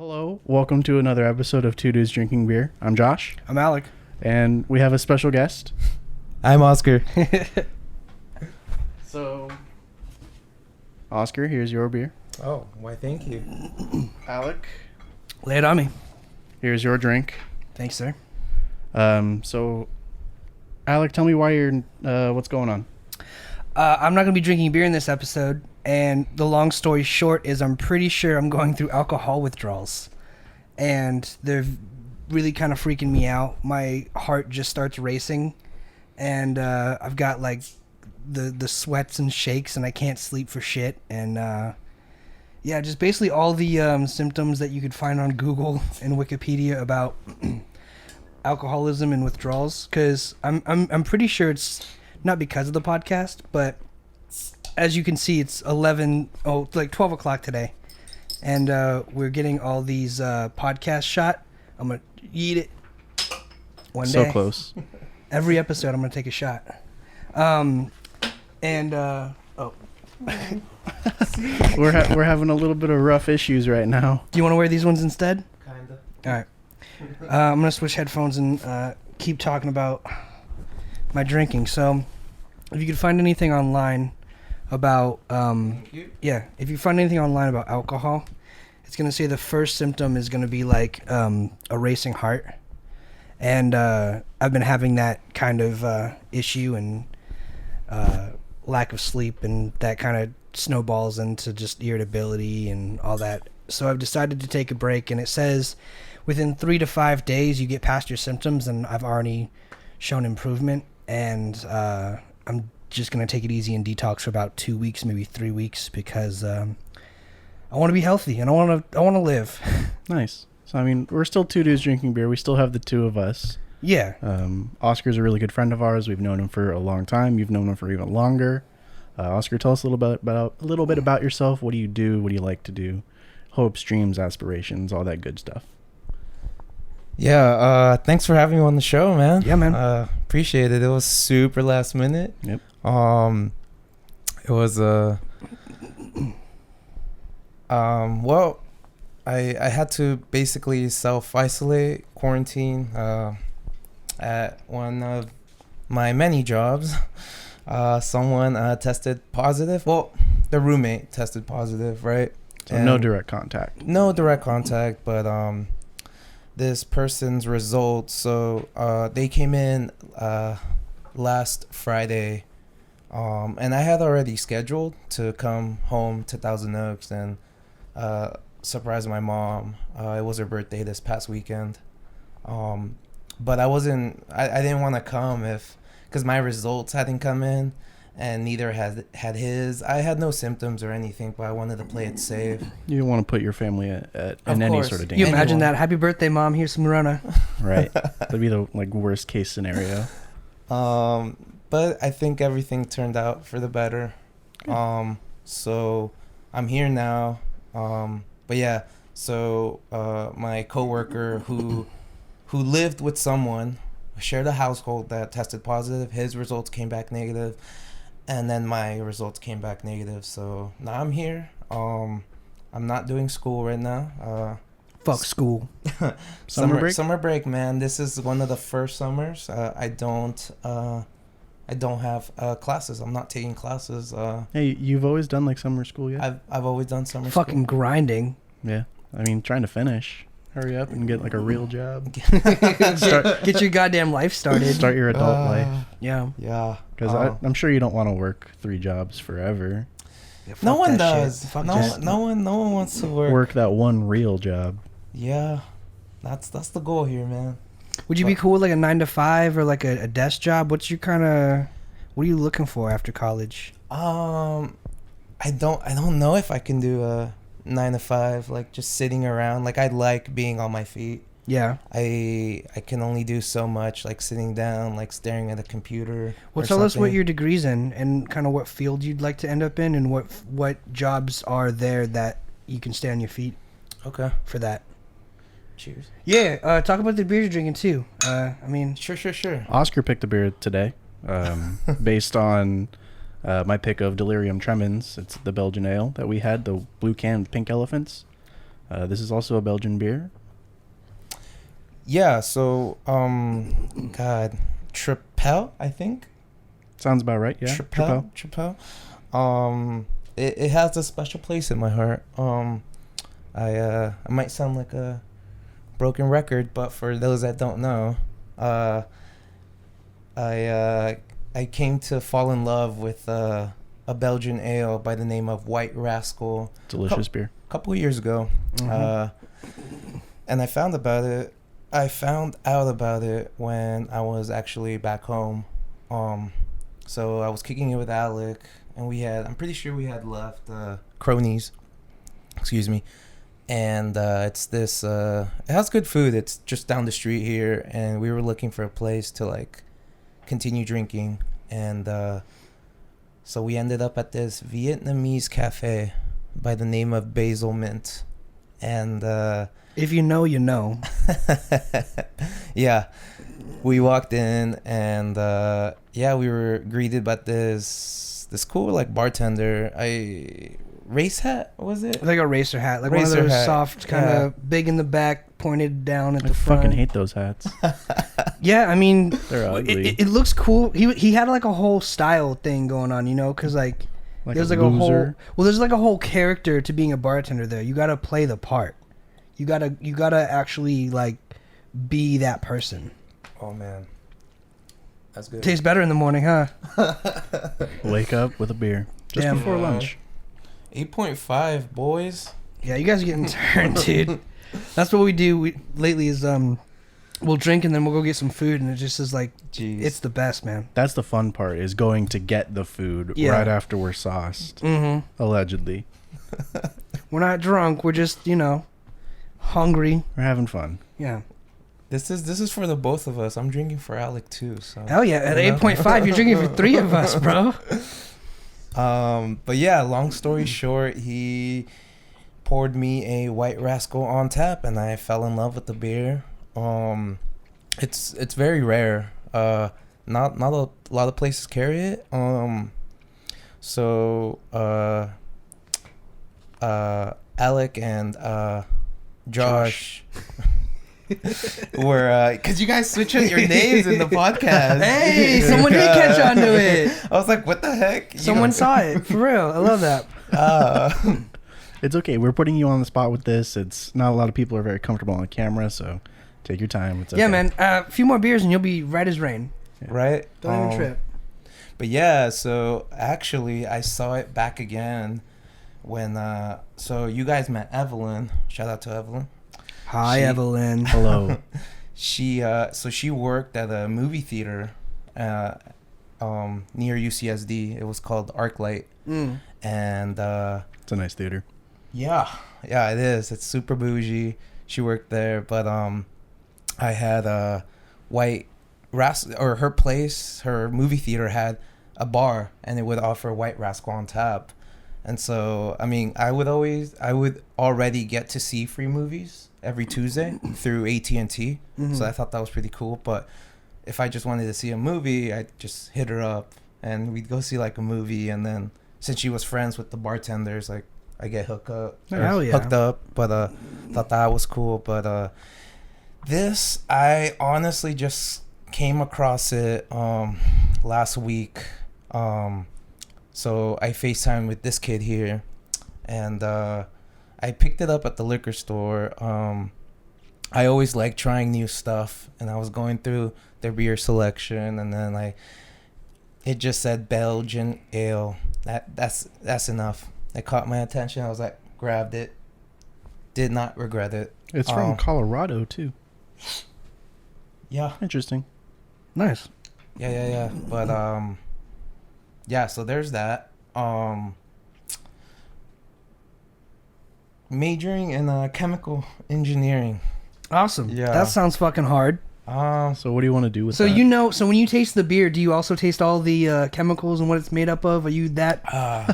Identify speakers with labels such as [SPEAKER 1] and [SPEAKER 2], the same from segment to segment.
[SPEAKER 1] Hello, welcome to another episode of Two Dudes Drinking Beer. I'm Josh,
[SPEAKER 2] I'm Alec.
[SPEAKER 1] and we have a special guest.
[SPEAKER 3] I'm Oscar.
[SPEAKER 1] So, Oscar, here's your beer.
[SPEAKER 3] Oh, why thank you.
[SPEAKER 1] Alec,
[SPEAKER 2] Lay it on me.
[SPEAKER 1] here's your drink.
[SPEAKER 2] Thanks, sir.
[SPEAKER 1] So, Alec, tell me why you're, what's going on?
[SPEAKER 2] I'm not going to be drinking beer in this episode, and the long story short is I'm pretty sure I'm going through alcohol withdrawals, and they're really kind of freaking me out. My heart just starts racing, and I've got like the sweats and shakes, and I can't sleep for shit, and yeah, just basically all the symptoms that you could find on Google and Wikipedia about alcoholism and withdrawals, because I'm pretty sure it's not because of the podcast, but as you can see, it's 12 o'clock today, and we're getting all these podcasts shot. I'm gonna eat it one day.
[SPEAKER 1] So close.
[SPEAKER 2] Every episode, I'm gonna take a shot. We're
[SPEAKER 1] having a little bit of rough issues right now.
[SPEAKER 2] Do you want to wear these ones instead?
[SPEAKER 3] Kinda.
[SPEAKER 2] All right. I'm gonna switch headphones and keep talking about my drinking. So, if you could find anything online about if you find anything online about alcohol, it's gonna say the first symptom is gonna be like a racing heart, and I've been having that kind of issue and lack of sleep, and that kind of snowballs into just irritability and all that. So I've decided to take a break, and it says within 3 to 5 days you get past your symptoms, and I've already shown improvement, and I'm just going to take it easy and detox for about 2 weeks, maybe 3 weeks, because I want to be healthy and I want to live.
[SPEAKER 1] Nice. So, I mean, we're still Two Dudes Drinking Beer. We still have the two of us.
[SPEAKER 2] Yeah.
[SPEAKER 1] Oscar's a really good friend of ours. We've known him for a long time. You've known him for even longer. Oscar, tell us a little bit about yourself. What do you do? What do you like to do? Hopes, dreams, aspirations, all that good stuff.
[SPEAKER 3] Yeah, thanks for having me on the show, man.
[SPEAKER 2] Yeah, man.
[SPEAKER 3] Appreciate it. It was super last minute.
[SPEAKER 1] Yep.
[SPEAKER 3] It was well, I had to basically self-isolate, quarantine at one of my many jobs. Someone tested positive. Well, the roommate tested positive, right?
[SPEAKER 1] So no direct contact.
[SPEAKER 3] No direct contact, but this person's results. So they came in last Friday, and I had already scheduled to come home to Thousand Oaks and surprise my mom. It was her birthday this past weekend, but I didn't want to come because my results hadn't come in, and neither had his. I had no symptoms or anything, but I wanted to play it safe.
[SPEAKER 1] You don't want to put your family in any sort of danger.
[SPEAKER 2] You imagine that? Happy birthday, Mom. Here's some Rona.
[SPEAKER 1] Right. That'd be the worst case scenario.
[SPEAKER 3] But I think everything turned out for the better. So I'm here now. But yeah, so my coworker who lived with someone, shared a household that tested positive, his results came back negative, and then my results came back negative. So now I'm here. I'm not doing school right now.
[SPEAKER 2] Fuck school.
[SPEAKER 3] Summer break, man. This is one of the first summers. I don't have classes. I'm not taking classes.
[SPEAKER 1] Hey, you've always done like summer school, yeah?
[SPEAKER 3] I've always done summer school.
[SPEAKER 2] Fucking grinding.
[SPEAKER 1] Yeah. I mean, trying to finish. Hurry up and get like a real job.
[SPEAKER 2] Get your goddamn life started.
[SPEAKER 1] Start your adult life.
[SPEAKER 2] Yeah.
[SPEAKER 3] Yeah.
[SPEAKER 1] Because I'm sure you don't want to work 3 jobs forever.
[SPEAKER 2] Yeah,
[SPEAKER 3] no one
[SPEAKER 2] that
[SPEAKER 3] does.
[SPEAKER 2] shit.
[SPEAKER 3] No one wants to work
[SPEAKER 1] that one real job.
[SPEAKER 3] Yeah. That's the goal here, man.
[SPEAKER 2] Would you be cool with like a 9 to 5 or like a desk job? What are you looking for after college?
[SPEAKER 3] I don't know if I can do a 9 to 5, like just sitting around. Like I like being on my feet.
[SPEAKER 2] Yeah.
[SPEAKER 3] I can only do so much, like sitting down, like staring at a computer.
[SPEAKER 2] Well, tell us what your degree's in and kind of what field you'd like to end up in, and what jobs are there that you can stay on your feet.
[SPEAKER 3] Okay.
[SPEAKER 2] For that.
[SPEAKER 3] Cheers.
[SPEAKER 2] Yeah. Talk about the beer you're drinking too. I mean.
[SPEAKER 3] Sure.
[SPEAKER 1] Oscar picked a beer today, based on my pick of Delirium Tremens. It's the Belgian ale that we had, the blue can, pink elephants. This is also a Belgian beer.
[SPEAKER 3] Yeah, so God, Tripel, I think.
[SPEAKER 1] Sounds about right. Yeah.
[SPEAKER 3] Tripel. It has a special place in my heart. I might sound like a broken record, but for those that don't know, I came to fall in love with a Belgian ale by the name of White Rascal.
[SPEAKER 1] Delicious beer.
[SPEAKER 3] A couple of years ago, and I found out about it when I was actually back home. So I was kicking it with Alec, and I'm pretty sure we had left Cronies, excuse me, and it's this. It has good food. It's just down the street here, and we were looking for a place to like continue drinking, and so we ended up at this Vietnamese cafe by the name of Basil Mint, and
[SPEAKER 2] If you know, you know.
[SPEAKER 3] yeah, we walked in, and we were greeted by this cool like bartender. Race hat, was it?
[SPEAKER 2] Like a racer hat, like
[SPEAKER 3] Racer
[SPEAKER 2] one of those
[SPEAKER 3] hat,
[SPEAKER 2] soft, kind of big in the back, pointed down at
[SPEAKER 1] I
[SPEAKER 2] the front.
[SPEAKER 1] fucking hate those hats.
[SPEAKER 2] Yeah, I mean,
[SPEAKER 1] They're ugly.
[SPEAKER 2] it looks cool. He had like a whole style thing going on, you know, because like there's like
[SPEAKER 1] loser.
[SPEAKER 2] there's like a whole character to being a bartender there. You gotta play the part. You gotta actually like be that person.
[SPEAKER 3] Oh man, that's good.
[SPEAKER 2] Tastes better in the morning, huh?
[SPEAKER 1] Wake up with a beer just
[SPEAKER 2] Damn.
[SPEAKER 1] before lunch.
[SPEAKER 3] 8.5, boys.
[SPEAKER 2] Yeah, you guys are getting turned, dude. That's what we do. Lately is we'll drink and then we'll go get some food, and it just is like,
[SPEAKER 3] Jeez.
[SPEAKER 2] it's the best, man.
[SPEAKER 1] That's the fun part, is going to get the food
[SPEAKER 2] Yeah.
[SPEAKER 1] right after we're sauced.
[SPEAKER 2] Mm-hmm.
[SPEAKER 1] Allegedly.
[SPEAKER 2] We're not drunk. We're just, you know, hungry.
[SPEAKER 1] We're having fun.
[SPEAKER 2] Yeah.
[SPEAKER 3] This is for the both of us. I'm drinking for Alec too. So.
[SPEAKER 2] Hell yeah! At
[SPEAKER 3] You know?
[SPEAKER 2] 8.5, you're drinking for 3 of us, bro.
[SPEAKER 3] But yeah, long story short, he poured me a White Rascal on tap, and I fell in love with the beer. It's very rare. Not a lot of places carry it. So Alec and Josh were because you guys switch out your names in the podcast.
[SPEAKER 2] Hey, someone did catch on to it.
[SPEAKER 3] I was like, what the heck?
[SPEAKER 2] Someone saw it. For real. I love that.
[SPEAKER 1] It's okay. We're putting you on the spot with this. It's not a lot of people are very comfortable on camera, so take your time. It's okay.
[SPEAKER 2] Yeah, man. A few more beers and you'll be right as rain.
[SPEAKER 3] Right?
[SPEAKER 2] Don't even trip.
[SPEAKER 3] But yeah, so actually I saw it back again when so you guys met Evelyn. Shout out to Evelyn.
[SPEAKER 2] Hi, Evelyn.
[SPEAKER 1] Hello.
[SPEAKER 3] She worked at a movie theater near UCSD. It was called ArcLight.
[SPEAKER 2] Mm.
[SPEAKER 3] And
[SPEAKER 1] It's a nice theater.
[SPEAKER 3] yeah, it is. It's super bougie. She worked there, but I had a her movie theater had a bar, and it would offer White Rascal on tap. And so, I mean, I would already get to see free movies every Tuesday through AT&T.
[SPEAKER 2] Mm-hmm.
[SPEAKER 3] So I thought that was pretty cool. But if I just wanted to see a movie, I'd just hit her up, and we'd go see like a movie. And then since she was friends with the bartenders, like I get hooked up. But thought that was cool. But this, I honestly just came across it last week. So I FaceTimed with this kid here, and I picked it up at the liquor store. I always like trying new stuff, and I was going through their beer selection, and then it just said Belgian ale. That's enough. It caught my attention. I was like, grabbed it. Did not regret it.
[SPEAKER 1] It's from Colorado too.
[SPEAKER 3] Yeah.
[SPEAKER 1] Interesting.
[SPEAKER 2] Nice.
[SPEAKER 3] Yeah. But yeah, so there's that. Majoring in chemical engineering.
[SPEAKER 2] Awesome.
[SPEAKER 3] Yeah.
[SPEAKER 2] That sounds fucking hard.
[SPEAKER 1] So what do you want to do with
[SPEAKER 2] So
[SPEAKER 1] that?
[SPEAKER 2] so when you taste the beer, do you also taste all the chemicals and what it's made up of? Are you that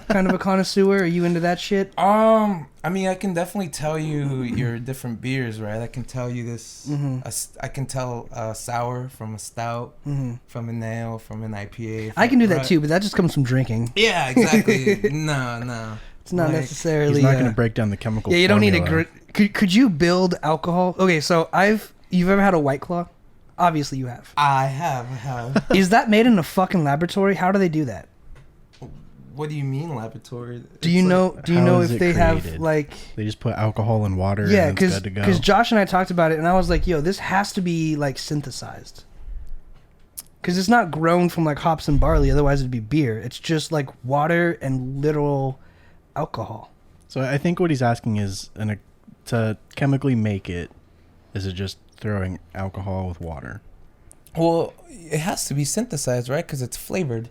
[SPEAKER 2] kind of a connoisseur? Are you into that shit?
[SPEAKER 3] I mean, I can definitely tell you your different beers, right? I can tell you this.
[SPEAKER 2] Mm-hmm.
[SPEAKER 3] I can tell a sour from a stout,
[SPEAKER 2] Mm-hmm.
[SPEAKER 3] from an ale, from an IPA.
[SPEAKER 2] I can do that
[SPEAKER 3] right?
[SPEAKER 2] too, but that just comes from drinking.
[SPEAKER 3] Yeah, exactly. No.
[SPEAKER 2] It's not
[SPEAKER 3] Like,
[SPEAKER 2] necessarily.
[SPEAKER 1] He's not going to break down the chemical
[SPEAKER 2] Yeah, you don't need
[SPEAKER 1] formula.
[SPEAKER 2] Could you build alcohol? Okay, so you've ever had a White Claw? Obviously you have.
[SPEAKER 3] I have.
[SPEAKER 2] Is that made in a fucking laboratory? How do they do that?
[SPEAKER 3] What do you mean laboratory?
[SPEAKER 2] Do you know
[SPEAKER 1] how is
[SPEAKER 2] if
[SPEAKER 1] it
[SPEAKER 2] they have
[SPEAKER 1] created?
[SPEAKER 2] like
[SPEAKER 1] They just put alcohol and water
[SPEAKER 2] yeah,
[SPEAKER 1] and it's good to go.
[SPEAKER 2] because Josh and I talked about it and I was like, yo, this has to be like synthesized. Because it's not grown from like hops and barley, otherwise it'd be beer. It's just like water and literal alcohol.
[SPEAKER 1] So I think what he's asking is to chemically make it, is it just throwing alcohol with water?
[SPEAKER 3] Well, it has to be synthesized, right? Because it's flavored.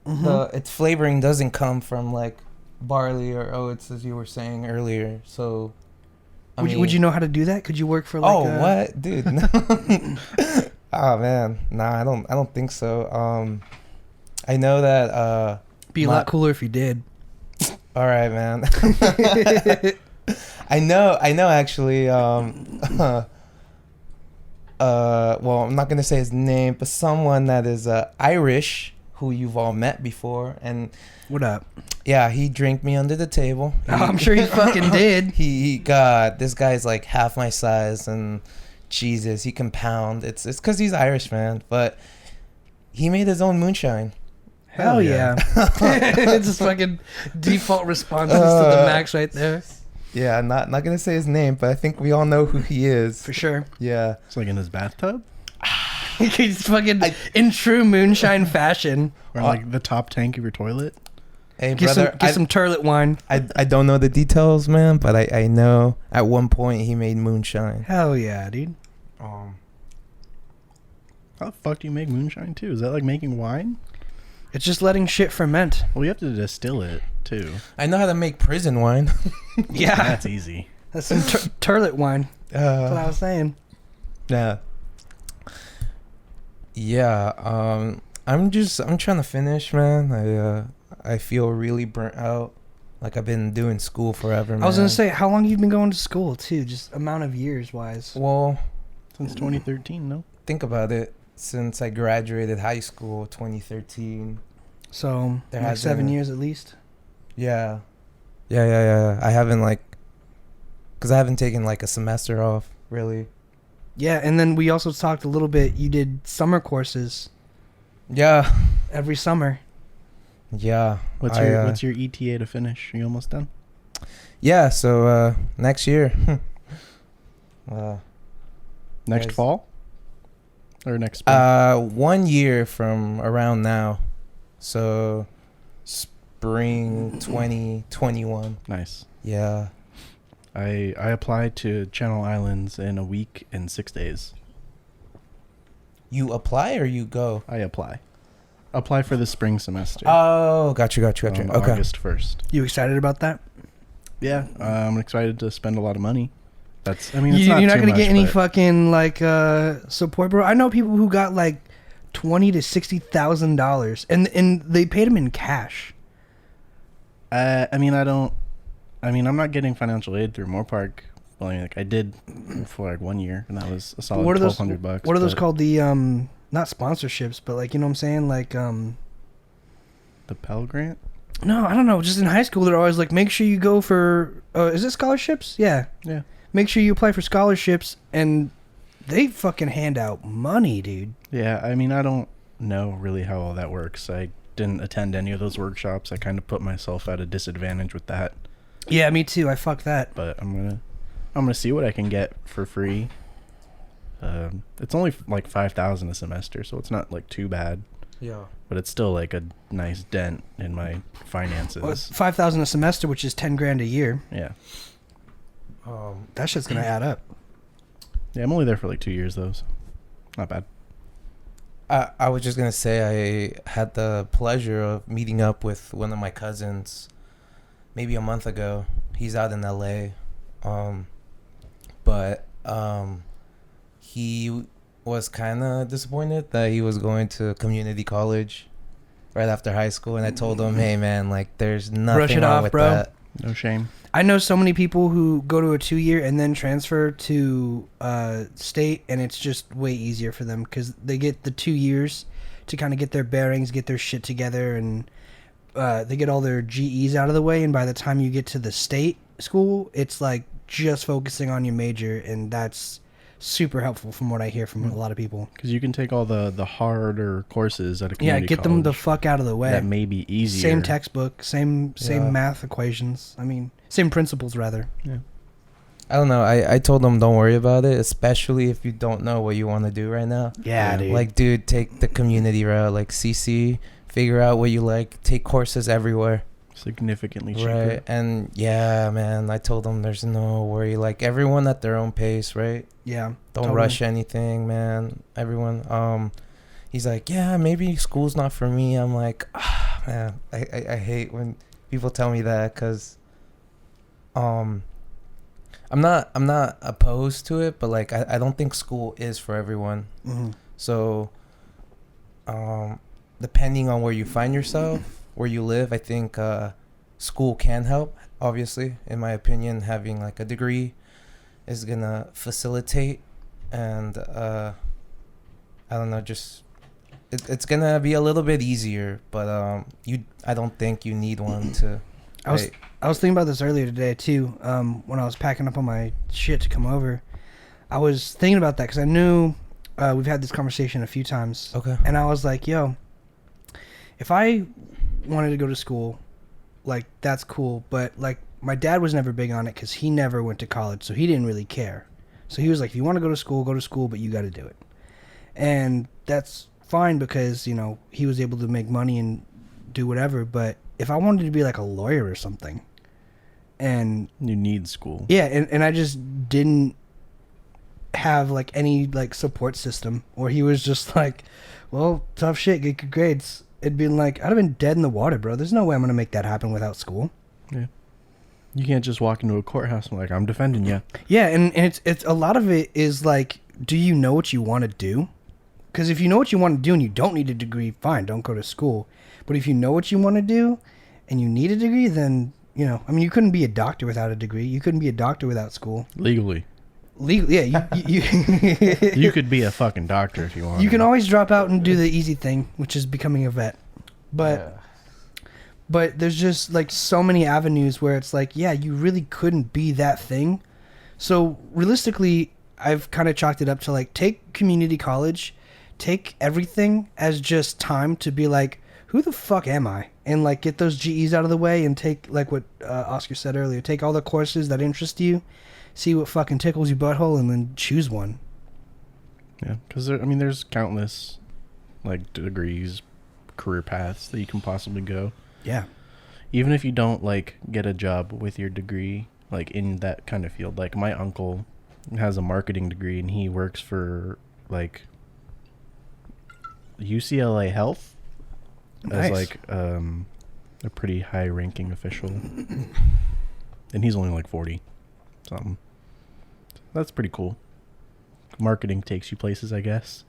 [SPEAKER 2] Mm-hmm.
[SPEAKER 3] Its flavoring doesn't come from like barley or oats, as you were saying earlier. So,
[SPEAKER 2] Would you know how to do that? Could you work for like
[SPEAKER 3] what, dude? No. Oh man, nah, I don't think so. I know that.
[SPEAKER 2] Be a lot cooler if you did.
[SPEAKER 3] All right, man. I know. Actually. Well, I'm not gonna say his name, but someone that is Irish, who you've all met before, and
[SPEAKER 2] What up?
[SPEAKER 3] yeah, he drank me under the table.
[SPEAKER 2] I'm sure he fucking did.
[SPEAKER 3] He God, this guy's like half my size, and Jesus, he can pound. It's because he's Irish, man. But he made his own moonshine.
[SPEAKER 2] Hell yeah. It's just fucking default responses to the max right there.
[SPEAKER 3] Yeah, not gonna say his name, but I think we all know who he is.
[SPEAKER 2] For sure.
[SPEAKER 3] Yeah.
[SPEAKER 1] It's like in his bathtub?
[SPEAKER 2] He's fucking in true moonshine fashion.
[SPEAKER 1] Or like the top tank of your toilet?
[SPEAKER 3] Hey,
[SPEAKER 2] Get
[SPEAKER 3] brother,
[SPEAKER 2] some turlet wine.
[SPEAKER 3] I don't know the details, man, but I know at one point he made moonshine.
[SPEAKER 2] Hell yeah, dude.
[SPEAKER 1] How the fuck do you make moonshine too? Is that like making wine?
[SPEAKER 2] It's just letting shit ferment.
[SPEAKER 1] Well, you have to distill it too.
[SPEAKER 3] I know how to make prison wine.
[SPEAKER 2] Yeah.
[SPEAKER 1] That's easy.
[SPEAKER 2] That's some turlet wine. That's what I was saying.
[SPEAKER 3] Yeah. Yeah. I'm trying to finish, man. I feel really burnt out. Like I've been doing school forever, man.
[SPEAKER 2] I was gonna say, how long you been going to school too? Just amount of years wise.
[SPEAKER 3] Well,
[SPEAKER 1] Since 2013, no?
[SPEAKER 3] think about it. Since I graduated high school, 2013.
[SPEAKER 2] So
[SPEAKER 3] There
[SPEAKER 2] like
[SPEAKER 3] has
[SPEAKER 2] 7
[SPEAKER 3] been-
[SPEAKER 2] years at least.
[SPEAKER 3] Yeah. I haven't because I haven't taken like a semester off, really.
[SPEAKER 2] Yeah, and then we also talked a little bit. You did summer courses
[SPEAKER 3] Yeah.
[SPEAKER 2] every summer.
[SPEAKER 3] Yeah.
[SPEAKER 1] What's your ETA to finish? Are you almost done?
[SPEAKER 3] Yeah, so next year.
[SPEAKER 1] Next
[SPEAKER 3] Guys.
[SPEAKER 1] fall? Or next spring?
[SPEAKER 3] 1 year from around now. So spring 2021.
[SPEAKER 1] Nice.
[SPEAKER 3] Yeah.
[SPEAKER 1] I applied to Channel Islands in a week and 6 days.
[SPEAKER 3] You apply or you go?
[SPEAKER 1] I apply for the spring semester.
[SPEAKER 3] Oh, got you.
[SPEAKER 1] on
[SPEAKER 3] Okay.
[SPEAKER 1] August 1st.
[SPEAKER 2] You excited about that?
[SPEAKER 1] Yeah, I'm excited to spend a lot of money. It's
[SPEAKER 2] You're
[SPEAKER 1] not
[SPEAKER 2] not
[SPEAKER 1] too
[SPEAKER 2] gonna
[SPEAKER 1] much,
[SPEAKER 2] get any
[SPEAKER 1] but
[SPEAKER 2] fucking like support, bro. I know people who got like $20,000 to $60,000, and they paid them in cash.
[SPEAKER 1] I'm not getting financial aid through Moorpark. Well, I did for like 1 year, and that was a solid $1,200.
[SPEAKER 2] What are those called? The not sponsorships, but like, you know what I'm saying? Like
[SPEAKER 1] The Pell Grant?
[SPEAKER 2] no, I don't know. Just in high school, they're always like, make sure you go for is it scholarships? Yeah.
[SPEAKER 1] Yeah.
[SPEAKER 2] Make sure you apply for scholarships, and they fucking hand out money, dude.
[SPEAKER 1] Yeah, I don't know really how all that works. I didn't attend any of those workshops. I kind of put myself at a disadvantage with that.
[SPEAKER 2] Yeah, me too. I fuck that.
[SPEAKER 1] But I'm gonna see what I can get for free. It's only like $5,000 a semester, so it's not like too bad.
[SPEAKER 3] Yeah.
[SPEAKER 1] But it's still like a nice dent in my finances.
[SPEAKER 2] Well, it's $5,000 a semester, which is $10,000 a year.
[SPEAKER 1] Yeah.
[SPEAKER 2] That shit's gonna add up.
[SPEAKER 1] Yeah, I'm only there for like 2 years though, so not bad.
[SPEAKER 3] I was just gonna say I had the pleasure of meeting up with one of my cousins maybe a month ago. He's out in LA. But he was kind of disappointed that he was going to community college right after high school, and I told him, hey man, like there's nothing wrong with
[SPEAKER 2] bro.
[SPEAKER 3] that.
[SPEAKER 1] No shame.
[SPEAKER 2] I know so many people who go to a 2-year and then transfer to state, and it's just way easier for them because they get the 2 years to kind of get their bearings, get their shit together, and they get all their GEs out of the way. And by the time you get to the state school, it's like just focusing on your major, and that's super helpful from what I hear from a lot of people.
[SPEAKER 1] Because you can take all the harder courses at a community
[SPEAKER 2] Get them the
[SPEAKER 1] college
[SPEAKER 2] fuck out of the way.
[SPEAKER 1] that may be easier.
[SPEAKER 2] Same textbook, same math equations. I mean, same principles rather.
[SPEAKER 1] Yeah.
[SPEAKER 3] I don't know. I told them don't worry about it, especially if you don't know what you want to do right now.
[SPEAKER 2] Yeah, dude.
[SPEAKER 3] Like, dude, take the community route, like CC, figure out what you like, take courses everywhere.
[SPEAKER 1] Significantly cheaper.
[SPEAKER 3] Right. And yeah, man, I told them there's no worry. Like, everyone at their own pace, right?
[SPEAKER 2] Yeah.
[SPEAKER 3] Don't rush anything, man. Everyone. He's like, yeah, maybe school's not for me. I'm like, man, I hate when people tell me that, because I'm not opposed to it, but like I don't think school is for everyone.
[SPEAKER 2] Mm-hmm.
[SPEAKER 3] So depending on where you find yourself, where you live, I think school can help. Obviously, in my opinion, having like a degree is gonna facilitate, and I don't know, just it's gonna be a little bit easier. But I don't think you need one to.
[SPEAKER 2] I was thinking about this earlier today too. When I was packing up all my shit to come over, I was thinking about that because I knew we've had this conversation a few times.
[SPEAKER 3] Okay.
[SPEAKER 2] And I was like, yo, if I wanted to go to school, like, that's cool. But like, my dad was never big on it because he never went to college, so he didn't really care. So he was like, if you want to go to school, but you got to do it. And that's fine because, you know, he was able to make money and do whatever. But if I wanted to be like a lawyer or something, and
[SPEAKER 1] you need school.
[SPEAKER 2] Yeah, and I just didn't have like any like support system, or he was just like, well, tough shit, get good grades. It'd been like, I'd have been dead in the water, bro. There's no way I'm gonna make that happen without school.
[SPEAKER 1] Yeah. You can't just walk into a courthouse and like, I'm defending you.
[SPEAKER 2] Yeah, and it's a lot of it is like, do you know what you want to do? Because if you know what you want to do and you don't need a degree, fine, don't go to school. But if you know what you want to do and you need a degree, then, you know, I mean, you couldn't be a doctor without a degree. You couldn't be a doctor without school.
[SPEAKER 1] Legally.
[SPEAKER 2] Yeah, you
[SPEAKER 1] You could be a fucking doctor if you want.
[SPEAKER 2] You can always drop out and do the easy thing, which is becoming a vet. But there's just like so many avenues where it's like, yeah, you really couldn't be that thing. So realistically, I've kind of chalked it up to like, take community college, take everything as just time to be like, who the fuck am I? And like, get those GEs out of the way and take, like what Oscar said earlier, take all the courses that interest you, see what fucking tickles your butthole, and then choose one.
[SPEAKER 1] Yeah, because I mean, there's countless like degrees, career paths that you can possibly go.
[SPEAKER 2] Yeah.
[SPEAKER 1] Even if you don't like get a job with your degree, like in that kind of field. Like my uncle has a marketing degree and he works for like UCLA Health
[SPEAKER 2] Nice.
[SPEAKER 1] as like a pretty high ranking official. And he's only like 40 something. That's pretty cool. Marketing takes you places, I guess.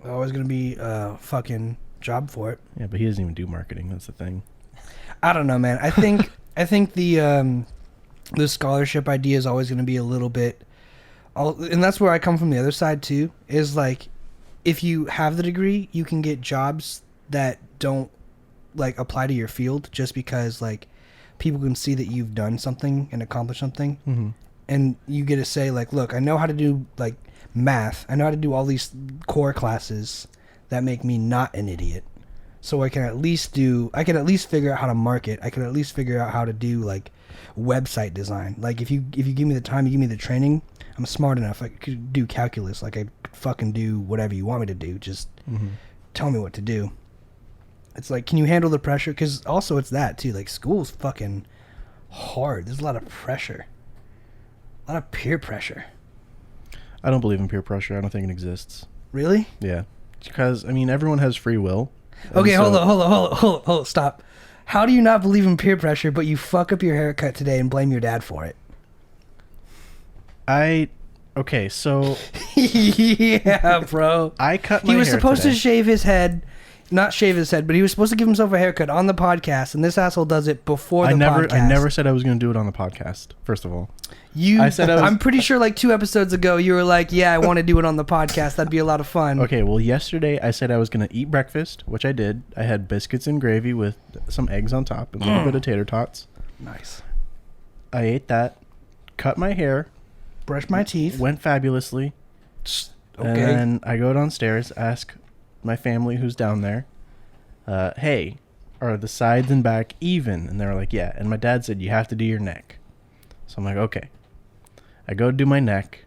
[SPEAKER 2] Always gonna be a fucking job for it.
[SPEAKER 1] Yeah, but he doesn't even do marketing. That's the thing.
[SPEAKER 2] I don't know, man. I think the scholarship idea is always gonna be a little bit, and that's where I come from. The other side too is like, if you have the degree, you can get jobs that don't like apply to your field just because like people can see that you've done something and accomplished something.
[SPEAKER 1] Mm-hmm.
[SPEAKER 2] And you get to say like, look, I know how to do like math. I know how to do all these core classes that make me not an idiot. So I can at least figure out how to market. I can at least figure out how to do like website design. Like if you give me the time, you give me the training, I'm smart enough. I could do calculus. Like I could fucking do whatever you want me to do. Just tell me what to do. It's like, can you handle the pressure? Because also it's that too. Like school's fucking hard. There's a lot of pressure. A lot of peer pressure.
[SPEAKER 1] I don't believe in peer pressure. I don't think it exists.
[SPEAKER 2] Really?
[SPEAKER 1] Yeah. Because, I mean, everyone has free will.
[SPEAKER 2] Okay, hold on, stop. How do you not believe in peer pressure, but you fuck up your haircut today and blame your dad for it?
[SPEAKER 1] Okay, so...
[SPEAKER 2] Yeah, bro.
[SPEAKER 1] I cut my hair
[SPEAKER 2] He was supposed
[SPEAKER 1] today.
[SPEAKER 2] to shave his head. Not shave his head, but he was supposed to give himself a haircut on the podcast, and this asshole does it before the podcast.
[SPEAKER 1] I never said I was going to do it on the podcast, first of all.
[SPEAKER 2] I'm pretty sure like 2 episodes ago, you were like, yeah, I want to do it on the podcast. That'd be a lot of fun.
[SPEAKER 1] Okay, well, yesterday I said I was going to eat breakfast, which I did. I had biscuits and gravy with some eggs on top and a little bit of tater tots.
[SPEAKER 2] Nice.
[SPEAKER 1] I ate that, cut my hair,
[SPEAKER 2] Brush my teeth.
[SPEAKER 1] went fabulously.
[SPEAKER 2] Okay.
[SPEAKER 1] And then I go downstairs, ask my family who's down there, hey, are the sides and back even? And they're like, yeah. And my dad said, you have to do your neck. So I'm like, okay. I go do my neck,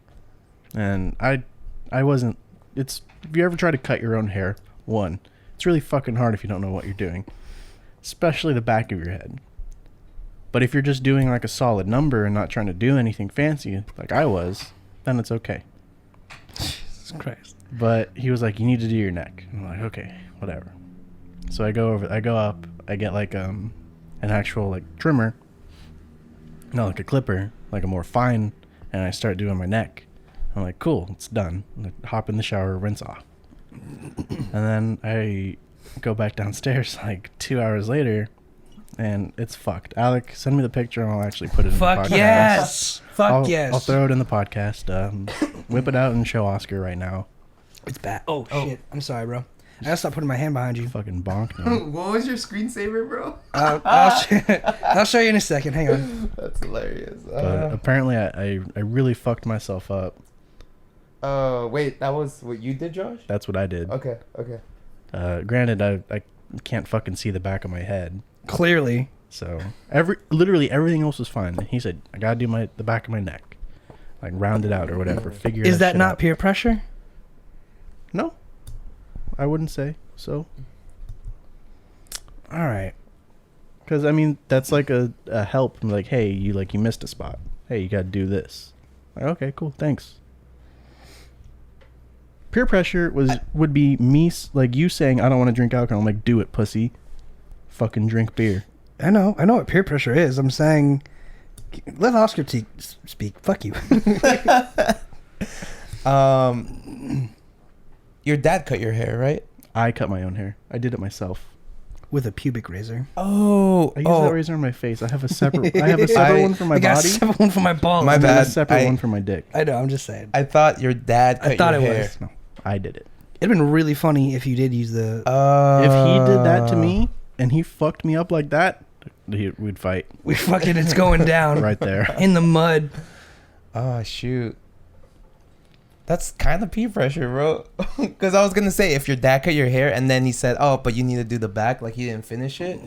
[SPEAKER 1] and I wasn't, if you ever try to cut your own hair, it's really fucking hard if you don't know what you're doing, especially the back of your head. But if you're just doing like a solid number and not trying to do anything fancy like I was, then it's okay.
[SPEAKER 2] Jesus Christ.
[SPEAKER 1] But he was like, you need to do your neck. I'm like, okay, whatever. So I go up, I get like an actual like trimmer, not like a clipper, like a more fine, and I start doing my neck. I'm like, cool, it's done. I hop in the shower, rinse off. And then I go back downstairs like 2 hours later, and it's fucked. Alec, send me the picture and I'll actually put it in the podcast.
[SPEAKER 2] Fuck yes. Fuck yes.
[SPEAKER 1] I'll throw it in the podcast. Whip it out and show Oscar right now.
[SPEAKER 2] It's bad. Oh, shit. I'm sorry, bro. I gotta stop putting my hand behind you.
[SPEAKER 1] Fucking bonk me.
[SPEAKER 4] What was your screensaver, bro?
[SPEAKER 2] I'll show you in a second. Hang on.
[SPEAKER 4] That's hilarious.
[SPEAKER 1] But apparently I really fucked myself up.
[SPEAKER 4] Wait, that was what you did, Josh?
[SPEAKER 1] That's what I did.
[SPEAKER 4] Okay.
[SPEAKER 1] Granted, I can't fucking see the back of my head.
[SPEAKER 2] Clearly.
[SPEAKER 1] So literally everything else was fine. He said, I gotta do the back of my neck. Like round it out or whatever. Figure
[SPEAKER 2] Is that
[SPEAKER 1] shit
[SPEAKER 2] not
[SPEAKER 1] out.
[SPEAKER 2] peer pressure?
[SPEAKER 1] No. I wouldn't say so.
[SPEAKER 2] All right.
[SPEAKER 1] Because, I mean, that's like a help. Like, hey, you missed a spot. Hey, you got to do this. Like, okay, cool, thanks. Peer pressure would be me, like you saying, I don't want to drink alcohol. I'm like, do it, pussy. Fucking drink beer.
[SPEAKER 2] I know what peer pressure is. I'm saying, let Oscar speak. Fuck you.
[SPEAKER 3] Your dad cut your hair, right?
[SPEAKER 1] I cut my own hair. I did it myself.
[SPEAKER 2] With a pubic razor.
[SPEAKER 3] Oh,
[SPEAKER 1] I use that razor on my face. I have a separate one for my
[SPEAKER 2] I got
[SPEAKER 1] body.
[SPEAKER 2] a separate one for my balls.
[SPEAKER 3] My
[SPEAKER 1] And then a
[SPEAKER 3] bad.
[SPEAKER 1] separate one for my dick.
[SPEAKER 2] I know, I'm just saying.
[SPEAKER 3] I thought your dad cut
[SPEAKER 2] I thought
[SPEAKER 3] your
[SPEAKER 2] it
[SPEAKER 3] hair.
[SPEAKER 2] was.
[SPEAKER 1] No, I did it.
[SPEAKER 2] It'd been really funny if you did use the...
[SPEAKER 1] If he did that to me and he fucked me up like that, we'd fight
[SPEAKER 2] it's going down.
[SPEAKER 1] right there.
[SPEAKER 2] In the mud.
[SPEAKER 3] Oh, shoot. That's kind of peer pressure, bro. Because I was going to say, if your dad cut your hair and then he said, oh, but you need to do the back, like he didn't finish it,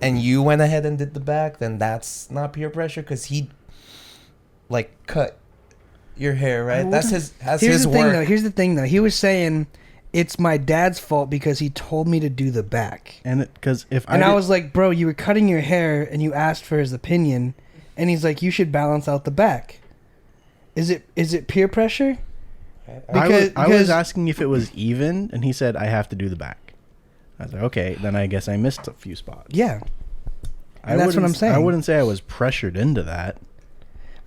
[SPEAKER 3] and you went ahead and did the back, then that's not peer pressure because he, like, cut your hair, right? That's his work.
[SPEAKER 2] Here's the thing, though. He was saying it's my dad's fault because he told me to do the back.
[SPEAKER 1] And because
[SPEAKER 2] I was like, bro, you were cutting your hair and you asked for his opinion, and he's like, you should balance out the back. Is it peer pressure?
[SPEAKER 1] I was asking if it was even, and he said I have to do the back. I was like, okay, then I guess I missed a few spots.
[SPEAKER 2] Yeah, and that's what I'm saying.
[SPEAKER 1] I wouldn't say I was pressured into that.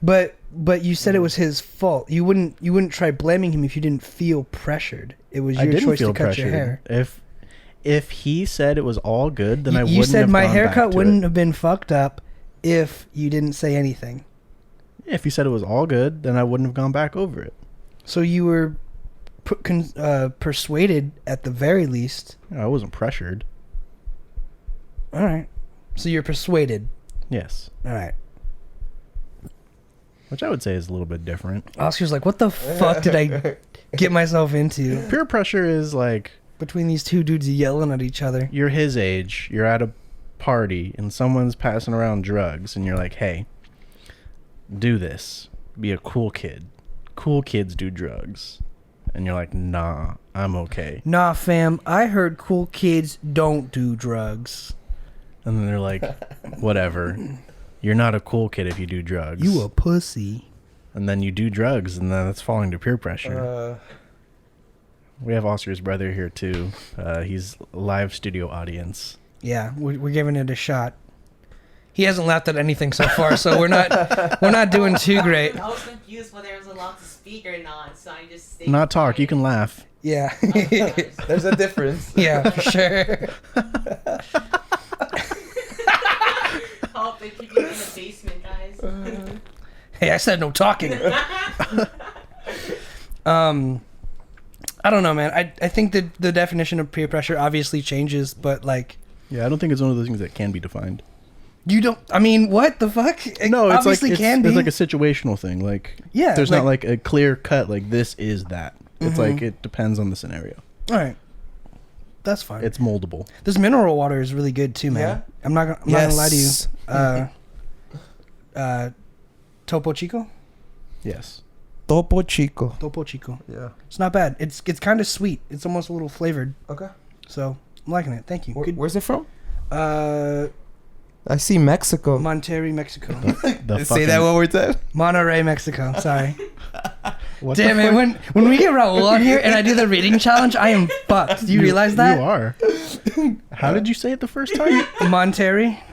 [SPEAKER 2] But you said it was his fault. You wouldn't try blaming him if you didn't feel pressured. It was your choice to cut your hair.
[SPEAKER 1] If he said it was all good, then I wouldn't.
[SPEAKER 2] You said
[SPEAKER 1] have
[SPEAKER 2] my
[SPEAKER 1] gone
[SPEAKER 2] haircut
[SPEAKER 1] back to
[SPEAKER 2] wouldn't
[SPEAKER 1] it.
[SPEAKER 2] have been fucked up if you didn't say anything.
[SPEAKER 1] If he said it was all good, then I wouldn't have gone back over it.
[SPEAKER 2] So you were persuaded at the very least.
[SPEAKER 1] I wasn't pressured.
[SPEAKER 2] All right. So you're persuaded.
[SPEAKER 1] Yes.
[SPEAKER 2] All right.
[SPEAKER 1] Which I would say is a little bit different.
[SPEAKER 2] Oscar's like, what the fuck did I get myself into?
[SPEAKER 1] Peer pressure is like
[SPEAKER 2] Between these two dudes yelling at each other.
[SPEAKER 1] you're his age, you're at a party, and someone's passing around drugs, and you're like, hey, do this. Be a cool kid. Cool kids do drugs. And you're like, nah, I'm okay.
[SPEAKER 2] Nah, fam, I heard cool kids don't do drugs.
[SPEAKER 1] And then they're like, whatever. You're not a cool kid if you do drugs.
[SPEAKER 2] You a pussy.
[SPEAKER 1] And then you do drugs, and then it's falling to peer pressure. We have Oscar's brother here, too. He's live studio audience.
[SPEAKER 2] Yeah, we're giving it a shot. He hasn't laughed at anything so far, so we're not doing too great.
[SPEAKER 5] I was confused whether I was allowed to speak or not, so I just stayed
[SPEAKER 1] Not talk,
[SPEAKER 5] quiet.
[SPEAKER 1] you can laugh.
[SPEAKER 2] Yeah.
[SPEAKER 3] There's a difference.
[SPEAKER 2] Yeah, for sure.
[SPEAKER 5] Help, they keep you in the basement, guys.
[SPEAKER 2] Hey, I said no talking. I don't know, man. I think that the definition of peer pressure obviously changes, but like,
[SPEAKER 1] Yeah, I don't think it's one of those things that can be defined.
[SPEAKER 2] You don't. I mean, what the fuck? It
[SPEAKER 1] No, it's
[SPEAKER 2] obviously
[SPEAKER 1] like
[SPEAKER 2] can be.
[SPEAKER 1] it's like a situational thing. Like
[SPEAKER 2] Yeah,
[SPEAKER 1] there's
[SPEAKER 2] like-
[SPEAKER 1] not like a clear cut. Like this is that. It's like it depends on the scenario.
[SPEAKER 2] All right, that's fine.
[SPEAKER 1] It's moldable.
[SPEAKER 2] This mineral water is really good too, man.
[SPEAKER 4] Yeah?
[SPEAKER 2] I'm not gonna lie to you. Topo Chico.
[SPEAKER 1] Yes.
[SPEAKER 3] Topo Chico.
[SPEAKER 2] Topo Chico.
[SPEAKER 3] Yeah.
[SPEAKER 2] It's not bad. It's kind of sweet. It's almost a little flavored.
[SPEAKER 3] Okay.
[SPEAKER 2] So I'm liking it. Thank you. Good.
[SPEAKER 3] Where's it from?
[SPEAKER 2] Uh,
[SPEAKER 3] I see Mexico.
[SPEAKER 2] Monterrey, Mexico.
[SPEAKER 1] The
[SPEAKER 3] Say that
[SPEAKER 1] fucking-
[SPEAKER 3] one more time.
[SPEAKER 2] Monterrey, Mexico. Sorry.
[SPEAKER 1] What
[SPEAKER 2] Damn
[SPEAKER 1] the
[SPEAKER 2] it! When we get Raul on here and I do the reading challenge, I am fucked. Do you realize that?
[SPEAKER 1] You are. How did you say it the first time?
[SPEAKER 2] Monterey.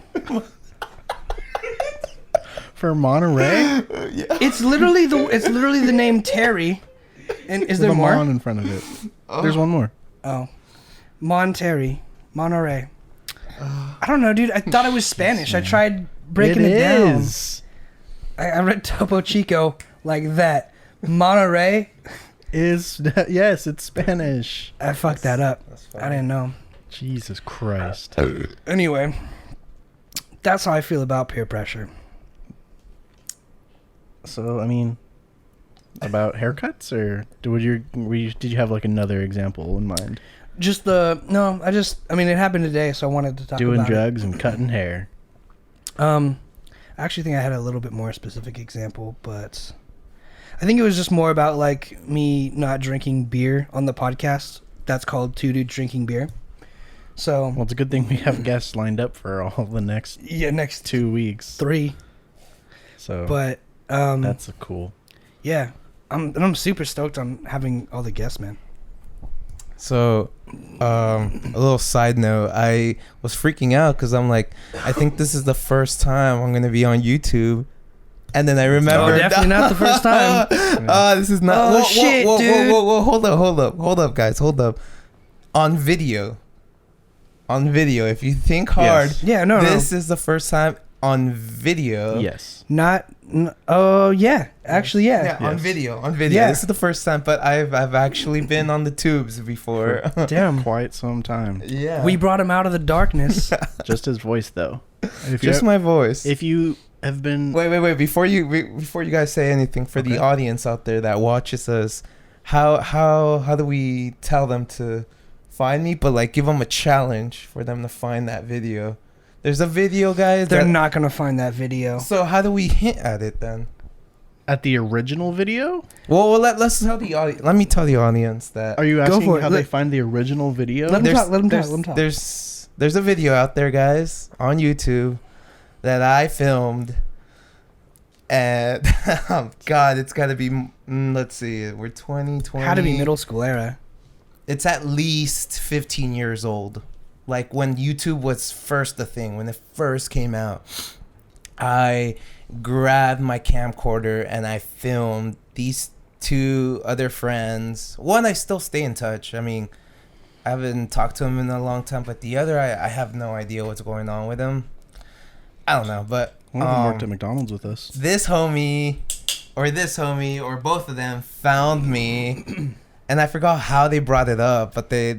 [SPEAKER 1] For Monterey?
[SPEAKER 2] It's literally the name Terry. And is there
[SPEAKER 1] With a
[SPEAKER 2] more?
[SPEAKER 1] Mon in front of it. There's one more.
[SPEAKER 2] Oh, Monterey. I don't know, dude. I thought it was Spanish. I tried breaking it down.
[SPEAKER 1] is.
[SPEAKER 2] I read Topo Chico like that. Monterey.
[SPEAKER 1] Yes, it's Spanish.
[SPEAKER 2] I fucked that up.
[SPEAKER 3] That's
[SPEAKER 2] I didn't know.
[SPEAKER 1] Jesus Christ.
[SPEAKER 2] Anyway, that's how I feel about peer pressure.
[SPEAKER 1] So, I mean, about haircuts, or did you have like another example in mind?
[SPEAKER 2] I mean, it happened today, so I wanted to talk
[SPEAKER 1] Doing
[SPEAKER 2] about
[SPEAKER 1] drugs and cutting hair.
[SPEAKER 2] it. I actually think I had a little bit more specific example, but I think it was just more about like me not drinking beer on the podcast. That's called Two Dudes Drinking Beer. So
[SPEAKER 1] Well, it's a good thing we have guests lined up for all the next
[SPEAKER 2] yeah, next
[SPEAKER 1] 2 weeks.
[SPEAKER 2] 3.
[SPEAKER 1] So
[SPEAKER 2] But
[SPEAKER 1] that's cool.
[SPEAKER 2] yeah, I'm super stoked on having all the guests, man.
[SPEAKER 3] So, a little side note, I was freaking out because I'm like, I think this is the first time I'm going to be on YouTube. And then I remember.
[SPEAKER 2] Oh, definitely not the first time.
[SPEAKER 3] This is not.
[SPEAKER 2] Oh, shit, dude.
[SPEAKER 3] Whoa, hold up, guys, hold up. On video. If you think hard,
[SPEAKER 1] Yes.
[SPEAKER 2] Yeah, no,
[SPEAKER 3] this is the first time on video.
[SPEAKER 1] Yes.
[SPEAKER 2] Oh yeah, actually yeah.
[SPEAKER 3] On
[SPEAKER 1] Yes.
[SPEAKER 3] video.
[SPEAKER 2] Yeah.
[SPEAKER 3] This is the first time, but I've actually been on the tubes before.
[SPEAKER 2] Damn.
[SPEAKER 1] Quite some time.
[SPEAKER 3] Yeah.
[SPEAKER 2] We brought him out of the darkness.
[SPEAKER 1] Just his voice, though. If
[SPEAKER 3] just my voice.
[SPEAKER 1] If you have been...
[SPEAKER 3] Wait! Before you guys say anything, for the
[SPEAKER 1] Okay.
[SPEAKER 3] audience out there that watches us, how do we tell them to find me? But like, give them a challenge for them to find that video. There's a video, guys.
[SPEAKER 2] They're not gonna find that video.
[SPEAKER 3] So how do we hint at it then?
[SPEAKER 1] At the original video?
[SPEAKER 3] Well, let's tell the audience. Let me tell the audience that
[SPEAKER 1] Are you
[SPEAKER 2] Go
[SPEAKER 1] asking
[SPEAKER 2] for it.
[SPEAKER 1] how they
[SPEAKER 2] Let-
[SPEAKER 1] find the original video?
[SPEAKER 2] Let him
[SPEAKER 3] there's-
[SPEAKER 2] talk. Let him talk.
[SPEAKER 3] there's-
[SPEAKER 2] Let him talk.
[SPEAKER 3] There's a video out there, guys, on YouTube that I filmed, and God, it's got to be. Let's see, we're 2020.
[SPEAKER 2] Had to be middle school era.
[SPEAKER 3] It's at least 15 years old. Like when YouTube was first a thing, when it first came out, I grabbed my camcorder and I filmed these 2 other friends. One, I still stay in touch. I mean, I haven't talked to him in a long time, but the other, I have no idea what's going on with him. I don't know, but
[SPEAKER 1] One of them worked at McDonald's with us.
[SPEAKER 3] this homie, or both of them found me. And I forgot how they brought it up, but they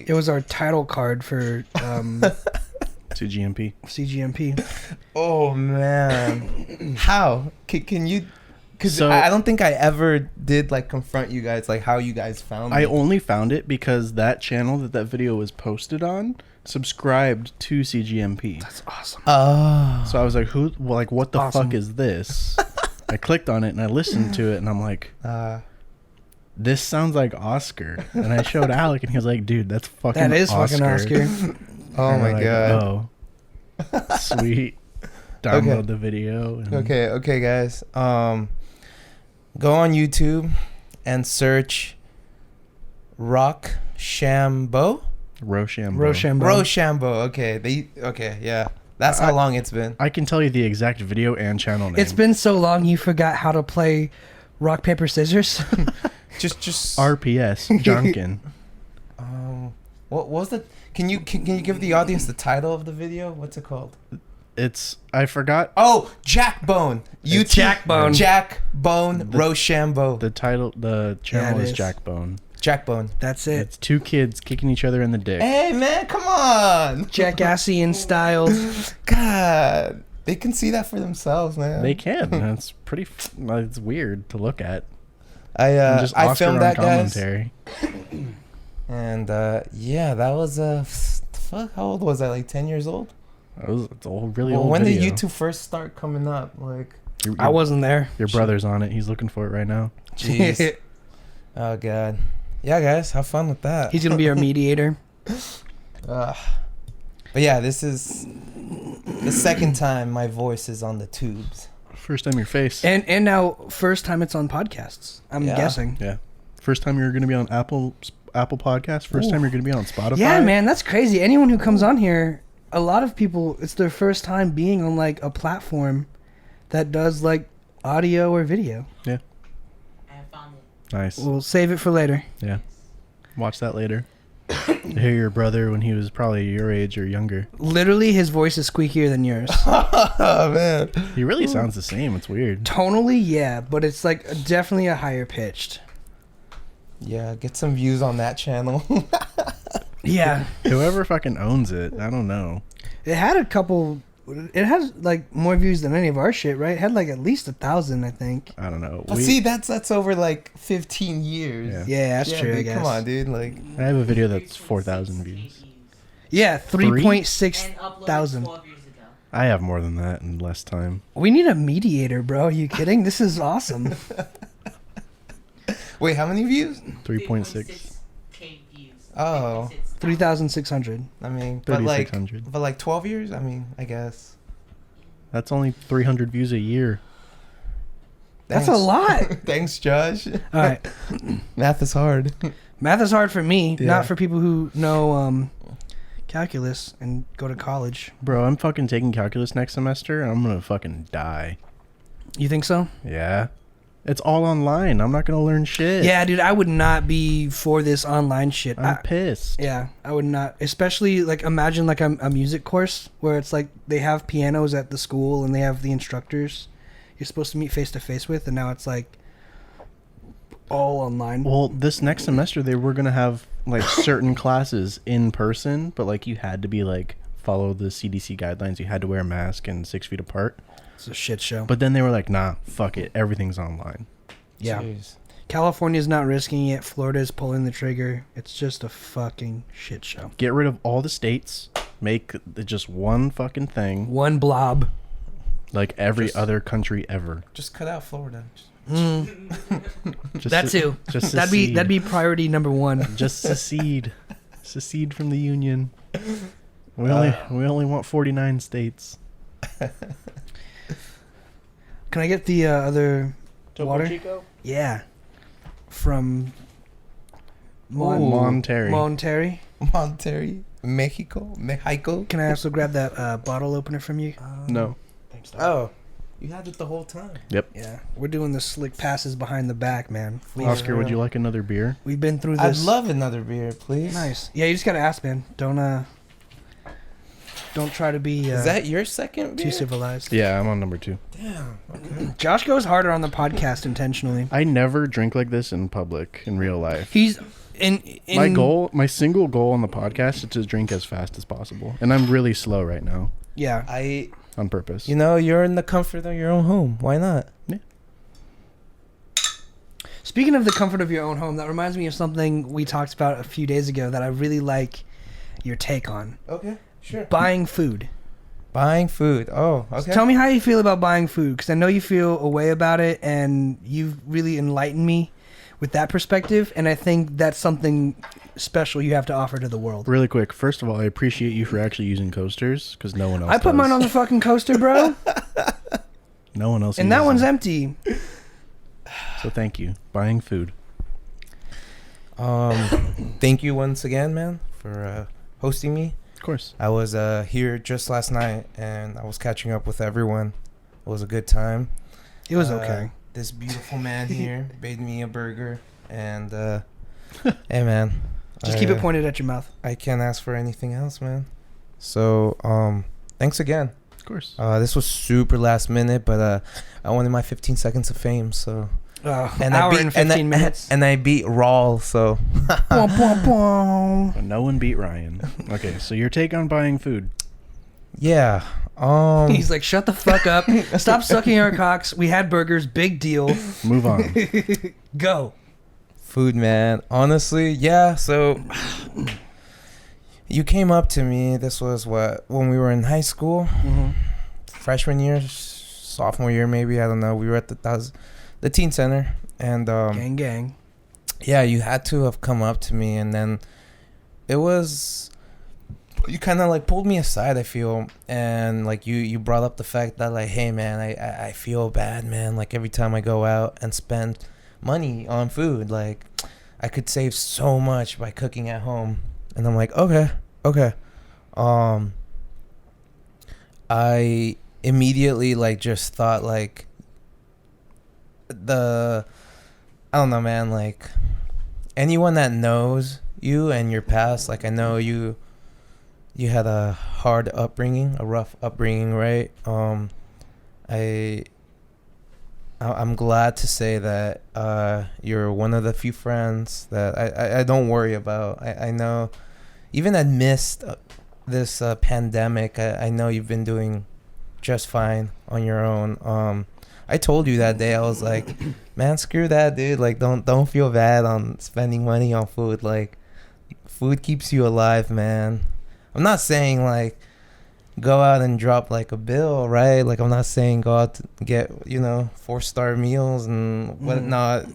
[SPEAKER 2] It was our title card for
[SPEAKER 1] To GMP.
[SPEAKER 2] CGMP.
[SPEAKER 3] Oh man, how can you? Because
[SPEAKER 1] So-
[SPEAKER 3] I don't think I ever did like confront you guys like how you guys found
[SPEAKER 1] I
[SPEAKER 3] me.
[SPEAKER 1] only found it because that channel that video was posted on subscribed to CGMP.
[SPEAKER 2] That's awesome.
[SPEAKER 3] Oh,
[SPEAKER 1] So I was like, what the
[SPEAKER 2] Awesome.
[SPEAKER 1] fuck is this? I clicked on it and I listened to it and I'm like, this sounds like Oscar. And I showed Alec and he was like, dude, that's fucking
[SPEAKER 2] That is fucking Oscar.
[SPEAKER 3] oh
[SPEAKER 1] And
[SPEAKER 3] my
[SPEAKER 1] we're like,
[SPEAKER 3] god.
[SPEAKER 1] Oh, sweet. Download the video. And
[SPEAKER 3] Okay, guys. Go on YouTube and search Rochambeau.
[SPEAKER 1] Rochambeau.
[SPEAKER 2] Rochambeau.
[SPEAKER 3] Rochambeau. Okay, yeah. That's how long it's been.
[SPEAKER 1] I can tell you the exact video and channel name.
[SPEAKER 2] It's been so long you forgot how to play rock paper scissors.
[SPEAKER 3] Just
[SPEAKER 1] RPS Junkin.
[SPEAKER 3] what was the? Can you give the audience the title of the video? What's it called?
[SPEAKER 1] I forgot
[SPEAKER 3] Oh, Jackbone. YouTube
[SPEAKER 2] Jackbone.
[SPEAKER 3] Jackbone Rochambeau.
[SPEAKER 1] the title. The channel
[SPEAKER 2] it
[SPEAKER 1] is
[SPEAKER 2] is.
[SPEAKER 1] Jackbone.
[SPEAKER 3] Jackbone.
[SPEAKER 2] That's it.
[SPEAKER 1] It's two kids kicking each other in the dick.
[SPEAKER 3] Hey man, come on.
[SPEAKER 2] Jackassian styles.
[SPEAKER 3] God, they can see that for themselves, man.
[SPEAKER 1] They can. It's pretty. It's weird to look at.
[SPEAKER 3] I
[SPEAKER 1] Just
[SPEAKER 3] I
[SPEAKER 1] Oscar
[SPEAKER 3] filmed
[SPEAKER 1] on
[SPEAKER 3] that, guys.
[SPEAKER 1] commentary.
[SPEAKER 3] And yeah, that was fuck. How old was I? Like 10 years old.
[SPEAKER 1] It's old, really
[SPEAKER 3] Well,
[SPEAKER 1] old.
[SPEAKER 3] when
[SPEAKER 1] video.
[SPEAKER 3] did YouTube first start coming up? Like,
[SPEAKER 2] I wasn't there.
[SPEAKER 1] Your brother's on it. He's looking for it right now.
[SPEAKER 3] jeez. Oh god. Yeah, guys, have fun with that.
[SPEAKER 2] He's gonna be our mediator.
[SPEAKER 3] But yeah, this is the second time my voice is on the tubes.
[SPEAKER 1] First time your face.
[SPEAKER 2] And now first time it's on podcasts. I'm
[SPEAKER 3] Yeah.
[SPEAKER 2] guessing.
[SPEAKER 1] Yeah. First time you're going to be on Apple Podcast. First time you're going to be on Spotify.
[SPEAKER 2] Yeah, man, that's crazy. Anyone who comes on here, a lot of people, it's their first time being on like a platform that does like audio or video.
[SPEAKER 5] I have found it.
[SPEAKER 1] Nice.
[SPEAKER 2] We'll save it for later.
[SPEAKER 1] Yeah. Watch that later. Hear your brother when he was probably your age or younger.
[SPEAKER 2] Literally, his voice is squeakier than yours.
[SPEAKER 3] Oh man.
[SPEAKER 1] He really sounds the same. It's weird.
[SPEAKER 2] Tonally, yeah, but it's like definitely a higher pitched.
[SPEAKER 3] Yeah, get some views on that channel.
[SPEAKER 2] Yeah,
[SPEAKER 1] Whoever fucking owns it, I don't know.
[SPEAKER 2] it had a couple. It has like more views than any of our shit, right? It had like at least 1,000, I think.
[SPEAKER 1] I don't know.
[SPEAKER 3] But see, that's over like 15 years.
[SPEAKER 1] Yeah.
[SPEAKER 2] Yeah, that's true.
[SPEAKER 3] Dude,
[SPEAKER 2] I guess.
[SPEAKER 3] come on, dude. Like,
[SPEAKER 1] I have a video that's 4,000 views.
[SPEAKER 2] Yeah, 3.6
[SPEAKER 5] And uploaded
[SPEAKER 2] thousand.
[SPEAKER 5] 12 years ago.
[SPEAKER 1] I have more than that in less time.
[SPEAKER 2] We need a mediator, bro. Are you kidding? This is awesome.
[SPEAKER 3] wait, how many views?
[SPEAKER 1] 3.6.
[SPEAKER 5] K views.
[SPEAKER 3] Oh.
[SPEAKER 2] 3,600.
[SPEAKER 3] I mean, but like
[SPEAKER 1] 3,600.
[SPEAKER 3] 12 years. I mean, I guess.
[SPEAKER 1] That's only 300 views a year.
[SPEAKER 2] That's a lot.
[SPEAKER 3] Thanks, Josh.
[SPEAKER 2] All right.
[SPEAKER 3] Math is hard.
[SPEAKER 2] Math is hard for me,
[SPEAKER 3] Yeah.
[SPEAKER 2] not for people who know calculus and go to college.
[SPEAKER 1] Bro, I'm fucking taking calculus next semester and I'm going to fucking die.
[SPEAKER 2] You think so?
[SPEAKER 1] Yeah. It's all online. I'm not going to learn shit.
[SPEAKER 2] Yeah, dude, I would not be for this online shit.
[SPEAKER 1] I'm pissed.
[SPEAKER 2] Yeah, I would not. Especially, like, imagine, like, a music course where it's, like, they have pianos at the school and they have the instructors you're supposed to meet face-to-face with, and now it's, like, all online.
[SPEAKER 1] Well, this next semester they were going to have like certain classes in person, but like you had to be like follow the CDC guidelines. You had to wear a mask and 6 feet apart.
[SPEAKER 2] It's a shit show.
[SPEAKER 1] But then they were like, nah, fuck it. Everything's online.
[SPEAKER 2] Yeah.
[SPEAKER 3] Jeez.
[SPEAKER 2] California's not risking it. Florida's pulling the trigger. It's just a fucking shit show.
[SPEAKER 1] Get rid of all the states. Make just one fucking thing.
[SPEAKER 2] One blob.
[SPEAKER 1] Like every
[SPEAKER 3] Just-
[SPEAKER 1] other country ever.
[SPEAKER 3] Just cut out Florida.
[SPEAKER 1] Just
[SPEAKER 2] That too.
[SPEAKER 1] Just
[SPEAKER 2] That'd be priority number one.
[SPEAKER 1] just secede. Secede from the union. We only want 49 states.
[SPEAKER 2] Can I get the other water?
[SPEAKER 1] Chico?
[SPEAKER 2] Yeah. From
[SPEAKER 1] Monterey.
[SPEAKER 2] Monterey.
[SPEAKER 3] Monterey, Mexico.
[SPEAKER 2] Can I also grab that bottle opener from you?
[SPEAKER 1] No.
[SPEAKER 2] Thanks. Dog.
[SPEAKER 3] Oh, you had it the whole time.
[SPEAKER 2] Yeah, we're doing the slick passes behind the back, man.
[SPEAKER 1] Oscar, would you like another beer?
[SPEAKER 2] We've been through
[SPEAKER 3] I'd
[SPEAKER 2] this.
[SPEAKER 3] love another beer, please.
[SPEAKER 2] Nice. Yeah, you just gotta ask, man. Don't try to be
[SPEAKER 3] Is that your second beer?
[SPEAKER 2] too civilized.
[SPEAKER 1] Yeah, I'm on number 2.
[SPEAKER 3] Damn. Okay.
[SPEAKER 2] Josh goes harder on the podcast intentionally.
[SPEAKER 1] I never drink like this in public, in real life.
[SPEAKER 2] He's in
[SPEAKER 1] My single goal on the podcast is to drink as fast as possible. And I'm really slow right now,
[SPEAKER 2] Yeah.
[SPEAKER 1] on purpose.
[SPEAKER 3] You're in the comfort of your own home. Why not?
[SPEAKER 2] Speaking of the comfort of your own home, that reminds me of something we talked about a few days ago that I really like your take on.
[SPEAKER 3] Okay, sure.
[SPEAKER 2] Buying food.
[SPEAKER 3] Buying food. Oh, okay.
[SPEAKER 2] Tell me how you feel about buying food, because I know you feel a way about it, and you've really enlightened me with that perspective, and I think that's something special you have to offer to the world.
[SPEAKER 1] Really quick, first of all, I appreciate you for actually using coasters, because no one else
[SPEAKER 2] I put
[SPEAKER 1] does.
[SPEAKER 2] mine on the fucking coaster, bro,
[SPEAKER 1] No one else
[SPEAKER 2] and
[SPEAKER 1] uses
[SPEAKER 2] that one's
[SPEAKER 1] them.
[SPEAKER 2] empty.
[SPEAKER 1] So thank you. Buying food.
[SPEAKER 3] Thank you once again, man, for hosting me.
[SPEAKER 1] Of course.
[SPEAKER 3] I was here just last night, and I was catching up with everyone. It was a good time.
[SPEAKER 2] It was okay.
[SPEAKER 3] This beautiful man here made me a burger, and hey, man.
[SPEAKER 2] Just keep it pointed at your mouth.
[SPEAKER 3] I can't ask for anything else, man. So, thanks again.
[SPEAKER 1] Of course.
[SPEAKER 3] This was super last minute, but I wanted my 15 seconds of fame, so and
[SPEAKER 2] hour
[SPEAKER 3] I beat
[SPEAKER 2] and 15 minutes.
[SPEAKER 3] and I beat Rawl. So
[SPEAKER 2] Bwom, bwom, bwom.
[SPEAKER 1] But no one beat Ryan. Okay, so your take on buying food.
[SPEAKER 3] yeah.
[SPEAKER 2] He's like, shut the fuck up. Stop sucking our cocks. We had burgers. Big deal.
[SPEAKER 1] Move on.
[SPEAKER 2] Go.
[SPEAKER 3] Food, man. Honestly, yeah. So you came up to me. This was when we were in high school, freshman year, sophomore year, maybe. I don't know. We were at that was the teen center, and
[SPEAKER 2] Gang, gang.
[SPEAKER 3] yeah, you had to have come up to me, and then it was. You kind of like pulled me aside, I feel, and like you brought up the fact that like, hey man, I feel bad, man, like every time I go out and spend money on food, like I could save so much by cooking at home. And I'm like, okay. I immediately like just thought like I don't know, man, like anyone that knows you and your past, like I know you had a hard upbringing, a rough upbringing, right? I'm glad to say that you're one of the few friends that I don't worry about. I know, even amidst this pandemic, I know you've been doing just fine on your own. I told you that day, I was like, man, screw that, dude. Like, don't feel bad on spending money on food. Like, food keeps you alive, man. I'm not saying like go out and drop like a bill, right? Like I'm not saying go out to get, 4-star meals and whatnot,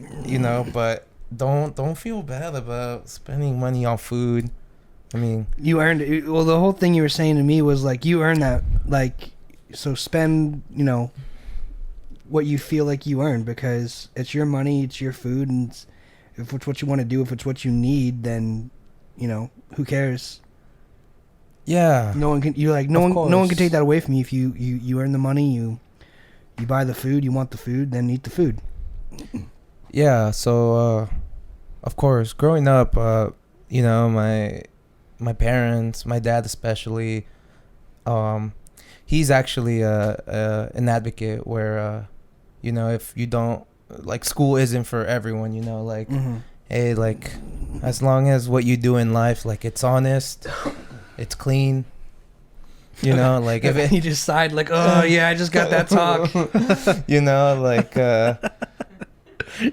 [SPEAKER 3] but don't feel bad about spending money on food. I mean,
[SPEAKER 2] You earned it. Well, the whole thing you were saying to me was like, you earned that. Like, so spend, what you feel like you earned, because it's your money, it's your food, and if it's what you want to do, if it's what you need, then, who cares?
[SPEAKER 3] yeah.
[SPEAKER 2] No one can. No one can take that away from you. If you earn the money, you buy the food. You want the food, then eat the food.
[SPEAKER 3] Yeah, so of course, growing up, my parents, my dad especially, he's actually an advocate where if you don't, like, school isn't for everyone, like hey, like as long as what you do in life, like it's honest, it's clean, like if it,
[SPEAKER 2] You just sighed like, oh yeah, I just got that talk.
[SPEAKER 3] like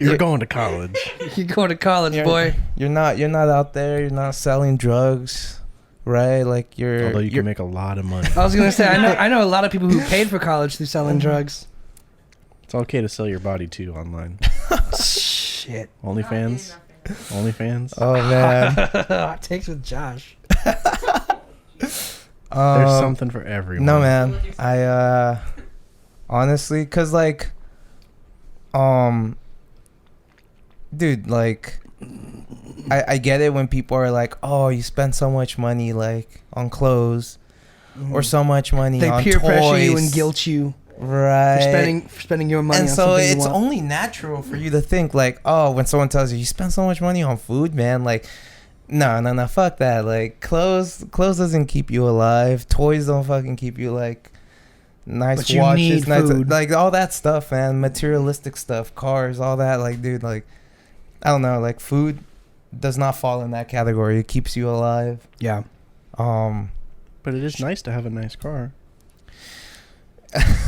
[SPEAKER 1] You're going to college.
[SPEAKER 2] You're going to college, boy.
[SPEAKER 3] you're not out there, you're not selling drugs, right? Like
[SPEAKER 1] Although you
[SPEAKER 3] you're
[SPEAKER 1] can make a lot of money.
[SPEAKER 2] I was gonna say, I know a lot of people who paid for college through selling drugs.
[SPEAKER 1] It's okay to sell your body too online.
[SPEAKER 2] Shit.
[SPEAKER 1] OnlyFans. OnlyFans.
[SPEAKER 3] oh man.
[SPEAKER 2] Hot takes with Josh.
[SPEAKER 1] There's something for everyone.
[SPEAKER 3] No, man. I honestly, cause like, dude, like, I get it when people are like, oh, you spend so much money like on clothes, or so much money
[SPEAKER 2] They
[SPEAKER 3] on
[SPEAKER 2] peer
[SPEAKER 3] toys,
[SPEAKER 2] pressure you and guilt you
[SPEAKER 3] right?
[SPEAKER 2] for spending your money
[SPEAKER 3] And
[SPEAKER 2] on
[SPEAKER 3] so
[SPEAKER 2] something you
[SPEAKER 3] it's
[SPEAKER 2] want.
[SPEAKER 3] only natural for you to think like, oh, when someone tells you spend so much money on food, man, like, no, fuck that. Like, clothes doesn't keep you alive. Toys don't fucking keep you, like, nice
[SPEAKER 2] But you
[SPEAKER 3] watches,
[SPEAKER 2] need
[SPEAKER 3] nice,
[SPEAKER 2] food.
[SPEAKER 3] like all that stuff, man. Materialistic stuff, cars, all that. Like, dude, like, I don't know, like, food does not fall in that category. It keeps you alive.
[SPEAKER 2] Yeah.
[SPEAKER 1] But it is nice to have a nice car.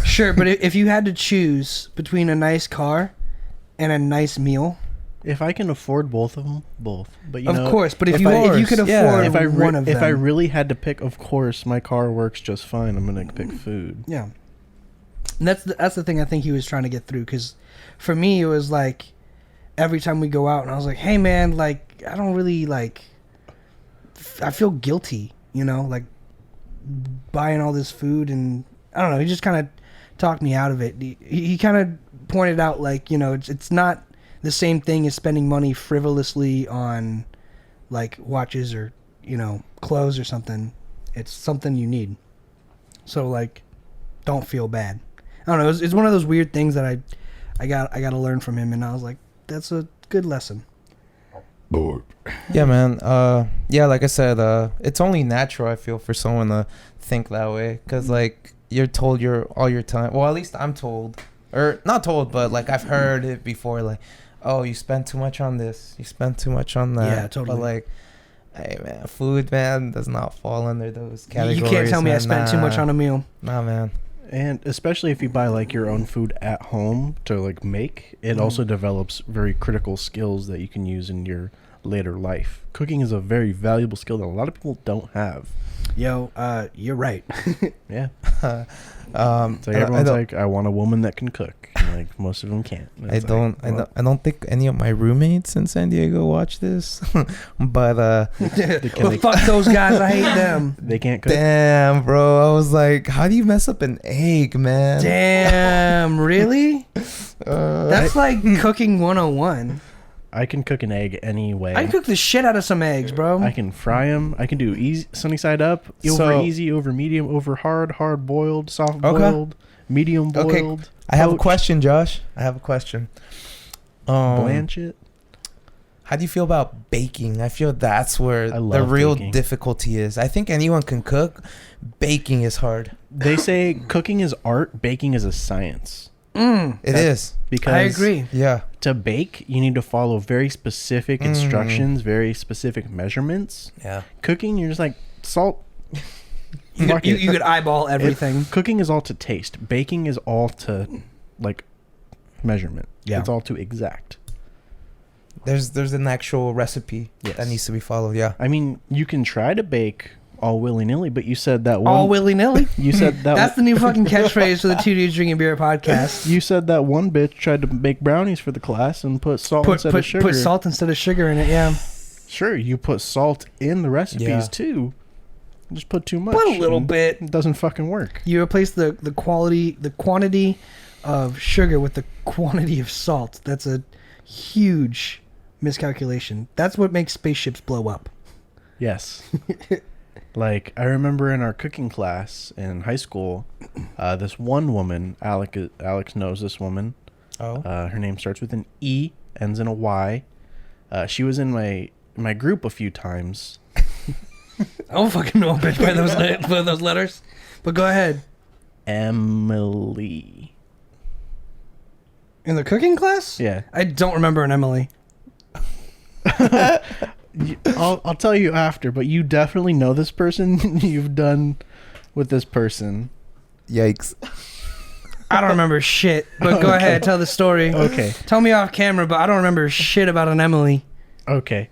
[SPEAKER 2] Sure, but if you had to choose between a nice car and a nice meal,
[SPEAKER 1] If I can afford both of them, both. But
[SPEAKER 2] of course. But if
[SPEAKER 1] if
[SPEAKER 2] you could afford
[SPEAKER 3] yeah.
[SPEAKER 1] if I
[SPEAKER 2] one of them,
[SPEAKER 1] if I really had to pick, of course, my car works just fine. I'm gonna pick food.
[SPEAKER 2] yeah. And that's the thing I think he was trying to get through. Because for me, it was like every time we go out, and I was like, hey man, like I don't really like. I feel guilty, like buying all this food, and I don't know. He just kind of talked me out of it. He kind of pointed out like it's not the same thing as spending money frivolously on like watches or clothes or something. It's something you need. So like, don't feel bad. I don't know. It's one of those weird things that I got to learn from him, and I was like, that's a good lesson.
[SPEAKER 3] Yeah, man. Yeah, like I said, it's only natural, I feel, for someone to think that way, because like you're told all your time. Well, at least I'm told, or not told, but like I've heard it before. Like, oh, you spent too much on this, you spent too much on that.
[SPEAKER 2] Yeah, totally.
[SPEAKER 3] But like, hey man, food, man, does not fall under those categories.
[SPEAKER 2] You can't tell me I
[SPEAKER 3] man.
[SPEAKER 2] spent too much on a meal.
[SPEAKER 3] Nah, man.
[SPEAKER 1] And especially if you buy like your own food at home to like make, it also develops very critical skills that you can use in your later life. Cooking is a very valuable skill that a lot of people don't have.
[SPEAKER 2] Yo, you're right.
[SPEAKER 1] Yeah.
[SPEAKER 3] I
[SPEAKER 1] It's like everyone's like, I want a woman that can cook. And like most of them can't. And
[SPEAKER 3] I
[SPEAKER 1] it's like,
[SPEAKER 3] I don't think any of my roommates in San Diego watch this, but
[SPEAKER 2] Well, fuck those guys. I hate them.
[SPEAKER 1] they can't cook.
[SPEAKER 3] damn, bro, I was like, how do you mess up an egg, man?
[SPEAKER 2] Damn, really? That's like cooking 101.
[SPEAKER 1] I can cook an egg any way.
[SPEAKER 2] I can cook the shit out of some eggs, bro.
[SPEAKER 1] I can fry them. I can do easy, sunny side up, over
[SPEAKER 3] So-
[SPEAKER 1] easy, over medium, over hard boiled, soft boiled, medium boiled.
[SPEAKER 3] Okay. I have a
[SPEAKER 1] poached,
[SPEAKER 3] question, Josh. I have a question.
[SPEAKER 1] Blanch it.
[SPEAKER 3] How do you feel about baking? I feel that's where
[SPEAKER 1] I
[SPEAKER 3] the
[SPEAKER 1] love
[SPEAKER 3] real
[SPEAKER 1] baking.
[SPEAKER 3] difficulty is. I think anyone can cook. Baking is hard.
[SPEAKER 1] They say cooking is art, baking is a science.
[SPEAKER 3] It is.
[SPEAKER 1] Because
[SPEAKER 2] I agree.
[SPEAKER 3] Yeah.
[SPEAKER 1] to bake, you need to follow very specific instructions, very specific measurements.
[SPEAKER 3] Yeah.
[SPEAKER 1] Cooking, you're just like salt.
[SPEAKER 2] You
[SPEAKER 1] Fuck
[SPEAKER 2] could,
[SPEAKER 1] it.
[SPEAKER 2] you could eyeball everything.
[SPEAKER 1] Cooking is all to taste. Baking is all to like measurement.
[SPEAKER 2] Yeah.
[SPEAKER 1] It's all to exact.
[SPEAKER 3] There's an actual recipe
[SPEAKER 1] Yes.
[SPEAKER 3] that needs to be followed. Yeah.
[SPEAKER 1] I mean, you can try to bake all willy nilly, but you said that one.
[SPEAKER 2] All willy nilly.
[SPEAKER 1] You said that.
[SPEAKER 2] That's the new fucking catchphrase for the Two Dudes Drinking Beer podcast.
[SPEAKER 1] You said that one bitch tried to make brownies for the class and put salt instead of sugar.
[SPEAKER 2] Put salt instead of sugar in it. Yeah.
[SPEAKER 1] Sure, you put salt in the recipes
[SPEAKER 3] Yeah.
[SPEAKER 1] too. Just put too much.
[SPEAKER 2] Put a little
[SPEAKER 1] and
[SPEAKER 2] bit.
[SPEAKER 1] It doesn't fucking work.
[SPEAKER 2] You replace the quantity of sugar with the quantity of salt. That's a huge miscalculation. That's what makes spaceships blow up.
[SPEAKER 1] Yes. Like, I remember in our cooking class in high school, this one woman, Alex knows this woman.
[SPEAKER 3] Oh.
[SPEAKER 1] Her name starts with an E, ends in a Y. She was in my group a few times.
[SPEAKER 2] I don't fucking know a bitch by those letters. But go ahead.
[SPEAKER 1] Emily.
[SPEAKER 2] In the cooking class?
[SPEAKER 1] Yeah.
[SPEAKER 2] I don't remember an Emily.
[SPEAKER 1] I'll tell you after, but you definitely know this person. You've done with this person.
[SPEAKER 3] Yikes.
[SPEAKER 2] I don't remember shit. But go ahead, tell the story.
[SPEAKER 1] Okay.
[SPEAKER 2] Tell me off camera, but I don't remember shit about an Emily.
[SPEAKER 1] Okay.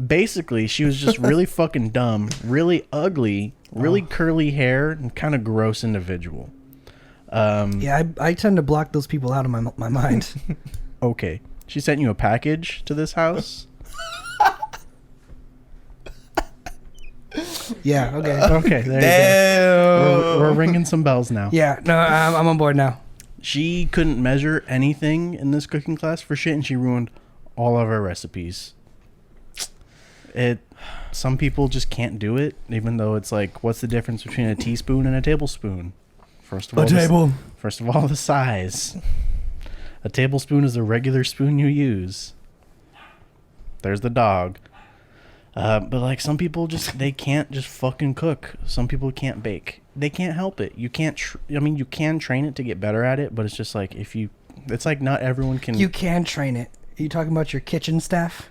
[SPEAKER 1] Basically, she was just really fucking dumb, really ugly, really curly hair, and kind of gross individual.
[SPEAKER 2] Yeah, I tend to block those people out of my mind.
[SPEAKER 1] Okay. She sent you a package to this house?
[SPEAKER 2] Yeah, okay.
[SPEAKER 1] Okay, there you
[SPEAKER 3] Damn.
[SPEAKER 1] go. We're ringing some bells now.
[SPEAKER 2] Yeah, no, I'm on board now.
[SPEAKER 1] She couldn't measure anything in this cooking class for shit, and she ruined all of our recipes. Some people just can't do it, even though it's like, what's the difference between a teaspoon and a tablespoon? First of all, the size. A tablespoon is a regular spoon you use. There's the dog. But like some people they can't just fucking cook. Some people can't bake. They can't help it. You can't. You can train it to get better at it, but it's just like it's like not everyone can.
[SPEAKER 2] You can train it. Are you talking about your kitchen staff?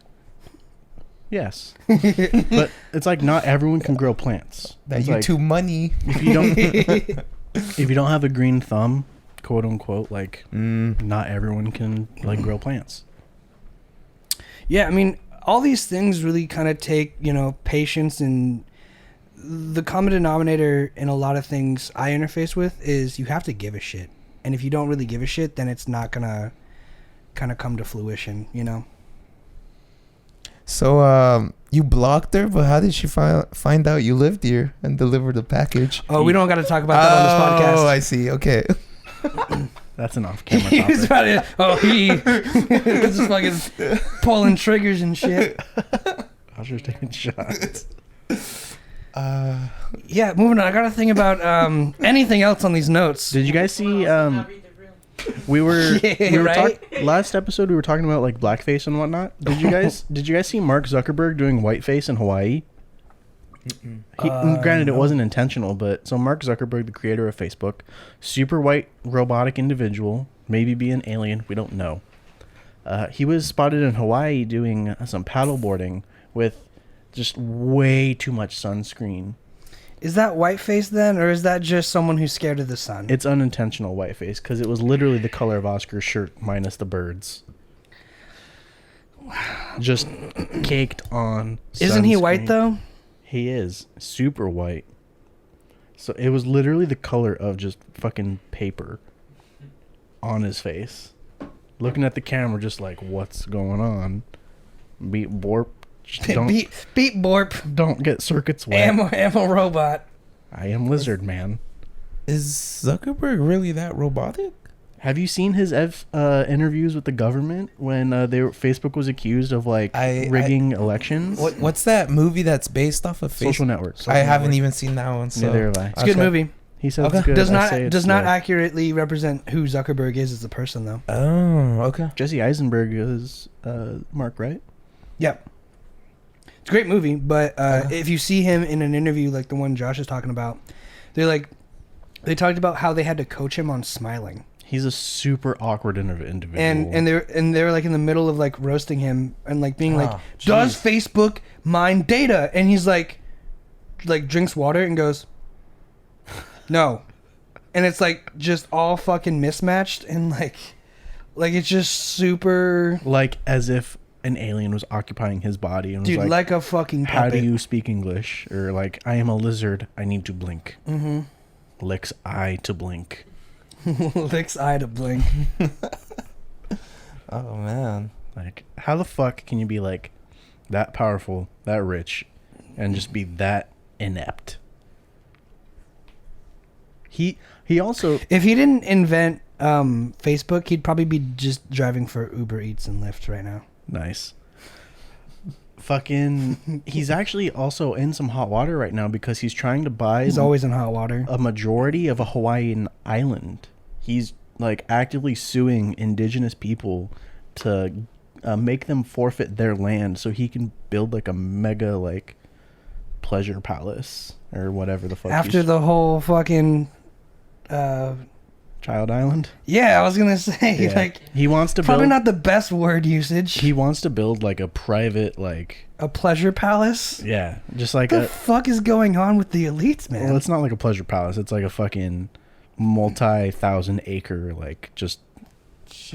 [SPEAKER 1] Yes, but it's like not everyone can grow plants.
[SPEAKER 3] That
[SPEAKER 1] It's like,
[SPEAKER 3] YouTube money.
[SPEAKER 1] if you don't have a green thumb, quote unquote, like not everyone can like grow plants.
[SPEAKER 2] Yeah, I mean, all these things really kind of take, patience, and the common denominator in a lot of things I interface with is you have to give a shit. And if you don't really give a shit, then it's not going to kind of come to fruition,
[SPEAKER 3] So, you blocked her, but how did she find out you lived here and delivered the package?
[SPEAKER 2] Oh, we don't got to talk about that on this podcast.
[SPEAKER 3] Oh, I see. Okay.
[SPEAKER 1] That's an off-camera
[SPEAKER 2] He's
[SPEAKER 1] topic.
[SPEAKER 2] about to, he's just fucking pulling triggers and shit.
[SPEAKER 1] I was just taking shots.
[SPEAKER 2] Yeah, moving on. I got to think about anything else on these notes.
[SPEAKER 1] Did you guys see?
[SPEAKER 5] Not read the room.
[SPEAKER 1] We were
[SPEAKER 2] right?
[SPEAKER 1] last episode. We were talking about like blackface and whatnot. Did you guys see Mark Zuckerberg doing whiteface in Hawaii? Granted, it wasn't intentional, but so Mark Zuckerberg, the creator of Facebook, super white robotic individual, maybe be an alien. We don't know. He was spotted in Hawaii doing some paddleboarding with just way too much sunscreen.
[SPEAKER 2] Is that whiteface then, or is that just someone who's scared of the sun?
[SPEAKER 1] It's unintentional whiteface because it was literally the color of Oscar's shirt minus the birds. Just caked on.
[SPEAKER 2] Isn't he white
[SPEAKER 1] sunscreen.
[SPEAKER 2] though?
[SPEAKER 1] He is super white. So it was literally the color of just fucking paper on his face. Looking at the camera, just like, what's going on? Beat borp. Just
[SPEAKER 2] Beat borp.
[SPEAKER 1] don't get circuits wet.
[SPEAKER 2] Ammo robot.
[SPEAKER 1] I am lizard man.
[SPEAKER 3] Is Zuckerberg really that robotic?
[SPEAKER 1] Have you seen his interviews with the government when Facebook was accused of like rigging elections?
[SPEAKER 3] What's that movie that's based off of Facebook?
[SPEAKER 1] Social Network.
[SPEAKER 3] I haven't even seen that one. So.
[SPEAKER 1] Neither have I.
[SPEAKER 2] It's a good movie.
[SPEAKER 1] He said
[SPEAKER 3] Okay.
[SPEAKER 1] it's good.
[SPEAKER 2] Does
[SPEAKER 1] I say
[SPEAKER 2] not
[SPEAKER 1] it's
[SPEAKER 2] does not
[SPEAKER 1] good.
[SPEAKER 2] accurately represent who Zuckerberg is as a person though.
[SPEAKER 3] Oh, okay.
[SPEAKER 1] Jesse Eisenberg is Mark, right?
[SPEAKER 2] Yep. It's a great movie, but if you see him in an interview like the one Josh is talking about, they talked about how they had to coach him on smiling.
[SPEAKER 1] He's a super awkward individual.
[SPEAKER 2] And they're like in the middle of like roasting him and like being like, does Facebook mine data? And he's like drinks water and goes, no. And it's like just all fucking mismatched and like it's just super,
[SPEAKER 1] like as if an alien was occupying his body and
[SPEAKER 2] dude,
[SPEAKER 1] was
[SPEAKER 2] like a fucking
[SPEAKER 1] how
[SPEAKER 2] puppet.
[SPEAKER 1] do you speak English? Or like, I am a lizard, I need to blink.
[SPEAKER 2] Mm-hmm.
[SPEAKER 1] Licks eye to blink.
[SPEAKER 2] Licks eye to blink.
[SPEAKER 3] Oh man.
[SPEAKER 1] Like, how the fuck can you be like that powerful, that rich, and just be that inept? He also,
[SPEAKER 2] If he didn't invent Facebook, he'd probably be just driving for Uber Eats and Lyft right now.
[SPEAKER 1] nice. Fucking, he's actually also in some hot water right now because he's trying to buy
[SPEAKER 2] He's always in hot water.
[SPEAKER 1] a majority of a Hawaiian island. He's like actively suing indigenous people to make them forfeit their land so he can build like a mega like pleasure palace or whatever the fuck.
[SPEAKER 2] After the whole fucking
[SPEAKER 1] Child Island.
[SPEAKER 2] yeah, I was gonna say
[SPEAKER 1] Yeah.
[SPEAKER 2] like
[SPEAKER 1] He wants to
[SPEAKER 2] probably
[SPEAKER 1] build.
[SPEAKER 2] not the best word usage.
[SPEAKER 1] He wants to build like a private like
[SPEAKER 2] A pleasure palace.
[SPEAKER 1] yeah, just like
[SPEAKER 2] What the
[SPEAKER 1] a.
[SPEAKER 2] fuck is going on with the elites, man?
[SPEAKER 1] Well, it's not like a pleasure palace. It's like a fucking multi-thousand acre like just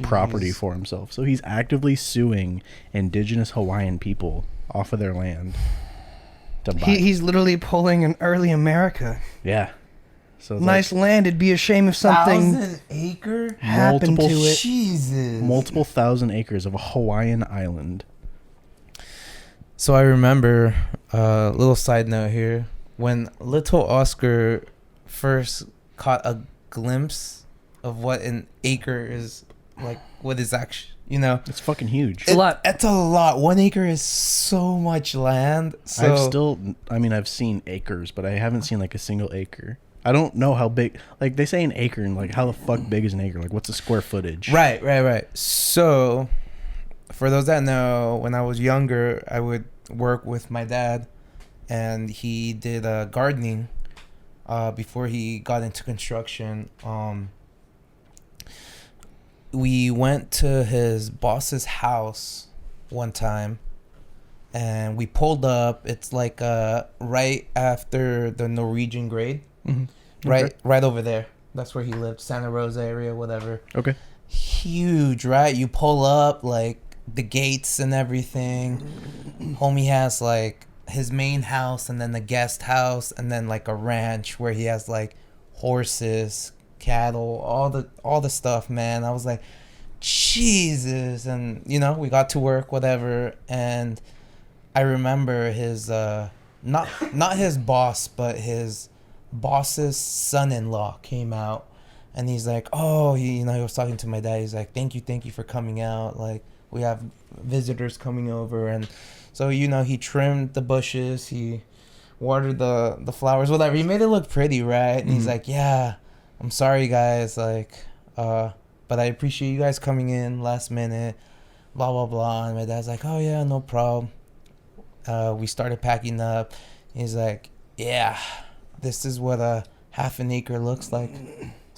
[SPEAKER 1] property for himself. So he's actively suing indigenous Hawaiian people off of their land to buy.
[SPEAKER 2] He's literally pulling an early America.
[SPEAKER 1] Yeah. So it's
[SPEAKER 2] Nice land. It'd be a shame if something
[SPEAKER 3] 1,000 acre.
[SPEAKER 2] happened to
[SPEAKER 1] multiple-
[SPEAKER 2] it.
[SPEAKER 3] Jesus.
[SPEAKER 1] like multiple thousand acres of a Hawaiian island.
[SPEAKER 3] So I remember a little side note here when little Oscar first caught a glimpse of what an acre is like. What is actually,
[SPEAKER 1] It's fucking huge.
[SPEAKER 2] A lot.
[SPEAKER 3] It's a lot. 1 acre is so much land. So
[SPEAKER 1] I've seen acres, but I haven't seen like a single acre. I don't know how big, like they say an acre and like how the fuck big is an acre? Like what's the square footage?
[SPEAKER 3] Right. So, for those that know, when I was younger, I would work with my dad, and he did gardening before he got into construction. We went to his boss's house one time, and we pulled up. It's like right after the Norwegian grade.
[SPEAKER 1] Mm-hmm.
[SPEAKER 3] Right over there. That's where he lived, Santa Rosa area, whatever.
[SPEAKER 1] Okay.
[SPEAKER 3] Huge, right? You pull up, like, the gates and everything. Homie has, like, his main house and then the guest house and then, like, a ranch where he has, like, horses, cattle, all the stuff, man. I was like, Jesus. And, we got to work, whatever. And I remember his, not his boss, but his boss's son-in-law came out, and he's like, he was talking to my dad. He's like, thank you for coming out, like we have visitors coming over. And so he trimmed the bushes, he watered the flowers, whatever. He made it look pretty, right? And he's like, yeah, I'm sorry guys, like but I appreciate you guys coming in last minute, blah blah blah. And my dad's like, oh yeah, no problem. We started packing up. He's like, yeah, this is what a half an acre looks like.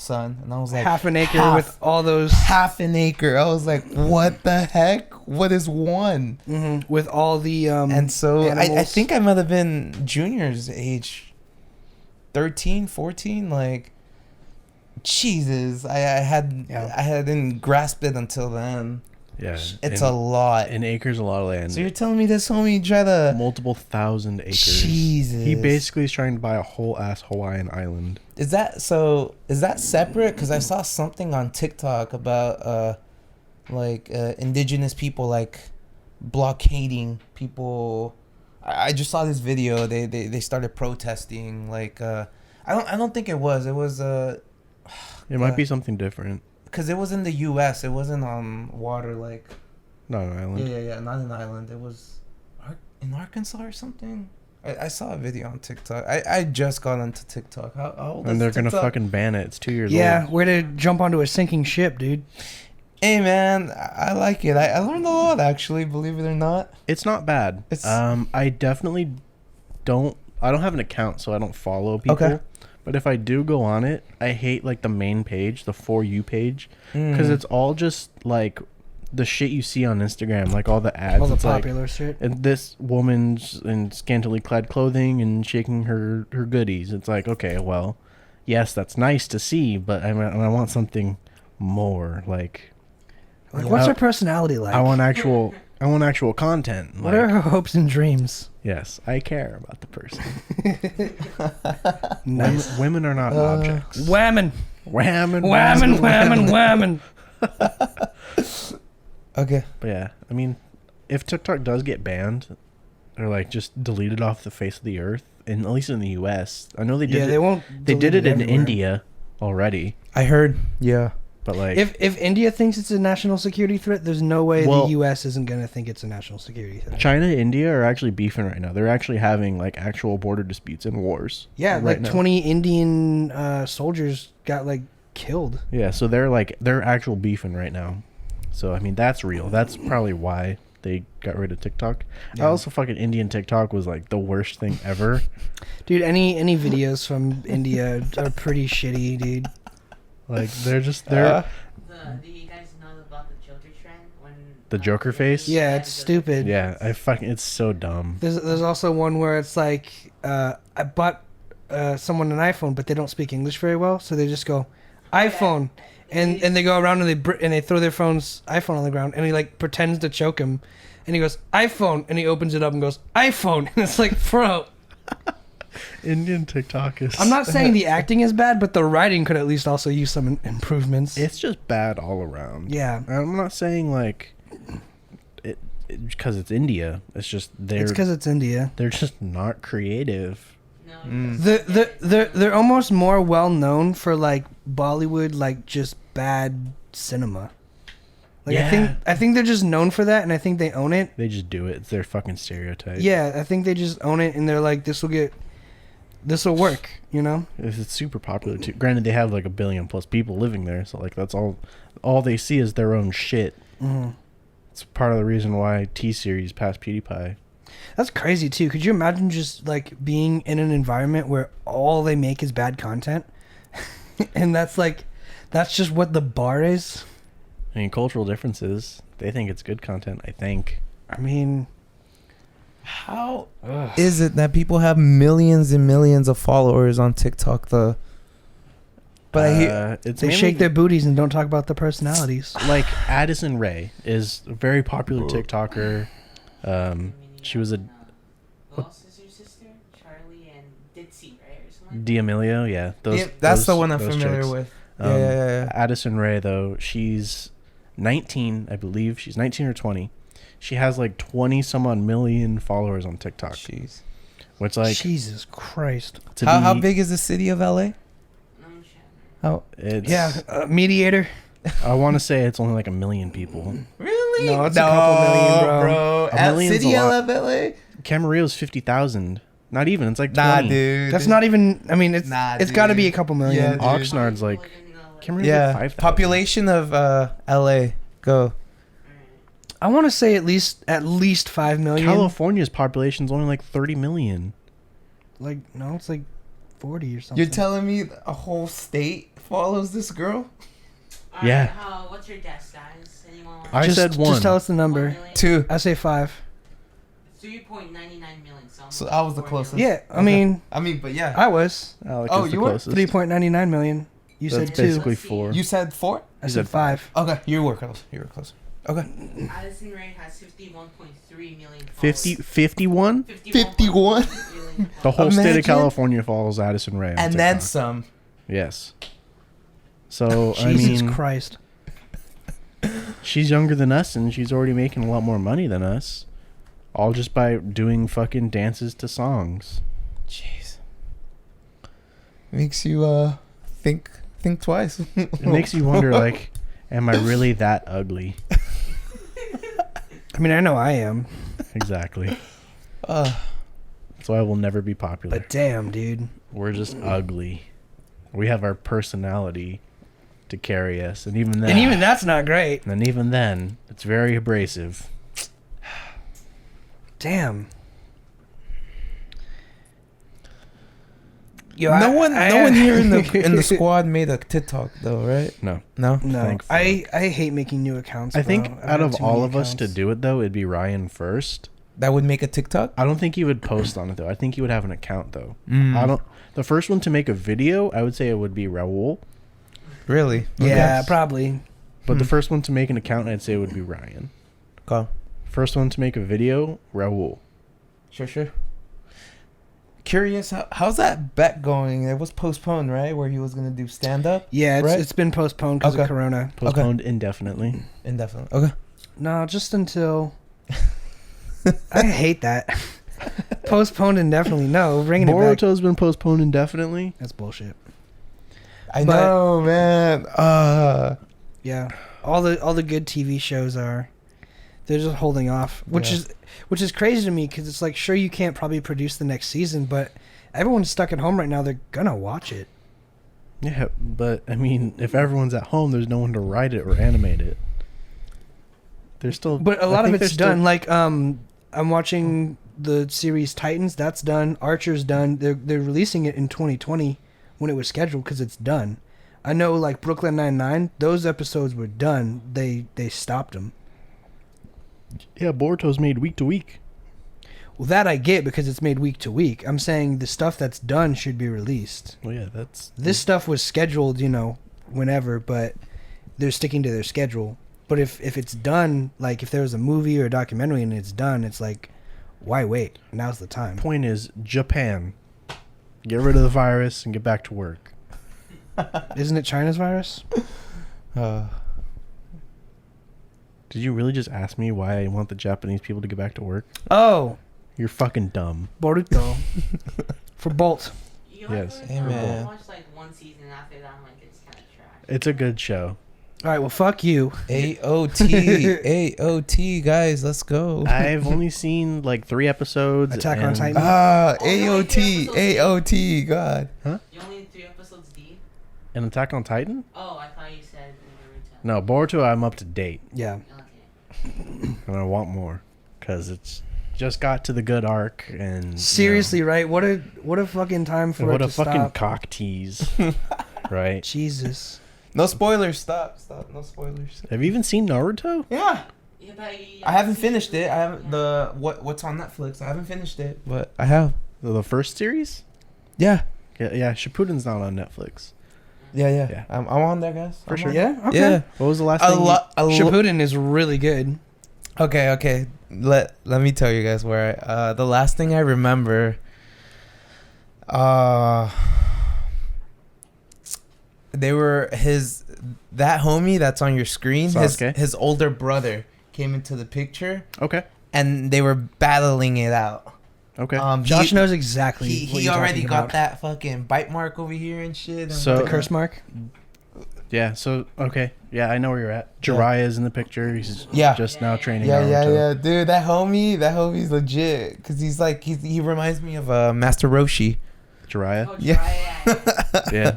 [SPEAKER 3] son, and I was like,
[SPEAKER 2] half an acre with all those
[SPEAKER 3] half an acre. I was like, what the heck? What is one?
[SPEAKER 2] with all the
[SPEAKER 3] And so I
[SPEAKER 2] animals.
[SPEAKER 3] think I might have been Junior's age, 13, 14. Like, Jesus, I hadn't grasped it until then.
[SPEAKER 1] Yeah,
[SPEAKER 3] It's a lot.
[SPEAKER 1] An acre's a lot of land.
[SPEAKER 3] So you're telling me this homie tried to...
[SPEAKER 1] Multiple thousand acres.
[SPEAKER 3] Jesus.
[SPEAKER 1] He basically is trying to buy a whole ass Hawaiian island.
[SPEAKER 3] Is that separate? Because I saw something on TikTok about indigenous people like blockading people. I just saw this video. They started protesting. Like I don't think it was. It was
[SPEAKER 1] It might be something different.
[SPEAKER 3] because it was in the U.S. It wasn't on water. Like
[SPEAKER 1] Not an island.
[SPEAKER 3] yeah, not an island. It was in Arkansas or something. I saw a video on TikTok. I just got onto TikTok. How old is
[SPEAKER 1] And they're gonna
[SPEAKER 3] TikTok?
[SPEAKER 1] fucking ban it. It's 2 years
[SPEAKER 2] yeah,
[SPEAKER 1] old.
[SPEAKER 2] where to jump onto a sinking ship, dude.
[SPEAKER 3] Hey man, I like it. I learned a lot actually. Believe it or not.
[SPEAKER 1] It's not bad.
[SPEAKER 3] It's-
[SPEAKER 1] I definitely don't. I don't have an account, so I don't follow people.
[SPEAKER 3] Okay.
[SPEAKER 1] But if I do go on it, I hate like the main page, the For You page,
[SPEAKER 3] Mm.
[SPEAKER 1] because it's all just like the shit you see on Instagram, like all the ads.
[SPEAKER 2] All the
[SPEAKER 1] It's like,
[SPEAKER 2] popular shit.
[SPEAKER 1] and this woman's in scantily clad clothing and shaking her goodies. It's like, okay, well, yes, that's nice to see, but I want something more. Like,
[SPEAKER 2] Like, what's
[SPEAKER 1] I-
[SPEAKER 2] her personality like?
[SPEAKER 1] I want actual content.
[SPEAKER 2] What
[SPEAKER 1] like,
[SPEAKER 2] are her hopes and dreams?
[SPEAKER 1] yes, I care about the person.
[SPEAKER 2] Nice.
[SPEAKER 1] Women are not objects.
[SPEAKER 2] Whammon,
[SPEAKER 1] Whammon,
[SPEAKER 2] whammon, whammon, whammon.
[SPEAKER 3] Okay.
[SPEAKER 1] But yeah, I mean, if TikTok does get banned or like just deleted off the face of the earth, and at least in the U.S., I know they did.
[SPEAKER 2] Yeah, they won't.
[SPEAKER 1] They did
[SPEAKER 2] delete
[SPEAKER 1] it in
[SPEAKER 2] everywhere.
[SPEAKER 1] India already,
[SPEAKER 3] I heard. Yeah.
[SPEAKER 1] but like,
[SPEAKER 2] If India thinks it's a national security threat, there's no way
[SPEAKER 1] Well-
[SPEAKER 2] the U.S. isn't gonna think it's a national security threat.
[SPEAKER 1] China and India are actually beefing right now. They're actually having like actual border disputes and wars.
[SPEAKER 2] Yeah,
[SPEAKER 1] right
[SPEAKER 2] like
[SPEAKER 1] now.
[SPEAKER 2] 20 Indian soldiers got like killed.
[SPEAKER 1] Yeah, so they're actual beefing right now. So I mean, that's real. That's probably why they got rid of TikTok. I
[SPEAKER 2] Yeah.
[SPEAKER 1] also fucking Indian TikTok was like the worst thing ever.
[SPEAKER 2] Dude, any videos from India are pretty shitty, dude.
[SPEAKER 1] Like they're
[SPEAKER 3] Uh,
[SPEAKER 5] Do you guys know about the Joker trend? When
[SPEAKER 1] The Joker face?
[SPEAKER 2] Yeah, it's stupid.
[SPEAKER 1] yeah, it's so dumb.
[SPEAKER 2] There's also one where it's like I bought someone an iPhone, but they don't speak English very well, so they just go iPhone, and they go around and they throw their phone's iPhone on the ground, and he like pretends to choke him, and he goes iPhone, and he opens it up and goes iPhone, and it's like, bro.
[SPEAKER 1] Indian TikTok is.
[SPEAKER 2] I'm not saying the acting is bad, but the writing could at least also use some improvements.
[SPEAKER 1] It's just bad all around.
[SPEAKER 2] Yeah.
[SPEAKER 1] I'm not saying like it because it's India. It's just
[SPEAKER 2] It's because it's India.
[SPEAKER 1] they're just not creative.
[SPEAKER 5] No,
[SPEAKER 2] They're almost more well known for like Bollywood, like just bad cinema. Like
[SPEAKER 1] Yeah.
[SPEAKER 2] I think they're just known for that, and I think they own it.
[SPEAKER 1] They just do it. It's their fucking stereotype.
[SPEAKER 2] Yeah, I think they just own it, and they're like, this will work, you know?
[SPEAKER 1] It's super popular too. Granted, they have like 1 billion plus people living there, so like that's all they see is their own shit.
[SPEAKER 2] Mhm.
[SPEAKER 1] It's part of the reason why T-Series passed PewDiePie.
[SPEAKER 2] That's crazy too. Could you imagine just like being in an environment where all they make is bad content, and that's just what the bar is?
[SPEAKER 1] I mean, cultural differences. They think it's good content. I think.
[SPEAKER 2] I mean,
[SPEAKER 3] How is it that people have millions and millions of followers on TikTok though? But I hear
[SPEAKER 1] it's
[SPEAKER 2] they
[SPEAKER 1] mainly-
[SPEAKER 2] shake their booties and don't talk about the personalities.
[SPEAKER 1] like Addison Rae is a very popular TikToker. She was a
[SPEAKER 5] Who else is your sister? Charlie and Ditsy, right? Or something?
[SPEAKER 1] D'Amelio, yeah.
[SPEAKER 3] that's the one I'm
[SPEAKER 1] those
[SPEAKER 3] familiar
[SPEAKER 1] chicks.
[SPEAKER 3] with.
[SPEAKER 1] Um,
[SPEAKER 3] Yeah.
[SPEAKER 1] Addison Rae, though, she's 19, I believe. She's 19 or 20. She has like 20 some odd million followers on TikTok.
[SPEAKER 3] Jeez.
[SPEAKER 1] Which like
[SPEAKER 2] Jesus Christ.
[SPEAKER 1] to
[SPEAKER 3] How
[SPEAKER 1] be-
[SPEAKER 3] big is the city of LA?
[SPEAKER 5] No,
[SPEAKER 3] How
[SPEAKER 1] It's,
[SPEAKER 2] Yeah, mediator.
[SPEAKER 1] I want to say it's only like 1 million people.
[SPEAKER 3] really?
[SPEAKER 2] No, it's a couple million, bro.
[SPEAKER 1] A million's
[SPEAKER 3] City
[SPEAKER 1] a lot.
[SPEAKER 3] of LA?
[SPEAKER 1] Camarillo's 50,000. Not even. It's like 20.
[SPEAKER 3] Nah, dude.
[SPEAKER 2] That's not even. I mean, it's
[SPEAKER 3] Nah,
[SPEAKER 2] it's got to be a
[SPEAKER 3] dude.
[SPEAKER 2] couple million.
[SPEAKER 3] Yeah, dude.
[SPEAKER 1] Oxnard's like Camarillo's
[SPEAKER 3] Yeah.
[SPEAKER 1] like 5,000.
[SPEAKER 3] Population of LA. Go.
[SPEAKER 2] I want to say at least 5 million.
[SPEAKER 1] California's population's only like 30 million.
[SPEAKER 2] Like no, it's like 40 or something.
[SPEAKER 3] You're telling me a whole state follows this girl?
[SPEAKER 5] Alright,
[SPEAKER 1] Yeah.
[SPEAKER 5] What's your guess, guys? Anyone want
[SPEAKER 1] I said one.
[SPEAKER 2] Just tell us the number.
[SPEAKER 3] 2.
[SPEAKER 2] I say 5.
[SPEAKER 5] 3.99 million.
[SPEAKER 3] So I was the closest.
[SPEAKER 2] Yeah, I
[SPEAKER 3] Okay.
[SPEAKER 2] mean,
[SPEAKER 3] but yeah.
[SPEAKER 2] I was.
[SPEAKER 1] Alec
[SPEAKER 3] Oh,
[SPEAKER 1] is the
[SPEAKER 3] you were?
[SPEAKER 1] closest.
[SPEAKER 2] 3.99 million. You
[SPEAKER 1] That's
[SPEAKER 2] said 2.
[SPEAKER 1] basically
[SPEAKER 5] Let's see.
[SPEAKER 1] 4.
[SPEAKER 3] You said 4?
[SPEAKER 2] I
[SPEAKER 1] You
[SPEAKER 2] said
[SPEAKER 1] said
[SPEAKER 2] 5.
[SPEAKER 3] Okay, you were close. You were close. Okay.
[SPEAKER 5] Addison Rae has 51.3 million followers.
[SPEAKER 1] 51?
[SPEAKER 3] 51?
[SPEAKER 5] million
[SPEAKER 1] The whole state
[SPEAKER 3] Imagine.
[SPEAKER 1] of California follows Addison Rae. on
[SPEAKER 3] And then
[SPEAKER 1] TikTok.
[SPEAKER 3] some.
[SPEAKER 1] Yes. So, I
[SPEAKER 2] Jesus
[SPEAKER 1] mean,
[SPEAKER 2] Christ.
[SPEAKER 1] she's younger than us and she's already making a lot more money than us. All just by doing fucking dances to songs.
[SPEAKER 3] Jeez. Makes you think twice.
[SPEAKER 1] It makes you wonder, like, am I really that ugly?
[SPEAKER 2] I mean, I know I am.
[SPEAKER 1] Exactly.
[SPEAKER 3] uh,
[SPEAKER 1] That's why we'll never be popular.
[SPEAKER 2] But damn, dude.
[SPEAKER 1] We're just ugly. We have our personality to carry us. And even then,
[SPEAKER 2] And even that's not great.
[SPEAKER 1] it's very abrasive.
[SPEAKER 2] Damn. Yo,
[SPEAKER 3] no one here in the squad made a TikTok though, right?
[SPEAKER 1] No.
[SPEAKER 3] No.
[SPEAKER 2] No,
[SPEAKER 1] Thankfully.
[SPEAKER 2] I hate making new accounts.
[SPEAKER 1] I think
[SPEAKER 2] bro.
[SPEAKER 1] out
[SPEAKER 2] have
[SPEAKER 1] of
[SPEAKER 2] too
[SPEAKER 1] all
[SPEAKER 2] many
[SPEAKER 1] of us to
[SPEAKER 2] accounts.
[SPEAKER 1] do it, though, it'd be Ryan first.
[SPEAKER 3] That would make a TikTok.
[SPEAKER 1] I don't think he would post on it, though. I think he would have an account, though.
[SPEAKER 3] Mm.
[SPEAKER 1] I don't. The first one to make a video, I would say it would be Raul.
[SPEAKER 3] Really?
[SPEAKER 2] Yeah,
[SPEAKER 3] Okay.
[SPEAKER 2] probably.
[SPEAKER 1] But the first one to make an account, I'd say would be Ryan.
[SPEAKER 3] Go.
[SPEAKER 1] First one to make a video, Raul.
[SPEAKER 3] Sure. Curious, how's that bet going? It was postponed, right? Where he was gonna do stand up.
[SPEAKER 2] Yeah,
[SPEAKER 3] Right?
[SPEAKER 2] it's been postponed because
[SPEAKER 3] Okay.
[SPEAKER 2] of Corona.
[SPEAKER 1] Postponed indefinitely.
[SPEAKER 3] Indefinitely. Okay.
[SPEAKER 2] No, just until. I hate that. Postponed indefinitely. No, bringing it back.
[SPEAKER 1] Boruto's been postponed indefinitely.
[SPEAKER 2] That's bullshit.
[SPEAKER 3] I
[SPEAKER 2] But-
[SPEAKER 3] know, man.
[SPEAKER 2] Yeah, all the good TV shows are. They're just holding off, which is crazy to me because it's like, sure, you can't probably produce the next season, but everyone's stuck at home right now. They're gonna watch it.
[SPEAKER 1] Yeah, but I mean, if everyone's at home, there's no one to write it or animate it. There's still,
[SPEAKER 2] But a lot of
[SPEAKER 1] think
[SPEAKER 2] it's
[SPEAKER 1] there's
[SPEAKER 2] done. Like I'm watching the series Titans. That's done. Archer's done. They're releasing it in 2020 when it was scheduled because it's done. I know, like Brooklyn Nine-Nine, those episodes were done. They stopped them.
[SPEAKER 1] Yeah, Boruto's made week to week.
[SPEAKER 2] Well, that I get because it's made week to week. I'm saying the stuff that's done should be released.
[SPEAKER 1] Well, yeah, that's
[SPEAKER 2] This stuff was scheduled, whenever, but they're sticking to their schedule. But if it's done, like if there was a movie or a documentary and it's done, it's like, why wait? Now's the time.
[SPEAKER 1] point is Japan. Get rid of the virus and get back to work.
[SPEAKER 2] Isn't it China's virus?
[SPEAKER 1] Did you really just ask me why I want the Japanese people to get back to work?
[SPEAKER 2] Oh,
[SPEAKER 1] You're fucking dumb.
[SPEAKER 2] Boruto. For Bolt.
[SPEAKER 5] You
[SPEAKER 1] Yes.
[SPEAKER 5] Like,
[SPEAKER 3] Hey, man.
[SPEAKER 5] I watched like one season after that. I'm like, it's kind of trash.
[SPEAKER 1] It's a good show.
[SPEAKER 2] All right, well, fuck you.
[SPEAKER 3] AOT, guys, let's go.
[SPEAKER 1] I've only seen like 3 episodes.
[SPEAKER 2] Attack on
[SPEAKER 1] and-
[SPEAKER 2] Titan.
[SPEAKER 3] AOT, God.
[SPEAKER 5] You only need 3 episodes deep?
[SPEAKER 1] And Attack on Titan?
[SPEAKER 5] Oh, I thought you said Naruto.
[SPEAKER 1] No, Boruto, I'm up to date.
[SPEAKER 2] Yeah.
[SPEAKER 5] Okay.
[SPEAKER 1] And I want more. Because it's just got to the good arc. And
[SPEAKER 2] Seriously, right? What a fucking time for
[SPEAKER 1] what
[SPEAKER 2] it
[SPEAKER 1] a
[SPEAKER 2] to
[SPEAKER 1] fucking
[SPEAKER 2] stop.
[SPEAKER 1] cock tease. Right?
[SPEAKER 2] Jesus.
[SPEAKER 3] No spoilers. Stop. No spoilers.
[SPEAKER 1] Have you even seen Naruto?
[SPEAKER 3] Yeah.
[SPEAKER 5] Yeah, but
[SPEAKER 3] I haven't finished it. I haven't what's on Netflix. I haven't finished it, but I have.
[SPEAKER 1] The first series?
[SPEAKER 3] Yeah.
[SPEAKER 1] Yeah, Shippuden's not on Netflix.
[SPEAKER 3] Yeah. I'm on there, guys.
[SPEAKER 1] For
[SPEAKER 3] I'm
[SPEAKER 1] sure.
[SPEAKER 3] on.
[SPEAKER 2] Yeah? Okay.
[SPEAKER 3] Yeah.
[SPEAKER 1] What was the last
[SPEAKER 3] A
[SPEAKER 1] thing?
[SPEAKER 3] lot.
[SPEAKER 2] Shippuden is really good.
[SPEAKER 3] Okay. Let me tell you guys where the last thing I remember. They were that homie that's on your screen.
[SPEAKER 1] Sasuke?
[SPEAKER 3] His older brother came into the picture,
[SPEAKER 1] Okay.
[SPEAKER 3] and they were battling it out.
[SPEAKER 1] Okay.
[SPEAKER 2] Josh knows exactly what
[SPEAKER 3] He
[SPEAKER 2] you're
[SPEAKER 3] already
[SPEAKER 2] talking
[SPEAKER 3] got
[SPEAKER 2] about.
[SPEAKER 3] that fucking bite mark over here and shit. And
[SPEAKER 1] So-
[SPEAKER 2] The curse mark?
[SPEAKER 1] Yeah, so, okay. Yeah, I know where you're at. Jiraiya's in the picture. He's
[SPEAKER 3] Yeah.
[SPEAKER 1] just now training
[SPEAKER 3] yeah,
[SPEAKER 1] Naruto.
[SPEAKER 3] dude, that homie's legit because he's like he reminds me of Master Roshi.
[SPEAKER 1] Jiraiya?
[SPEAKER 5] Oh,
[SPEAKER 3] Yeah.
[SPEAKER 5] Jiraiya.
[SPEAKER 1] Yeah.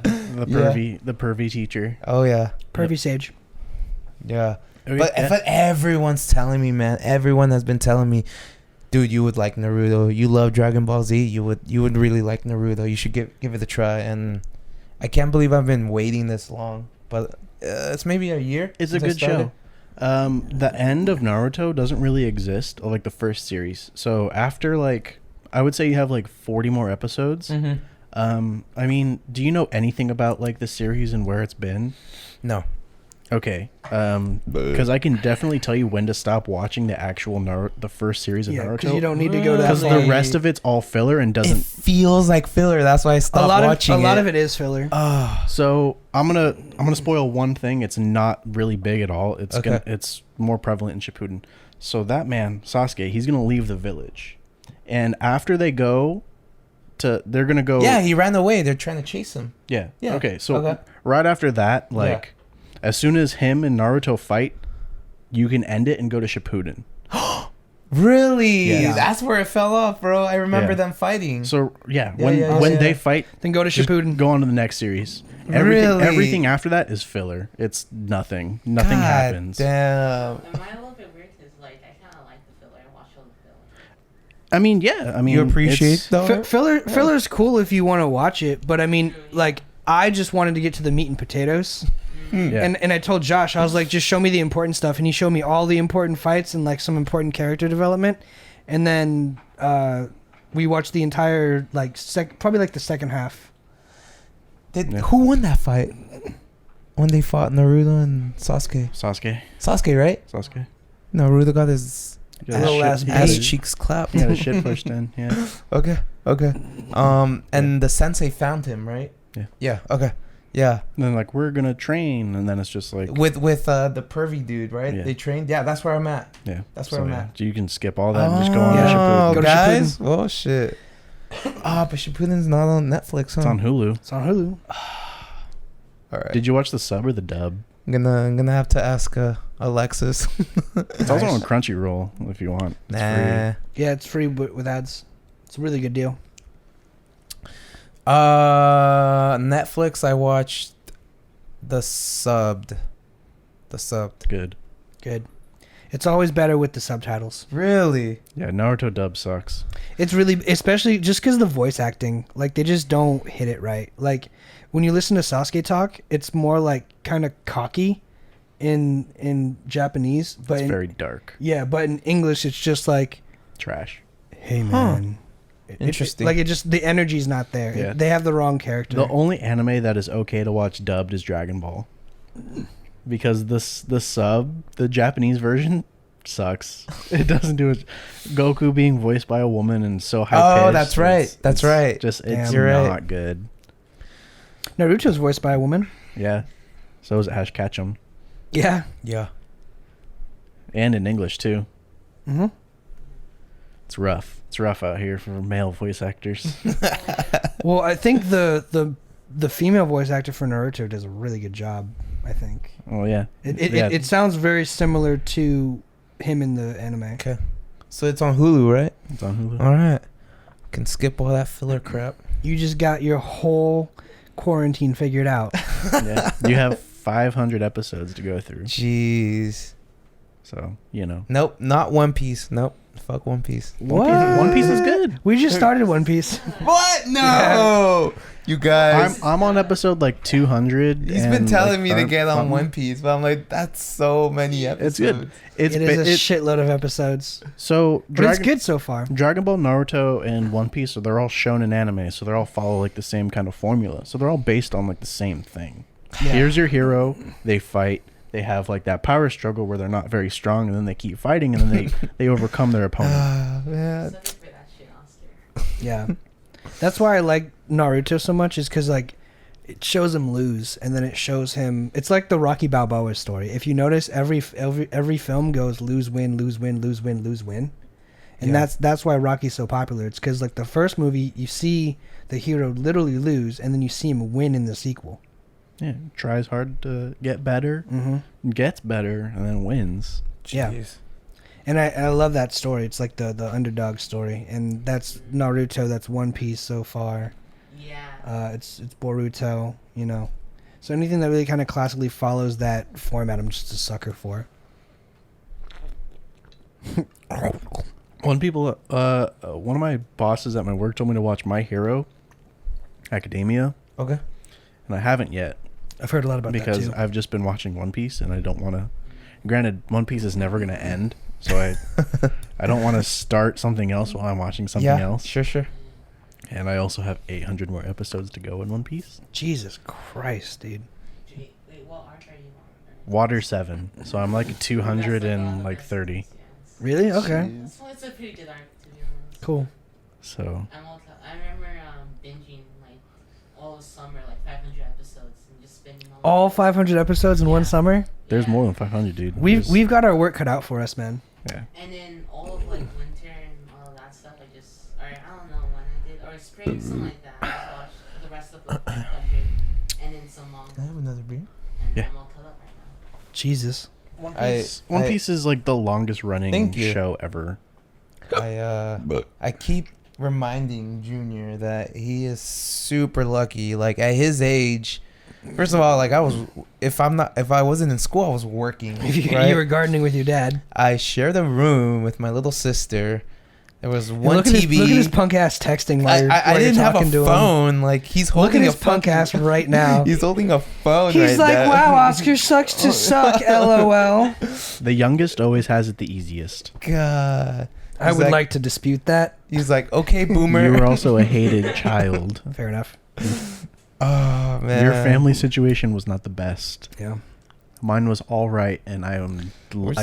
[SPEAKER 1] The pervy teacher.
[SPEAKER 3] Oh yeah,
[SPEAKER 2] Pervy Sage.
[SPEAKER 3] yeah.
[SPEAKER 1] Okay,
[SPEAKER 3] But
[SPEAKER 1] yeah.
[SPEAKER 3] everyone's telling me, man. Everyone has been telling me dude, you would like Naruto. You love Dragon Ball Z. You would really like Naruto. You should give it a try. And I can't believe I've been waiting this long, but it's maybe a year.
[SPEAKER 1] It's a
[SPEAKER 3] since I
[SPEAKER 1] good
[SPEAKER 3] started.
[SPEAKER 1] show. The end of Naruto doesn't really exist, or like the first series. So after like, I would say you have like 40 more episodes. I mean, do you know anything about like the series and where it's been?
[SPEAKER 3] No.
[SPEAKER 1] Okay. Because I can definitely tell you when to stop watching the actual the first series of
[SPEAKER 2] Yeah,
[SPEAKER 1] Naruto.
[SPEAKER 2] because you don't need to go that
[SPEAKER 1] Because
[SPEAKER 2] far.
[SPEAKER 1] the rest of it's all filler and
[SPEAKER 3] It
[SPEAKER 1] doesn't.
[SPEAKER 3] feels like filler. That's why I stopped watching
[SPEAKER 2] a lot of it is filler.
[SPEAKER 1] So I'm gonna spoil one thing. It's not really big at all.
[SPEAKER 3] Okay.
[SPEAKER 1] It's more prevalent in Shippuden. So that man Sasuke, he's gonna leave the village, and after they're gonna go.
[SPEAKER 3] Yeah, he ran away. They're trying to chase him.
[SPEAKER 1] Yeah.
[SPEAKER 3] Yeah.
[SPEAKER 1] Okay. So
[SPEAKER 3] Okay.
[SPEAKER 1] right after that, like, as soon as him and Naruto fight, you can end it and go to Shippuden.
[SPEAKER 3] Really?
[SPEAKER 1] Yeah.
[SPEAKER 3] That's where it fell off, bro. I remember
[SPEAKER 1] Yeah.
[SPEAKER 3] them fighting.
[SPEAKER 1] So yeah,
[SPEAKER 3] Yeah,
[SPEAKER 1] when
[SPEAKER 3] yeah,
[SPEAKER 1] when
[SPEAKER 3] yeah.
[SPEAKER 1] they fight,
[SPEAKER 2] Then go to
[SPEAKER 1] just
[SPEAKER 2] Shippuden.
[SPEAKER 1] go on to the next series.
[SPEAKER 3] Really?
[SPEAKER 1] Everything after that is filler. It's nothing. Nothing
[SPEAKER 3] God
[SPEAKER 1] happens.
[SPEAKER 3] Damn.
[SPEAKER 5] Am I a little bit weird? Because, like, I kind of like the filler. I watch all the filler.
[SPEAKER 1] I mean, yeah. I mean,
[SPEAKER 3] You appreciate
[SPEAKER 1] it's-
[SPEAKER 3] though?
[SPEAKER 2] Filler's cool if you want to watch it, but I mean, like, I just wanted to get to the meat and potatoes.
[SPEAKER 1] Yeah.
[SPEAKER 2] And I told Josh, I was like, just show me the important stuff, and he showed me all the important fights and like some important character development, and then we watched the entire like probably like the second half.
[SPEAKER 1] Yeah.
[SPEAKER 3] Who won that fight? When they fought Naruto and Sasuke. Sasuke, right?
[SPEAKER 1] Sasuke.
[SPEAKER 3] Naruto got his
[SPEAKER 1] He got
[SPEAKER 2] Little
[SPEAKER 1] his
[SPEAKER 2] ass
[SPEAKER 1] shit-
[SPEAKER 2] beat.
[SPEAKER 3] ass
[SPEAKER 2] Hey.
[SPEAKER 3] cheeks clapped.
[SPEAKER 1] He got his shit pushed in. Yeah.
[SPEAKER 3] Okay. And the sensei found him, right?
[SPEAKER 1] Yeah.
[SPEAKER 3] Yeah. Okay. Yeah.
[SPEAKER 1] And then like, we're gonna train, and then it's just like,
[SPEAKER 3] With the pervy dude, right?
[SPEAKER 1] Yeah.
[SPEAKER 3] They trained. Yeah, that's where I'm at.
[SPEAKER 1] yeah.
[SPEAKER 3] That's where I'm at.
[SPEAKER 1] So you can skip all that and just go on to
[SPEAKER 2] Yeah.
[SPEAKER 1] Shippuden.
[SPEAKER 2] Go to
[SPEAKER 3] guys. Oh shit. Ah, but Shippuden's not on Netflix, huh?
[SPEAKER 1] It's on Hulu.
[SPEAKER 2] It's on Hulu.
[SPEAKER 3] All right.
[SPEAKER 1] Did you watch the sub or the dub?
[SPEAKER 3] I'm gonna have to ask Alexis.
[SPEAKER 1] It's also on Crunchyroll if you want. It's
[SPEAKER 3] Nah.
[SPEAKER 2] Yeah, it's free but with ads. It's a really good deal.
[SPEAKER 3] Netflix. I watched the subbed.
[SPEAKER 1] Good.
[SPEAKER 2] Good. It's always better with the subtitles.
[SPEAKER 3] Really?
[SPEAKER 1] Yeah, Naruto dub sucks.
[SPEAKER 2] It's really, especially just because the voice acting, like they just don't hit it right. Like when you listen to Sasuke talk, it's more like kind of cocky in Japanese, but
[SPEAKER 1] It's
[SPEAKER 2] in,
[SPEAKER 1] very dark.
[SPEAKER 2] yeah, but in English it's just like,
[SPEAKER 1] Trash.
[SPEAKER 2] hey
[SPEAKER 3] Huh.
[SPEAKER 2] man.
[SPEAKER 3] Interesting.
[SPEAKER 2] Like it just the energy's not there.
[SPEAKER 1] Yeah.
[SPEAKER 2] They have the wrong character.
[SPEAKER 1] The only anime that is okay to watch dubbed is Dragon Ball. Because the Japanese version sucks. It doesn't do it. Goku being voiced by a woman and so high pitched.
[SPEAKER 3] Oh, that's right. That's right.
[SPEAKER 1] Just it's
[SPEAKER 2] Damn.
[SPEAKER 3] You're right.
[SPEAKER 1] not good.
[SPEAKER 2] Naruto's voiced by a woman.
[SPEAKER 1] Yeah. So is Ash Ketchum.
[SPEAKER 2] Yeah.
[SPEAKER 3] Yeah.
[SPEAKER 1] And in English too.
[SPEAKER 2] Mm-hmm.
[SPEAKER 1] It's rough. It's rough out here for male voice actors.
[SPEAKER 2] Well, I think the female voice actor for Naruto does a really good job. I think
[SPEAKER 1] Oh yeah.
[SPEAKER 2] it sounds very similar to him in the anime.
[SPEAKER 3] Okay. So it's on Hulu, right?
[SPEAKER 1] It's on Hulu.
[SPEAKER 3] All right. Can skip all that filler crap.
[SPEAKER 2] You just got your whole quarantine figured out.
[SPEAKER 1] Yeah. You have 500 episodes to go through.
[SPEAKER 3] Jeez.
[SPEAKER 1] So, you know.
[SPEAKER 3] Nope. Not One Piece. Nope. Fuck One Piece.
[SPEAKER 1] One Piece is good.
[SPEAKER 2] We just started One Piece.
[SPEAKER 3] What? No. You guys.
[SPEAKER 1] I'm on episode like 200.
[SPEAKER 3] He's been telling me to get on One Piece, but I'm like, that's so many episodes.
[SPEAKER 1] It's good. It's
[SPEAKER 2] It is a
[SPEAKER 1] it-
[SPEAKER 2] shitload of episodes,
[SPEAKER 1] so
[SPEAKER 2] but it's good so far.
[SPEAKER 1] Dragon Ball, Naruto, and One Piece, so they're all shown in anime, so they're all follow like the same kind of formula. So they're all based on like the same thing.
[SPEAKER 2] Yeah.
[SPEAKER 1] Here's your hero. They fight. They have like that power struggle where they're not very strong, and then they keep fighting, and then they overcome their opponent.
[SPEAKER 3] Man.
[SPEAKER 5] Suck it for that shit, Oscar.
[SPEAKER 2] Yeah, that's why I like Naruto so much. Is because like it shows him lose, and then it shows him. It's like the Rocky Balboa story. If you notice, every film goes lose win lose win lose win lose win, and
[SPEAKER 3] Yeah.
[SPEAKER 2] that's why Rocky's so popular. It's because like the first movie, you see the hero literally lose, and then you see him win in the sequel.
[SPEAKER 1] Yeah, tries hard to get better,
[SPEAKER 2] Mm-hmm.
[SPEAKER 1] gets better, and then wins.
[SPEAKER 2] Yeah.
[SPEAKER 3] Jeez.
[SPEAKER 2] And I love that story. It's like the underdog story, and that's Naruto. That's One Piece so far.
[SPEAKER 5] Yeah.
[SPEAKER 2] It's Boruto. You know, so anything that really kind of classically follows that format, I'm just a sucker for.
[SPEAKER 1] One of my bosses at my work told me to watch My Hero Academia,
[SPEAKER 3] Okay.
[SPEAKER 1] and I haven't yet
[SPEAKER 2] I've heard a lot about that
[SPEAKER 1] because
[SPEAKER 2] too.
[SPEAKER 1] I've just been watching One Piece, and I don't want to. Granted, One Piece is never going to end, so I don't want to start something else while I'm watching something else.
[SPEAKER 3] Sure.
[SPEAKER 1] And I also have 800 more episodes to go in One Piece.
[SPEAKER 2] Jesus Christ, dude.
[SPEAKER 5] Wait, what arc are you on?
[SPEAKER 1] Water 7, so I'm like 230.
[SPEAKER 2] Really? Okay.
[SPEAKER 5] So it's a pretty good arc, to be honest.
[SPEAKER 2] Cool.
[SPEAKER 1] So
[SPEAKER 5] I remember binging like all of summer, like 500 episodes, and just spending
[SPEAKER 2] All 500 episodes in one summer?
[SPEAKER 1] there's more than 500, dude.
[SPEAKER 2] We've got our work cut out for us, man.
[SPEAKER 1] Yeah.
[SPEAKER 5] And then all of like winter and all of that stuff, or I don't know when I did, or spring, something like that. I just watched the rest of the 500, and then some manga.
[SPEAKER 3] Can I have another beer?
[SPEAKER 5] And
[SPEAKER 1] Yeah.
[SPEAKER 5] I'm all caught up right now.
[SPEAKER 2] Jesus.
[SPEAKER 1] One Piece is like the longest running
[SPEAKER 3] Thank you.
[SPEAKER 1] show ever.
[SPEAKER 3] I keep reminding Junior that he is super lucky. Like at his age, first of all, like if I wasn't in school, I was working. Right?
[SPEAKER 2] You were gardening with your dad.
[SPEAKER 3] I shared a room with my little sister. There was one
[SPEAKER 2] look at
[SPEAKER 3] TV.
[SPEAKER 2] look at his punk ass texting while you're,
[SPEAKER 3] I
[SPEAKER 2] while you're
[SPEAKER 3] didn't have
[SPEAKER 2] talking
[SPEAKER 3] a
[SPEAKER 2] to him.
[SPEAKER 3] phone. Like he's
[SPEAKER 2] Look
[SPEAKER 3] holding
[SPEAKER 2] at his
[SPEAKER 3] a
[SPEAKER 2] punk
[SPEAKER 3] fucking-
[SPEAKER 2] ass right now.
[SPEAKER 3] He's holding a phone.
[SPEAKER 2] He's
[SPEAKER 3] right
[SPEAKER 2] like,
[SPEAKER 3] now.
[SPEAKER 2] wow, Oscar sucks to suck, LOL.
[SPEAKER 1] The youngest always has it the easiest.
[SPEAKER 3] God.
[SPEAKER 2] I
[SPEAKER 3] He's
[SPEAKER 2] would like to dispute that.
[SPEAKER 3] He's like, okay, boomer.
[SPEAKER 1] You were also a hated child.
[SPEAKER 2] Fair enough.
[SPEAKER 3] Oh man.
[SPEAKER 1] Your family situation was not the best.
[SPEAKER 2] Yeah.
[SPEAKER 1] Mine was all right, and I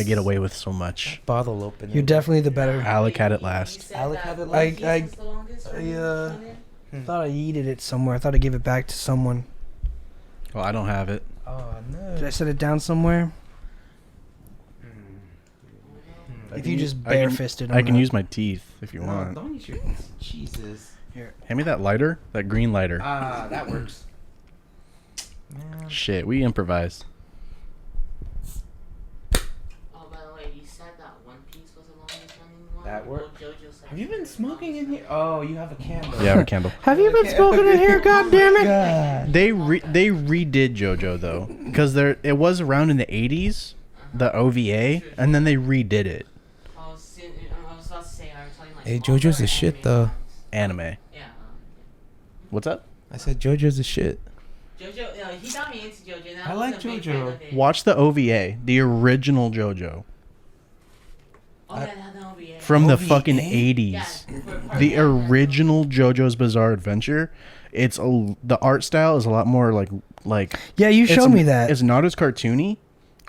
[SPEAKER 1] get away with so much.
[SPEAKER 3] Bottle opener.
[SPEAKER 2] You're definitely the better.
[SPEAKER 1] Alec had it
[SPEAKER 5] You
[SPEAKER 1] last.
[SPEAKER 5] said
[SPEAKER 3] Alec
[SPEAKER 5] that
[SPEAKER 3] had it
[SPEAKER 5] One
[SPEAKER 2] last.
[SPEAKER 5] Piece
[SPEAKER 2] I-
[SPEAKER 5] was the longest running shonen?
[SPEAKER 2] I thought I yeeted it somewhere. I thought I gave it back to someone.
[SPEAKER 1] Well, I don't have it.
[SPEAKER 3] Oh
[SPEAKER 2] Did I
[SPEAKER 3] no.
[SPEAKER 2] set it down somewhere? If you just
[SPEAKER 1] I can-
[SPEAKER 2] bare-fisted,
[SPEAKER 1] I can use my teeth if you
[SPEAKER 3] No,
[SPEAKER 1] want.
[SPEAKER 3] don't use your Jesus.
[SPEAKER 1] Hand me that lighter, that green lighter.
[SPEAKER 3] That works. Man.
[SPEAKER 1] Shit, we improvise.
[SPEAKER 5] Oh, by the way, you said that One Piece was the longest running one.
[SPEAKER 3] That work-
[SPEAKER 5] Well, JoJo's like
[SPEAKER 3] Have you been
[SPEAKER 5] the
[SPEAKER 3] smoking in
[SPEAKER 5] longest
[SPEAKER 3] here? Oh, you have a candle.
[SPEAKER 1] Yeah, I have a candle.
[SPEAKER 2] Have you been smoking in here? God damn it!
[SPEAKER 3] God.
[SPEAKER 1] They redid JoJo though, because it was around in the 80s, the OVA, and then they redid it.
[SPEAKER 5] I was about to say, I was talking like.
[SPEAKER 3] Hey,
[SPEAKER 5] manga
[SPEAKER 3] JoJo's
[SPEAKER 5] or
[SPEAKER 3] the shit,
[SPEAKER 5] anime
[SPEAKER 3] though.
[SPEAKER 5] ones.
[SPEAKER 1] Anime.
[SPEAKER 5] Yeah.
[SPEAKER 1] What's up?
[SPEAKER 3] I said JoJo's a shit.
[SPEAKER 5] JoJo, he got me into JoJo. And
[SPEAKER 3] I like
[SPEAKER 5] wasn't a big
[SPEAKER 3] JoJo.
[SPEAKER 5] fan of it.
[SPEAKER 1] Watch the OVA, the original JoJo
[SPEAKER 5] Oh, yeah, that OVA.
[SPEAKER 1] from the
[SPEAKER 3] OVA?
[SPEAKER 1] fucking
[SPEAKER 5] Yeah,
[SPEAKER 1] 80s.
[SPEAKER 5] for part
[SPEAKER 1] The
[SPEAKER 5] one, that's
[SPEAKER 1] original JoJo's Bizarre Adventure. The art style is a lot more like
[SPEAKER 2] Yeah, you
[SPEAKER 1] it's-
[SPEAKER 2] showed me that.
[SPEAKER 1] It's not as cartoony,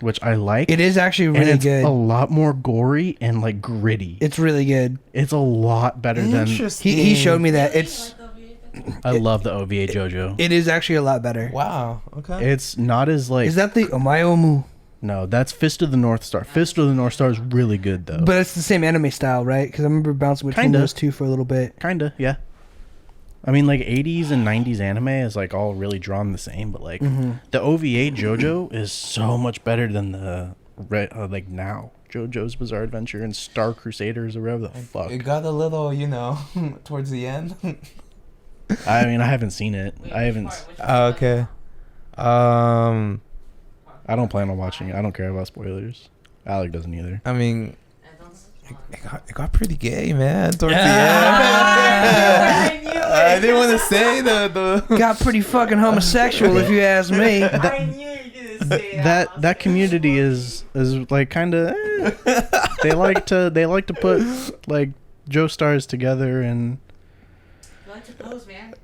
[SPEAKER 1] which I like.
[SPEAKER 2] It is actually
[SPEAKER 1] and
[SPEAKER 2] really
[SPEAKER 1] it's
[SPEAKER 2] good.
[SPEAKER 1] a lot more gory and like gritty.
[SPEAKER 2] It's really good.
[SPEAKER 1] It's a lot better than.
[SPEAKER 3] Interesting.
[SPEAKER 2] He showed me that.
[SPEAKER 5] Really?
[SPEAKER 2] It's
[SPEAKER 5] Like OVA?
[SPEAKER 1] I love the OVA JoJo.
[SPEAKER 2] it is actually a lot better.
[SPEAKER 3] Wow. Okay.
[SPEAKER 1] It's not as like.
[SPEAKER 2] Is that the Omayomu?
[SPEAKER 1] No, that's Fist of the North Star. Fist of the North Star is really good though.
[SPEAKER 2] But it's the same anime style, right? Because I remember bouncing between
[SPEAKER 1] Kinda.
[SPEAKER 2] those two for a little bit.
[SPEAKER 1] Kinda, yeah. I mean, like 80s and 90s anime is like all really drawn the same, but like the OVA JoJo is so much better than the like now JoJo's Bizarre Adventure and Star Crusaders or whatever the fuck.
[SPEAKER 3] It got a little, towards the end.
[SPEAKER 1] I mean, I haven't seen it.
[SPEAKER 5] Wait,
[SPEAKER 1] I haven't.
[SPEAKER 5] which part
[SPEAKER 3] Oh,
[SPEAKER 5] was
[SPEAKER 3] okay.
[SPEAKER 1] I don't plan on watching it. I don't care about spoilers. Alec doesn't either.
[SPEAKER 3] I mean,
[SPEAKER 5] that? Don't spoil
[SPEAKER 3] it got pretty gay, man, towards the
[SPEAKER 5] I
[SPEAKER 3] end.
[SPEAKER 5] knew it.
[SPEAKER 3] I didn't want to say the.
[SPEAKER 2] Got pretty fucking homosexual, if you ask me.
[SPEAKER 5] I knew you were gonna say that. I was
[SPEAKER 1] That community is like kind of. They like to put like Joe stars together, and
[SPEAKER 5] You like to pose, man.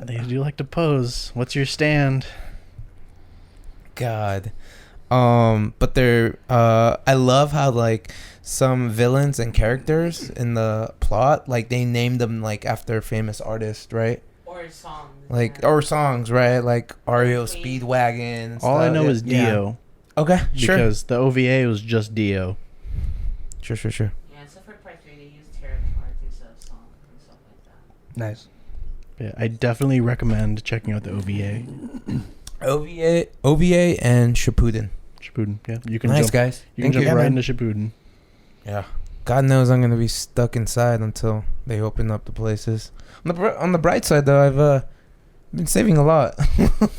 [SPEAKER 1] they do like to pose. What's your stand?
[SPEAKER 3] God. But they're I love how like some villains and characters in the plot, like they named them like after famous artists, right?
[SPEAKER 5] Or songs.
[SPEAKER 3] Like or songs, right? Like Ario Speedwagon and
[SPEAKER 1] All I
[SPEAKER 3] stuff.
[SPEAKER 1] know
[SPEAKER 3] Yeah.
[SPEAKER 1] is Dio
[SPEAKER 3] Okay, sure.
[SPEAKER 1] because the OVA was just Dio.
[SPEAKER 3] Sure.
[SPEAKER 5] Yeah, except for part 3, they use tarot cards instead of songs and stuff like that.
[SPEAKER 2] Nice.
[SPEAKER 1] Yeah, I definitely recommend checking out the OVA.
[SPEAKER 3] OVA and Shippuden.
[SPEAKER 1] Shippuden. Yeah, you can
[SPEAKER 3] Nice
[SPEAKER 1] jump.
[SPEAKER 3] guys.
[SPEAKER 1] You can
[SPEAKER 3] Thank
[SPEAKER 1] jump
[SPEAKER 3] you.
[SPEAKER 1] right
[SPEAKER 2] man.
[SPEAKER 1] into Shippuden.
[SPEAKER 3] Yeah. God knows I'm gonna be stuck inside until they open up the places. On the bright side though, I've been saving a lot.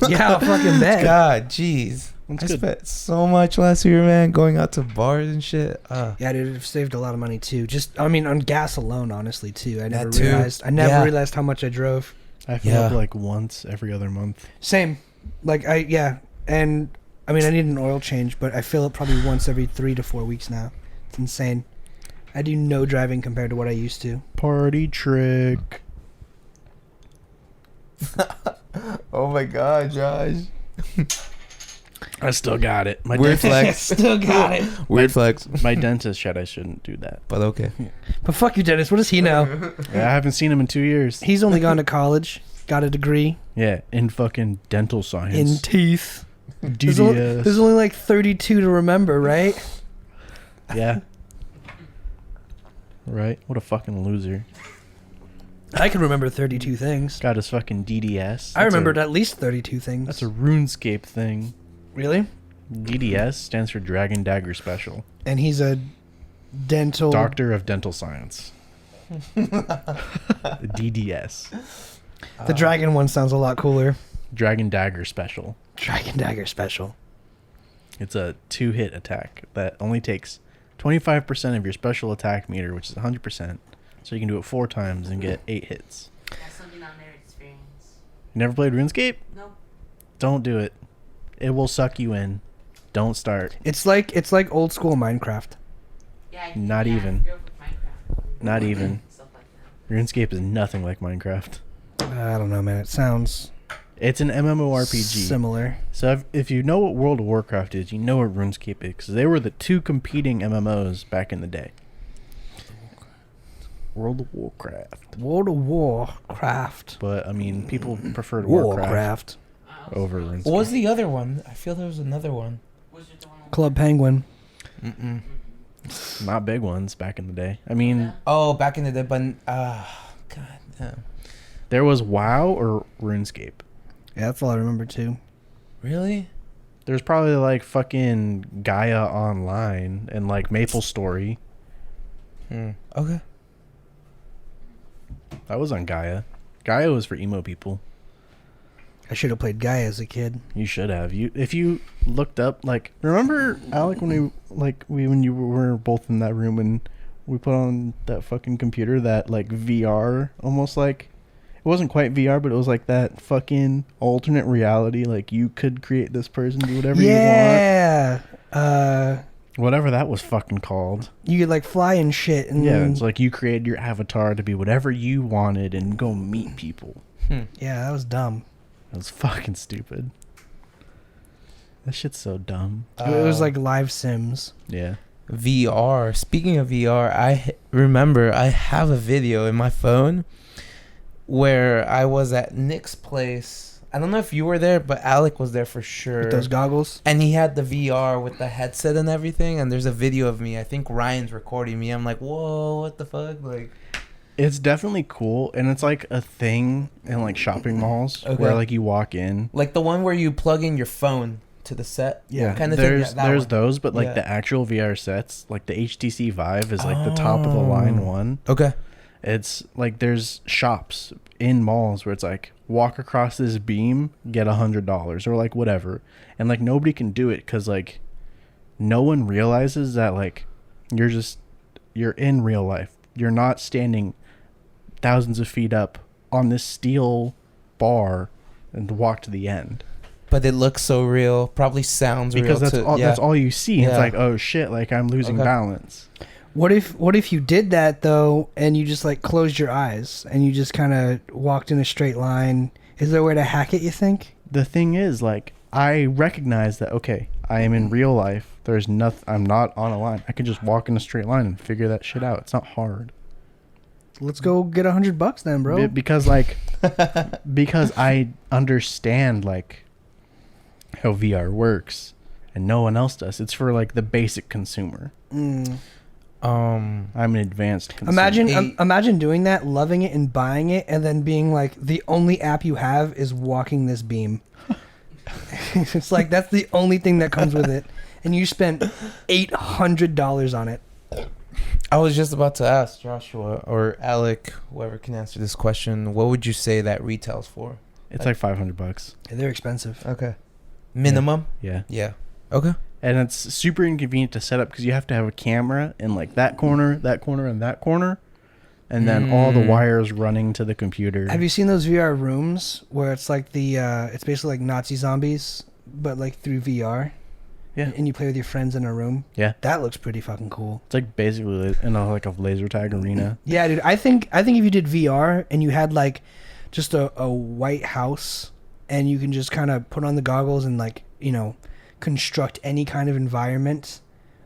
[SPEAKER 2] Yeah, I'll fucking bet.
[SPEAKER 3] God, jeez.
[SPEAKER 1] That's
[SPEAKER 3] I
[SPEAKER 1] good.
[SPEAKER 3] spent so much last year, man, going out to bars and shit.
[SPEAKER 2] Yeah, dude, I've saved a lot of money too. Just, I mean, on gas alone, honestly, too. I never
[SPEAKER 3] That too.
[SPEAKER 2] realized. I never
[SPEAKER 3] Yeah.
[SPEAKER 2] realized how much I drove.
[SPEAKER 1] I fill
[SPEAKER 3] Yeah.
[SPEAKER 1] up like once every other month.
[SPEAKER 2] Same. Like, and I mean, I need an oil change, but I fill it probably once every 3 to 4 weeks now. It's insane. I do no driving compared to what I used to.
[SPEAKER 1] Party trick.
[SPEAKER 3] Oh my god, Josh.
[SPEAKER 1] I still got it. My
[SPEAKER 3] Weird
[SPEAKER 1] dentist,
[SPEAKER 3] flex.
[SPEAKER 2] Still got it.
[SPEAKER 3] Weird flex.
[SPEAKER 1] my dentist said I shouldn't do that.
[SPEAKER 3] But okay.
[SPEAKER 2] But fuck you, Dennis. What does he know?
[SPEAKER 1] Yeah, I haven't seen him in 2 years.
[SPEAKER 2] He's only gone to college, got a degree
[SPEAKER 1] Yeah, in fucking dental
[SPEAKER 2] in
[SPEAKER 1] science.
[SPEAKER 2] teeth. There's
[SPEAKER 1] DDS.
[SPEAKER 2] only like 32 to remember, right?
[SPEAKER 1] Yeah. Right? What a fucking loser.
[SPEAKER 2] I can remember 32 things.
[SPEAKER 1] Got his fucking DDS.
[SPEAKER 2] I remembered at least 32 things.
[SPEAKER 1] That's a RuneScape thing.
[SPEAKER 2] Really?
[SPEAKER 1] DDS stands for Dragon Dagger Special.
[SPEAKER 2] And he's a dental
[SPEAKER 1] Doctor of Dental Science. DDS.
[SPEAKER 2] The dragon one sounds a lot cooler.
[SPEAKER 1] Dragon Dagger Special.
[SPEAKER 2] Dragon dagger special.
[SPEAKER 1] It's a 2-hit attack that only takes 25% of your special attack meter, which is 100%. So you can do it 4 times and get 8 hits.
[SPEAKER 5] That's something I'll never experience.
[SPEAKER 1] You never played RuneScape?
[SPEAKER 5] Nope.
[SPEAKER 1] Don't do it. It will suck you in. Don't start.
[SPEAKER 2] It's like old school Minecraft.
[SPEAKER 5] Yeah,
[SPEAKER 1] Not
[SPEAKER 5] I
[SPEAKER 1] even.
[SPEAKER 5] grew up with Minecraft.
[SPEAKER 1] Not even.
[SPEAKER 5] Stuff like that.
[SPEAKER 1] RuneScape is nothing like Minecraft.
[SPEAKER 2] I don't know, man. It sounds
[SPEAKER 1] It's an MMORPG.
[SPEAKER 2] similar.
[SPEAKER 1] So if you know what World of Warcraft is, you know what RuneScape is. 'Cause they were the 2 competing MMOs back in the day. World of Warcraft.
[SPEAKER 2] World of Warcraft.
[SPEAKER 1] But, I mean, people preferred Warcraft
[SPEAKER 2] Warcraft.
[SPEAKER 1] over RuneScape.
[SPEAKER 3] What was the other one? I feel there was another one.
[SPEAKER 5] Was it the one on
[SPEAKER 2] Club Penguin.
[SPEAKER 3] Mm-mm.
[SPEAKER 1] Not big ones back in the day. I mean,
[SPEAKER 3] Oh, back in the day, but god damn.
[SPEAKER 1] there was WoW or RuneScape.
[SPEAKER 2] Yeah, that's all I remember too.
[SPEAKER 3] Really?
[SPEAKER 1] There's probably like fucking Gaia Online and like Maple Story.
[SPEAKER 3] Okay.
[SPEAKER 1] That was on Gaia. Gaia was for emo people.
[SPEAKER 2] I should have played Gaia as a kid.
[SPEAKER 1] You should have. If you looked up, like, remember Alec when when you were both in that room and we put on that fucking computer that like VR, almost like it wasn't quite VR, but it was like that fucking alternate reality. Like you could create this person, do whatever you want.
[SPEAKER 2] Yeah.
[SPEAKER 1] Whatever that was fucking called.
[SPEAKER 2] You could like fly and shit. And
[SPEAKER 1] Yeah, it's like you created your avatar to be whatever you wanted and go meet people.
[SPEAKER 2] yeah, that was dumb.
[SPEAKER 1] That was fucking stupid. That shit's so dumb.
[SPEAKER 2] It was like live Sims.
[SPEAKER 1] Yeah.
[SPEAKER 3] VR. Speaking of VR, I remember I have a video in my phone where I was at Nick's place. I don't know if you were there, but Alec was there for sure.
[SPEAKER 2] With those goggles.
[SPEAKER 3] And he had the VR with the headset and everything. And there's a video of me. I think Ryan's recording me. I'm like, whoa, what the fuck? Like,
[SPEAKER 1] It's definitely cool, and it's like a thing in like shopping malls
[SPEAKER 3] Okay.
[SPEAKER 1] where like you walk in.
[SPEAKER 3] like the one where you plug in your phone to the set.
[SPEAKER 1] Yeah,
[SPEAKER 3] kind of
[SPEAKER 1] there's
[SPEAKER 3] thing. Yeah, that
[SPEAKER 1] there's
[SPEAKER 3] one.
[SPEAKER 1] those, but like
[SPEAKER 3] Yeah.
[SPEAKER 1] the actual VR sets, like the HTC Vive is like the top of the line one.
[SPEAKER 3] Okay.
[SPEAKER 1] It's like there's shops in malls where it's like walk across this beam, get $100 or like whatever, and like nobody can do it because like no one realizes that like you're in real life. You're not standing thousands of feet up on this steel bar and walk to the end
[SPEAKER 3] But it looks so real. Probably sounds
[SPEAKER 1] because
[SPEAKER 3] real
[SPEAKER 1] that's
[SPEAKER 3] too.
[SPEAKER 1] all
[SPEAKER 3] Yeah.
[SPEAKER 1] that's all you see. It's
[SPEAKER 3] Yeah.
[SPEAKER 1] like, oh shit, like I'm losing
[SPEAKER 3] Okay.
[SPEAKER 1] balance.
[SPEAKER 2] What if you did that though, and you just like closed your eyes and you just kind of walked in a straight line? Is there a way to hack it? You think?
[SPEAKER 1] The thing is, like, I recognize that okay, I am in real life. There's nothing. I'm not on a line. I can just walk in a straight line and figure that shit out. It's not hard.
[SPEAKER 2] Let's go get $100 then, bro.
[SPEAKER 1] Because like because I understand like how VR works and no one else does. It's for like the basic consumer.
[SPEAKER 2] Mm.
[SPEAKER 1] I'm an advanced consumer.
[SPEAKER 2] Imagine doing that, loving it and buying it, and then being like, the only app you have is walking this beam. It's like that's the only thing that comes with it, and you spent $800 on it.
[SPEAKER 3] I was just about to ask Joshua or Alec, whoever can answer this question. What would you say that retails for?
[SPEAKER 1] It's like $500.
[SPEAKER 2] Yeah, they're expensive.
[SPEAKER 3] Okay. minimum.
[SPEAKER 1] Yeah.
[SPEAKER 3] Yeah. Okay.
[SPEAKER 1] And it's super inconvenient to set up because you have to have a camera in like that corner, and that corner, and then all the wires running to the computer.
[SPEAKER 2] Have you seen those VR rooms where it's like it's basically like Nazi zombies, but like through VR?
[SPEAKER 1] Yeah.
[SPEAKER 2] And you play with your friends in a room?
[SPEAKER 1] Yeah.
[SPEAKER 2] That looks pretty fucking cool.
[SPEAKER 1] It's like basically in like a laser tag arena.
[SPEAKER 2] Yeah, dude. I think if you did VR and you had like just a white house and you can just kind of put on the goggles and like, construct any kind of environment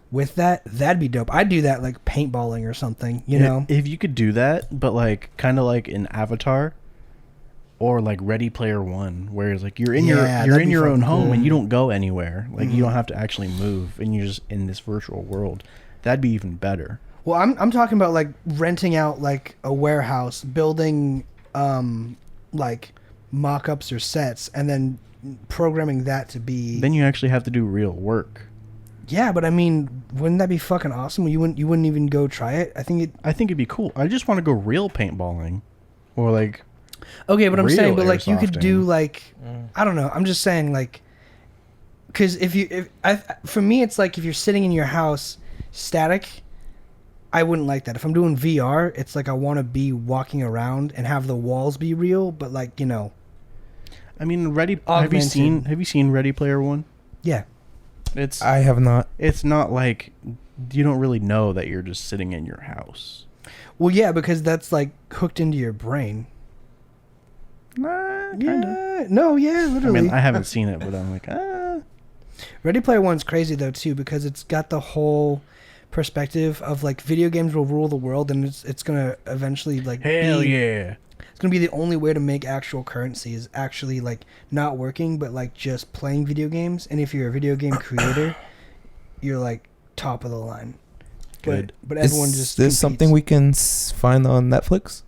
[SPEAKER 2] with that'd be dope. I'd do that like paintballing or something, you know?
[SPEAKER 1] If you could do that, but like kind of like in Avatar or like Ready Player One, where it's like you're in your own home and you don't go anywhere. Like you don't have to actually move and you're just in this virtual world. That'd be even better.
[SPEAKER 2] Well, I'm talking about like renting out like a warehouse, building like mock-ups or sets, and then programming that to be.
[SPEAKER 1] Then you actually have to do real work.
[SPEAKER 2] Yeah, but I mean, wouldn't that be fucking awesome? You wouldn't even go try it. I think it'd be
[SPEAKER 1] cool. I just want to go real paintballing, or like.
[SPEAKER 2] Okay, but I'm saying, but like you could
[SPEAKER 1] airsofting.
[SPEAKER 2] do like, I don't know. I'm just saying like, because for me it's like if you're sitting in your house static, I wouldn't like that. If I'm doing VR, it's like I want to be walking around and have the walls be real, but like
[SPEAKER 1] I mean,
[SPEAKER 2] Augmented.
[SPEAKER 1] Have you seen Ready Player One?
[SPEAKER 2] Yeah.
[SPEAKER 3] I have not.
[SPEAKER 1] It's not like you don't really know that you're just sitting in your house.
[SPEAKER 2] Well, yeah, because that's like hooked into your brain.
[SPEAKER 1] Nah,
[SPEAKER 2] Yeah.
[SPEAKER 1] kinda.
[SPEAKER 2] No, yeah,
[SPEAKER 1] I
[SPEAKER 2] literally.
[SPEAKER 1] mean, I haven't seen it, but I'm like,
[SPEAKER 2] Ready Player One's crazy though too, because it's got the whole perspective of like video games will rule the world, and it's gonna eventually like
[SPEAKER 1] hell
[SPEAKER 2] be,
[SPEAKER 1] yeah.
[SPEAKER 2] It's gonna be the only way to make actual currency is actually like not working, but like just playing video games. And if you're a video game creator, you're like top of the line.
[SPEAKER 1] Good.
[SPEAKER 2] But everyone
[SPEAKER 3] Is
[SPEAKER 2] just
[SPEAKER 3] this
[SPEAKER 2] competes.
[SPEAKER 3] something we can find on Netflix?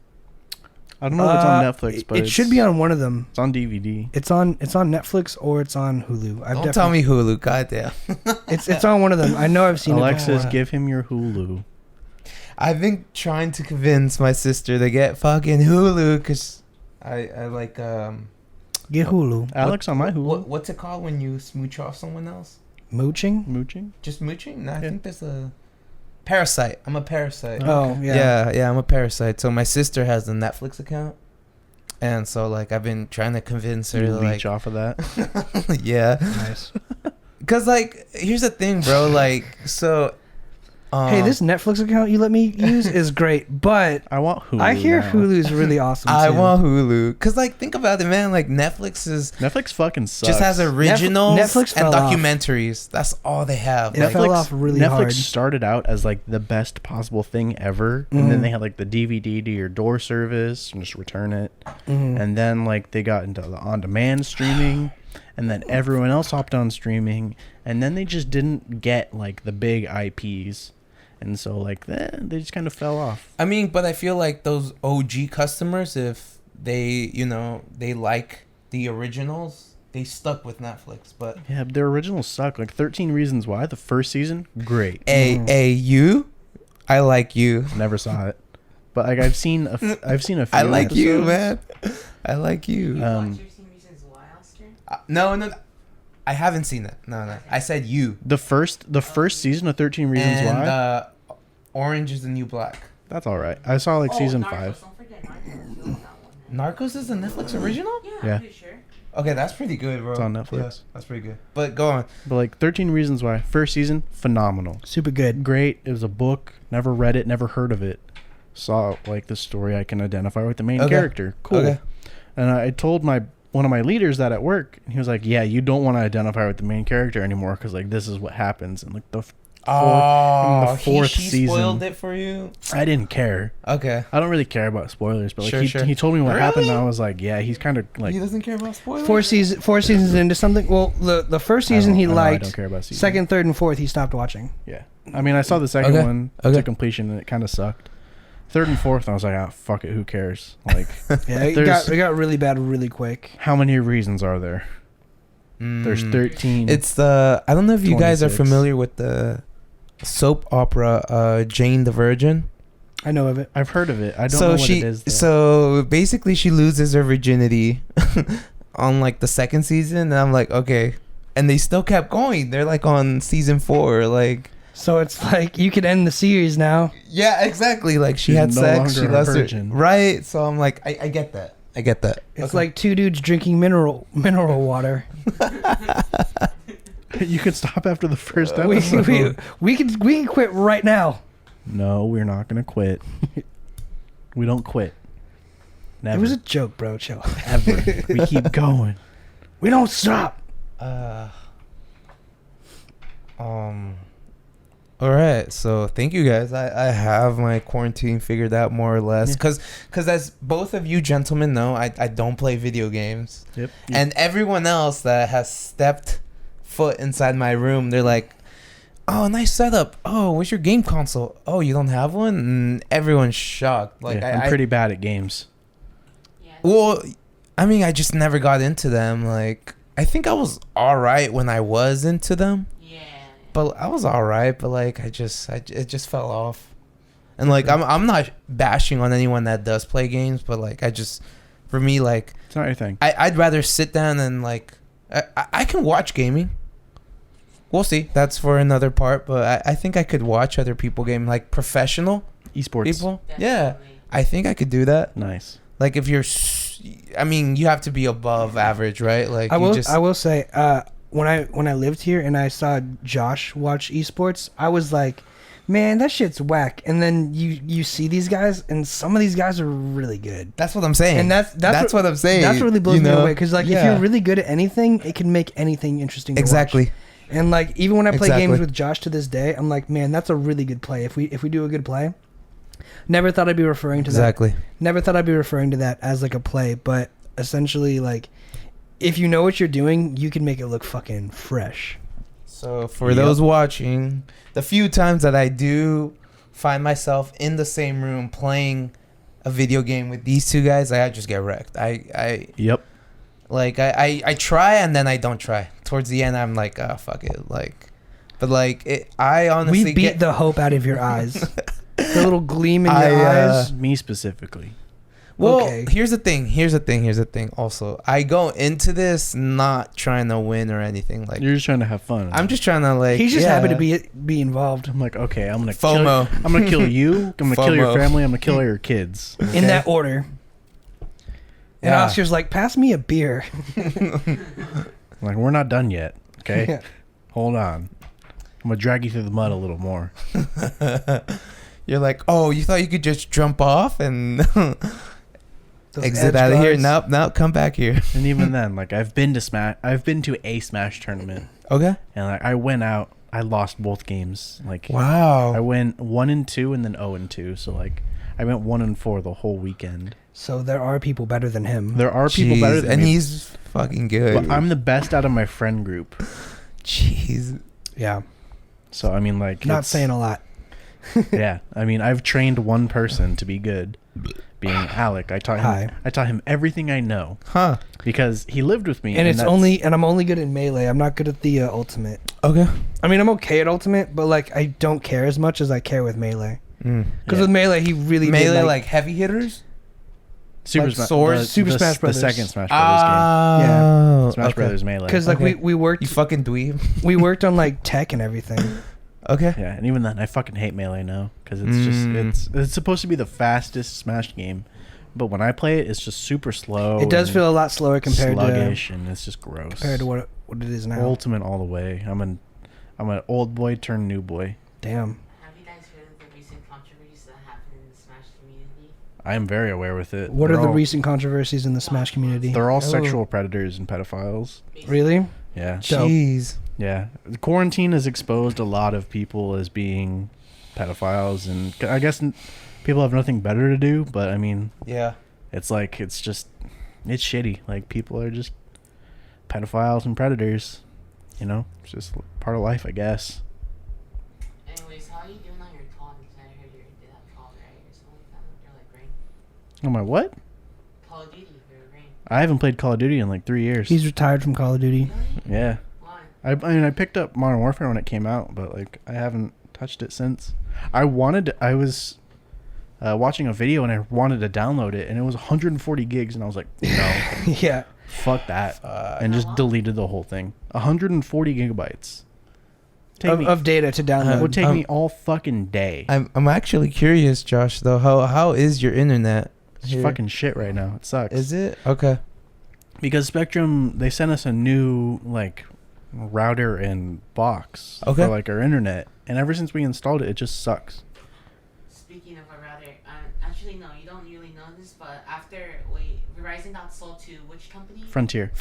[SPEAKER 1] I don't know if it's on Netflix, but
[SPEAKER 2] it should be on one of them.
[SPEAKER 1] It's on DVD.
[SPEAKER 2] It's on Netflix or it's on Hulu.
[SPEAKER 3] Don't tell me Hulu. Goddamn.
[SPEAKER 2] It's on one of them. I know I've seen it.
[SPEAKER 1] Alexis,
[SPEAKER 2] before.
[SPEAKER 1] give him your Hulu.
[SPEAKER 3] I've been trying to convince my sister to get fucking Hulu because I like
[SPEAKER 2] Get Hulu.
[SPEAKER 1] Alex on my Hulu.
[SPEAKER 3] what's it called when you smooch off someone else?
[SPEAKER 2] Mooching?
[SPEAKER 3] Just mooching? No, I
[SPEAKER 1] Yeah.
[SPEAKER 3] think there's a parasite. I'm a parasite.
[SPEAKER 2] Oh yeah.
[SPEAKER 3] Yeah, I'm a parasite. So my sister has a Netflix account, and so like I've been trying to convince her
[SPEAKER 1] You
[SPEAKER 3] to
[SPEAKER 1] leech
[SPEAKER 3] like,
[SPEAKER 1] off of that.
[SPEAKER 3] yeah,
[SPEAKER 2] Nice.
[SPEAKER 3] cause like here's the thing, bro. Like so,
[SPEAKER 2] Hey, this Netflix account you let me use is great, but
[SPEAKER 1] I want Hulu.
[SPEAKER 2] I hear
[SPEAKER 1] now.
[SPEAKER 2] Hulu's really awesome too.
[SPEAKER 3] I want Hulu, cause like think about it, man. Like
[SPEAKER 1] Netflix fucking sucks.
[SPEAKER 3] just has originals
[SPEAKER 2] Netflix
[SPEAKER 3] and
[SPEAKER 2] fell off.
[SPEAKER 3] documentaries. That's all they have.
[SPEAKER 2] It
[SPEAKER 3] Like,
[SPEAKER 2] fell off really
[SPEAKER 1] Netflix
[SPEAKER 2] hard.
[SPEAKER 1] started out as like the best possible thing ever, and then they had like the DVD to your door service and just return it, and then like they got into the on-demand streaming, and then everyone else hopped on streaming, and then they just didn't get like the big IPs, and so like they just kind of fell off.
[SPEAKER 3] I mean, but I feel like those OG customers, if they, they like the originals, they stuck with Netflix. But
[SPEAKER 1] Yeah, their originals suck. Like 13 Reasons Why, the first season, great.
[SPEAKER 3] you, I like you.
[SPEAKER 1] Never saw it, but like I've seen a few.
[SPEAKER 3] I like you,
[SPEAKER 1] episodes.
[SPEAKER 3] man. I like you.
[SPEAKER 5] Watch 13 Reasons Why, Oscar?
[SPEAKER 3] No, I haven't seen it. No, I said you.
[SPEAKER 1] The first season of 13 Reasons
[SPEAKER 3] And
[SPEAKER 1] Why.
[SPEAKER 3] Orange is the New Black.
[SPEAKER 1] That's all right. I saw like season
[SPEAKER 5] Narcos,
[SPEAKER 1] 5.
[SPEAKER 5] Don't forget Narcos. You love that one.
[SPEAKER 3] Narcos is a Netflix original?
[SPEAKER 5] Yeah,
[SPEAKER 1] Yeah.
[SPEAKER 5] I'm pretty sure.
[SPEAKER 3] Okay, that's pretty good, bro.
[SPEAKER 1] It's on Netflix.
[SPEAKER 3] Yeah, that's pretty good. But go on.
[SPEAKER 1] But like 13 Reasons Why, first season, phenomenal.
[SPEAKER 2] Super good.
[SPEAKER 1] Great. It was a book. Never read it. Never heard of it. Saw like the story I can identify with the main
[SPEAKER 3] Okay.
[SPEAKER 1] character. Cool.
[SPEAKER 3] Okay.
[SPEAKER 1] And I told one of my leaders that at work. And he was like, "Yeah, you don't want to identify with the main character anymore because like this is what happens." And like the fourth
[SPEAKER 3] she
[SPEAKER 1] season.
[SPEAKER 3] spoiled it for you?
[SPEAKER 1] I didn't care.
[SPEAKER 3] Okay.
[SPEAKER 1] I don't really care about spoilers, but like
[SPEAKER 3] Sure.
[SPEAKER 1] he told me what happened, and
[SPEAKER 3] Really?
[SPEAKER 1] I was like, yeah, he's kind of like.
[SPEAKER 3] He doesn't care about spoilers?
[SPEAKER 2] Four seasons into something. Well, the first season he
[SPEAKER 1] I
[SPEAKER 2] liked.
[SPEAKER 1] don't care about season.
[SPEAKER 2] Second, third, and fourth he stopped watching.
[SPEAKER 1] Yeah. I mean, I saw the second
[SPEAKER 3] Okay.
[SPEAKER 1] one
[SPEAKER 3] Okay.
[SPEAKER 1] to completion, and it kind of sucked. Third and fourth, I was like, ah, fuck it, who cares? Like,
[SPEAKER 2] Yeah, it got really bad really quick.
[SPEAKER 1] how many reasons are there? There's 13.
[SPEAKER 3] It's the I don't know if you guys are
[SPEAKER 1] 26.
[SPEAKER 3] familiar with the soap opera Jane the Virgin.
[SPEAKER 2] I know of it.
[SPEAKER 1] I've heard of it. I don't know what it is. Though.
[SPEAKER 3] So basically she loses her virginity on like the second season, and I'm like, okay, and they still kept going. They're like on season 4. Like,
[SPEAKER 2] So it's like you could end the series now.
[SPEAKER 3] yeah, exactly. Like she
[SPEAKER 1] She's
[SPEAKER 3] had
[SPEAKER 1] no
[SPEAKER 3] sex, she
[SPEAKER 1] longer a
[SPEAKER 3] lost her,
[SPEAKER 1] virgin.
[SPEAKER 3] right? So I'm like, I get that. I get that.
[SPEAKER 2] It's
[SPEAKER 3] Okay.
[SPEAKER 2] like 2 dudes drinking mineral water.
[SPEAKER 1] You could stop after the first
[SPEAKER 2] we,
[SPEAKER 1] episode.
[SPEAKER 2] we can quit right now.
[SPEAKER 1] No, we're not gonna quit. We don't quit. Never.
[SPEAKER 2] It was a joke, bro. Chill.
[SPEAKER 1] Ever. We keep going.
[SPEAKER 2] We don't stop.
[SPEAKER 3] All right, so thank you guys. I have my quarantine figured out more or less, because as both of you gentlemen know, I don't play video games.
[SPEAKER 1] Yep.
[SPEAKER 3] And everyone else that has stepped foot inside my room, they're like, oh, nice setup. Oh, where's your game console? Oh, you don't have one? And everyone's shocked. Like,
[SPEAKER 1] yeah, I'm pretty bad at games.
[SPEAKER 5] Yeah.
[SPEAKER 3] well, I mean, I just never got into them. Like, I think I was all right when I was into them.
[SPEAKER 5] Yeah.
[SPEAKER 3] But I was all right, but like it just fell off. And like I'm not bashing on anyone that does play games, but like for me, like
[SPEAKER 1] It's not your thing.
[SPEAKER 3] I'd rather sit down and like I can watch gaming. We'll see. That's for another part, but I think I could watch other people game, like professional
[SPEAKER 1] Esports.
[SPEAKER 3] people. Yeah,
[SPEAKER 5] Definitely.
[SPEAKER 3] I think I could do that.
[SPEAKER 1] Nice.
[SPEAKER 3] Like if you're, I mean, you have to be above average, right? Like
[SPEAKER 2] I
[SPEAKER 3] you
[SPEAKER 2] will say, when I lived here and I saw Josh watch esports, I was like, man, that shit's whack. And then you see these guys, and some of these guys are really good.
[SPEAKER 3] That's what I'm saying.
[SPEAKER 2] And that's
[SPEAKER 3] what I'm saying.
[SPEAKER 2] That's what really blows me away, because like if
[SPEAKER 3] Yeah.
[SPEAKER 2] you're really good at anything, it can make anything interesting. To
[SPEAKER 3] Exactly.
[SPEAKER 2] watch. And like even when I play
[SPEAKER 3] Exactly.
[SPEAKER 2] games with Josh to this day, I'm like, man, that's a really good play. If we do a good play, never thought I'd be referring to
[SPEAKER 3] Exactly.
[SPEAKER 2] that. Never thought I'd be referring to that as like a play, but essentially like, if you know what you're doing, you can make it look fucking fresh.
[SPEAKER 3] So for those watching, the few times that I do find myself in the same room playing a video game with these two guys, I just get wrecked.
[SPEAKER 1] Yep.
[SPEAKER 3] I try and then I don't try. Towards the end, I'm like, oh, fuck it. Like, but like, I honestly
[SPEAKER 2] We beat the hope out of your eyes. The little gleam in your eyes.
[SPEAKER 1] Me specifically.
[SPEAKER 3] Well,
[SPEAKER 2] Okay.
[SPEAKER 3] here's the thing. Also, I go into this not trying to win or anything. Like,
[SPEAKER 1] You're just trying to have fun.
[SPEAKER 3] I'm just trying to like.
[SPEAKER 2] He's just
[SPEAKER 3] yeah.
[SPEAKER 2] happy to be involved
[SPEAKER 1] I'm like, okay, I'm gonna
[SPEAKER 3] FOMO.
[SPEAKER 1] Kill, I'm gonna kill you. I'm gonna kill your
[SPEAKER 3] FOMO.
[SPEAKER 1] family. I'm gonna kill all your kids.
[SPEAKER 2] in
[SPEAKER 1] okay?
[SPEAKER 2] that order. And
[SPEAKER 3] Yeah.
[SPEAKER 2] Oscar's like, pass me a beer.
[SPEAKER 1] Like, we're not done yet. Okay,
[SPEAKER 2] Yeah.
[SPEAKER 1] hold on. I'm gonna drag you through the mud a little more.
[SPEAKER 3] You're like, oh, you thought you could just jump off and
[SPEAKER 2] Those
[SPEAKER 3] exit
[SPEAKER 2] edge
[SPEAKER 3] out of here?
[SPEAKER 2] guards.
[SPEAKER 3] Nope, come back here.
[SPEAKER 1] And even then, like, I've been to a Smash tournament,
[SPEAKER 3] Okay.
[SPEAKER 1] and like I went out. I lost both games. Like, I
[SPEAKER 3] Wow.
[SPEAKER 1] went 1-2 and then 0-2. So like, I went 1-4 the whole weekend.
[SPEAKER 2] So there are people better than him.
[SPEAKER 1] There are people better than
[SPEAKER 3] and
[SPEAKER 1] me,
[SPEAKER 3] he's fucking good.
[SPEAKER 1] but I'm the best out of my friend group.
[SPEAKER 3] Jeez.
[SPEAKER 2] Yeah.
[SPEAKER 1] So I mean, like,
[SPEAKER 2] Not
[SPEAKER 1] it's-
[SPEAKER 2] saying a lot.
[SPEAKER 1] Yeah, I mean, I've trained one person to be good, being Alec. I taught him everything I know
[SPEAKER 3] Huh.
[SPEAKER 1] because he lived with me.
[SPEAKER 2] And
[SPEAKER 1] that's-
[SPEAKER 2] I'm only good at melee. I'm not good at the ultimate.
[SPEAKER 3] Okay.
[SPEAKER 2] I mean, I'm okay at ultimate, but like I don't care as much as I care with melee. Because
[SPEAKER 1] Yeah.
[SPEAKER 2] with melee, he really
[SPEAKER 3] Melee
[SPEAKER 2] did,
[SPEAKER 3] like heavy hitters.
[SPEAKER 1] Super
[SPEAKER 3] like
[SPEAKER 1] Smash,
[SPEAKER 3] Swords?
[SPEAKER 2] Super Smash Brothers.
[SPEAKER 1] the second Smash Brothers
[SPEAKER 3] Oh.
[SPEAKER 1] game. Smash
[SPEAKER 3] okay.
[SPEAKER 1] Brothers Melee.
[SPEAKER 2] because like
[SPEAKER 3] Okay.
[SPEAKER 2] we worked
[SPEAKER 3] You fucking dweeb.
[SPEAKER 2] we worked on like tech and everything.
[SPEAKER 3] Okay.
[SPEAKER 1] Yeah, and even then, I fucking hate Melee now because it's just it's supposed to be the fastest Smash game, but when I play it, it's just super slow.
[SPEAKER 2] It does
[SPEAKER 1] and
[SPEAKER 2] feel a lot slower
[SPEAKER 1] sluggish, and it's just gross.
[SPEAKER 2] compared to what it is now.
[SPEAKER 1] Ultimate all the way. I'm an old boy turned new boy.
[SPEAKER 2] Damn.
[SPEAKER 5] Have you guys heard of the recent controversies that happened in the Smash community?
[SPEAKER 1] I am very aware with it.
[SPEAKER 2] What
[SPEAKER 1] They're
[SPEAKER 2] are the
[SPEAKER 1] all-
[SPEAKER 2] recent controversies in the Smash community?
[SPEAKER 1] They're all
[SPEAKER 2] Oh.
[SPEAKER 1] sexual predators and pedophiles.
[SPEAKER 2] Really?
[SPEAKER 1] Yeah.
[SPEAKER 2] Dope.
[SPEAKER 3] Jeez.
[SPEAKER 1] Yeah, the quarantine has exposed a lot of people as being pedophiles, and I guess people have nothing better to do. But I mean,
[SPEAKER 3] Yeah.
[SPEAKER 1] it's like it's shitty. Like, people are just pedophiles and predators. You know, it's just part of life, I guess.
[SPEAKER 5] Anyways, how are you doing on your COD? Because I heard you did that COD, right? Or something like that. You're like, great.
[SPEAKER 1] Oh my, what?
[SPEAKER 5] Call of Duty, you're great.
[SPEAKER 1] I haven't played Call of Duty in like 3 years.
[SPEAKER 2] He's retired from Call of Duty.
[SPEAKER 5] Really?
[SPEAKER 1] Yeah,
[SPEAKER 5] Why?
[SPEAKER 1] I mean, I picked up Modern Warfare when it came out, but like I haven't touched it since. I was watching a video and I wanted to download it, and it was 140 gigs, and I was like, no.
[SPEAKER 2] Yeah.
[SPEAKER 1] Fuck that. And
[SPEAKER 5] How
[SPEAKER 1] just
[SPEAKER 5] long?
[SPEAKER 1] deleted the whole thing. 140 gigabytes.
[SPEAKER 2] Of data to
[SPEAKER 1] It
[SPEAKER 2] download.
[SPEAKER 1] would take me all fucking day.
[SPEAKER 3] I'm actually curious, Josh. Though, how is your internet?
[SPEAKER 1] It's
[SPEAKER 3] here?
[SPEAKER 1] fucking shit right now. It sucks.
[SPEAKER 3] Is it okay?
[SPEAKER 1] Because Spectrum, they sent us a new like router and box
[SPEAKER 3] Okay.
[SPEAKER 1] for like our internet, and ever since we installed it, it just sucks.
[SPEAKER 5] Speaking of a router, actually no, you don't really know this, but after Verizon got sold to which company?
[SPEAKER 1] Frontier.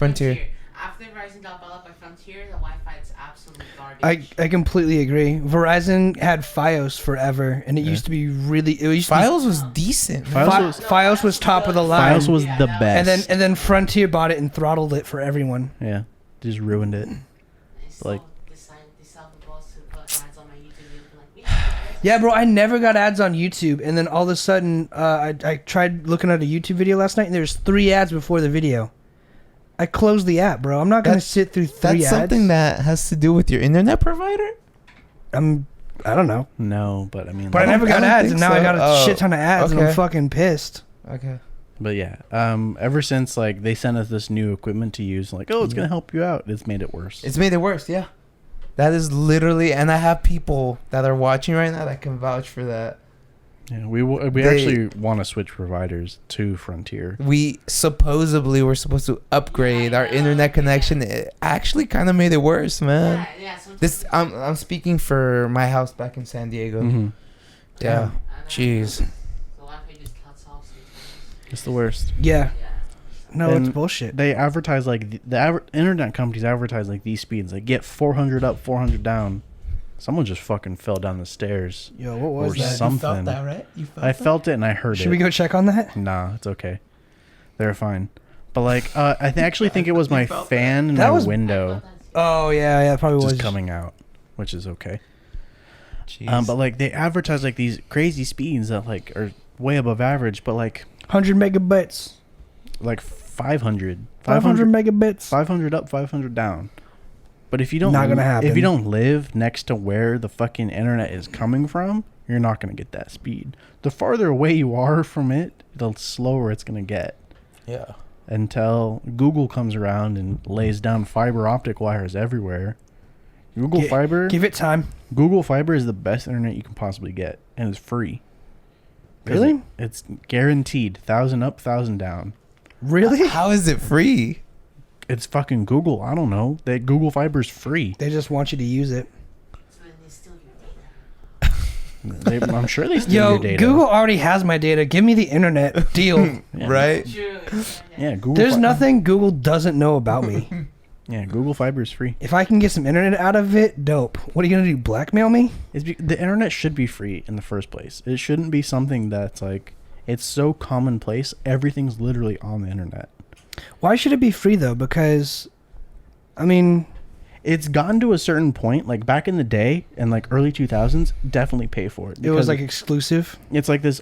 [SPEAKER 5] After Verizon got bought up by Frontier, the Wi-Fi is absolute garbage.
[SPEAKER 2] I completely agree. Verizon had FiOS forever, and it used to be really. It used
[SPEAKER 3] Files was decent. man.
[SPEAKER 1] Files was-
[SPEAKER 2] FiOS was top of the line.
[SPEAKER 1] FiOS was the best.
[SPEAKER 2] and then Frontier bought it and throttled it for everyone.
[SPEAKER 1] Yeah, just ruined it.
[SPEAKER 5] They
[SPEAKER 1] like-
[SPEAKER 5] decided the boss to put ads on my YouTube video. Like, we have this.
[SPEAKER 2] Yeah, bro, I never got ads on YouTube, and then all of a sudden, I tried looking at a YouTube video last night, and there's 3 ads before the video. I closed the app, bro. I'm not gonna
[SPEAKER 3] That's-
[SPEAKER 2] sit through 3
[SPEAKER 3] That's
[SPEAKER 2] ads.
[SPEAKER 3] something that has to do with your internet provider.
[SPEAKER 2] I don't know,
[SPEAKER 1] No, but I mean,
[SPEAKER 2] but I
[SPEAKER 1] like-
[SPEAKER 2] never got
[SPEAKER 3] I don't
[SPEAKER 2] ads,
[SPEAKER 3] think
[SPEAKER 2] and now I
[SPEAKER 3] so.
[SPEAKER 2] got a
[SPEAKER 3] Oh,
[SPEAKER 2] shit ton of ads, and I'm
[SPEAKER 3] okay.
[SPEAKER 2] fucking pissed.
[SPEAKER 3] Okay.
[SPEAKER 1] but yeah, ever since like they sent us this new equipment to use, like, oh, it's gonna help you out, it's made it worse.
[SPEAKER 3] It's made it worse. Yeah. That is literally, and I have people that are watching right now that can vouch for that.
[SPEAKER 1] Yeah, we
[SPEAKER 3] They-
[SPEAKER 1] actually want to switch providers to Frontier.
[SPEAKER 3] We supposedly were supposed to upgrade our internet connection. It actually kind of made it worse, man.
[SPEAKER 5] Yeah, sometimes
[SPEAKER 3] This I'm speaking for my house back in San Diego.
[SPEAKER 1] Mm-hmm.
[SPEAKER 3] Yeah.
[SPEAKER 5] and then
[SPEAKER 3] Jeez.
[SPEAKER 5] The Wi-Fi just cuts off sometimes.
[SPEAKER 1] It's the worst.
[SPEAKER 2] Yeah,
[SPEAKER 5] Yeah.
[SPEAKER 2] no,
[SPEAKER 1] And
[SPEAKER 2] it's bullshit.
[SPEAKER 1] They advertise like internet companies advertise like these speeds, like get 400 up, 400 down. Someone just fucking fell down the stairs.
[SPEAKER 2] Yo, what
[SPEAKER 1] or
[SPEAKER 2] was that?
[SPEAKER 1] something.
[SPEAKER 3] You felt that, right? You felt
[SPEAKER 1] I felt it and I heard
[SPEAKER 2] Should
[SPEAKER 1] it.
[SPEAKER 2] we go check on that?
[SPEAKER 1] Nah, it's okay. They're fine. But like, actually think it was my
[SPEAKER 3] felt
[SPEAKER 1] fan in
[SPEAKER 2] That
[SPEAKER 1] my
[SPEAKER 2] was-
[SPEAKER 1] window
[SPEAKER 2] Oh yeah, probably was.
[SPEAKER 1] just coming out, which is okay.
[SPEAKER 3] Jeez.
[SPEAKER 1] But like they advertise like these crazy speeds that like are way above average, but like
[SPEAKER 2] 100 megabits,
[SPEAKER 1] like 500
[SPEAKER 2] megabits.
[SPEAKER 1] 500 up, 500 down. But if you don't,
[SPEAKER 2] Not gonna happen.
[SPEAKER 1] If you don't live next to where the fucking internet is coming from, you're not gonna get that speed. The farther away you are from it, the slower it's gonna get.
[SPEAKER 3] yeah.
[SPEAKER 1] Until Google comes around and lays down fiber optic wires everywhere. Google Fiber,
[SPEAKER 2] Give it time.
[SPEAKER 1] Google Fiber is the best internet you can possibly get, and it's free. 'Cause
[SPEAKER 2] Really?
[SPEAKER 1] it's guaranteed 1,000 up, 1,000 down.
[SPEAKER 2] Really?
[SPEAKER 3] How is it free?
[SPEAKER 1] It's fucking Google. I don't know. That Google Fiber's free.
[SPEAKER 2] They just want you to use it.
[SPEAKER 5] So then they steal your data.
[SPEAKER 1] I'm sure they steal
[SPEAKER 2] Yo,
[SPEAKER 1] your data.
[SPEAKER 2] Google already has my data. Give me the internet. Deal.
[SPEAKER 1] Yeah.
[SPEAKER 3] Right?
[SPEAKER 5] True.
[SPEAKER 1] Yeah, Google.
[SPEAKER 2] There's nothing Google doesn't know about me.
[SPEAKER 1] Yeah, Google Fiber is free.
[SPEAKER 2] If I can get some internet out of it, dope. What are you gonna do? Blackmail me?
[SPEAKER 1] The internet should be free in the first place. It shouldn't be something that's like it's so commonplace. Everything's literally on the internet.
[SPEAKER 2] Why should it be free though? Because, I mean,
[SPEAKER 1] It's gotten to a certain point, like back in the day, in like early 2000s, definitely pay for it.
[SPEAKER 2] it was
[SPEAKER 1] because
[SPEAKER 2] like exclusive.
[SPEAKER 1] it's like this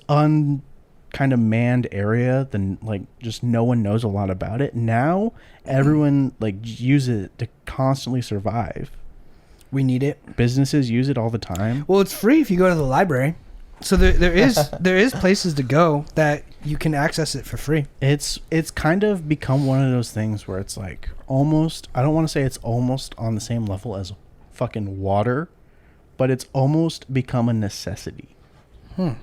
[SPEAKER 1] kind of manned area, then like just no one knows a lot about it. Now everyone like use it to constantly survive.
[SPEAKER 2] We need it.
[SPEAKER 1] Businesses use it all the time.
[SPEAKER 2] Well, it's free if you go to the library. So there is places to go that you can access it for free.
[SPEAKER 1] It's kind of become one of those things where it's like almost, I don't want to say it's almost on the same level as fucking water, but it's almost become a necessity.
[SPEAKER 5] Yeah,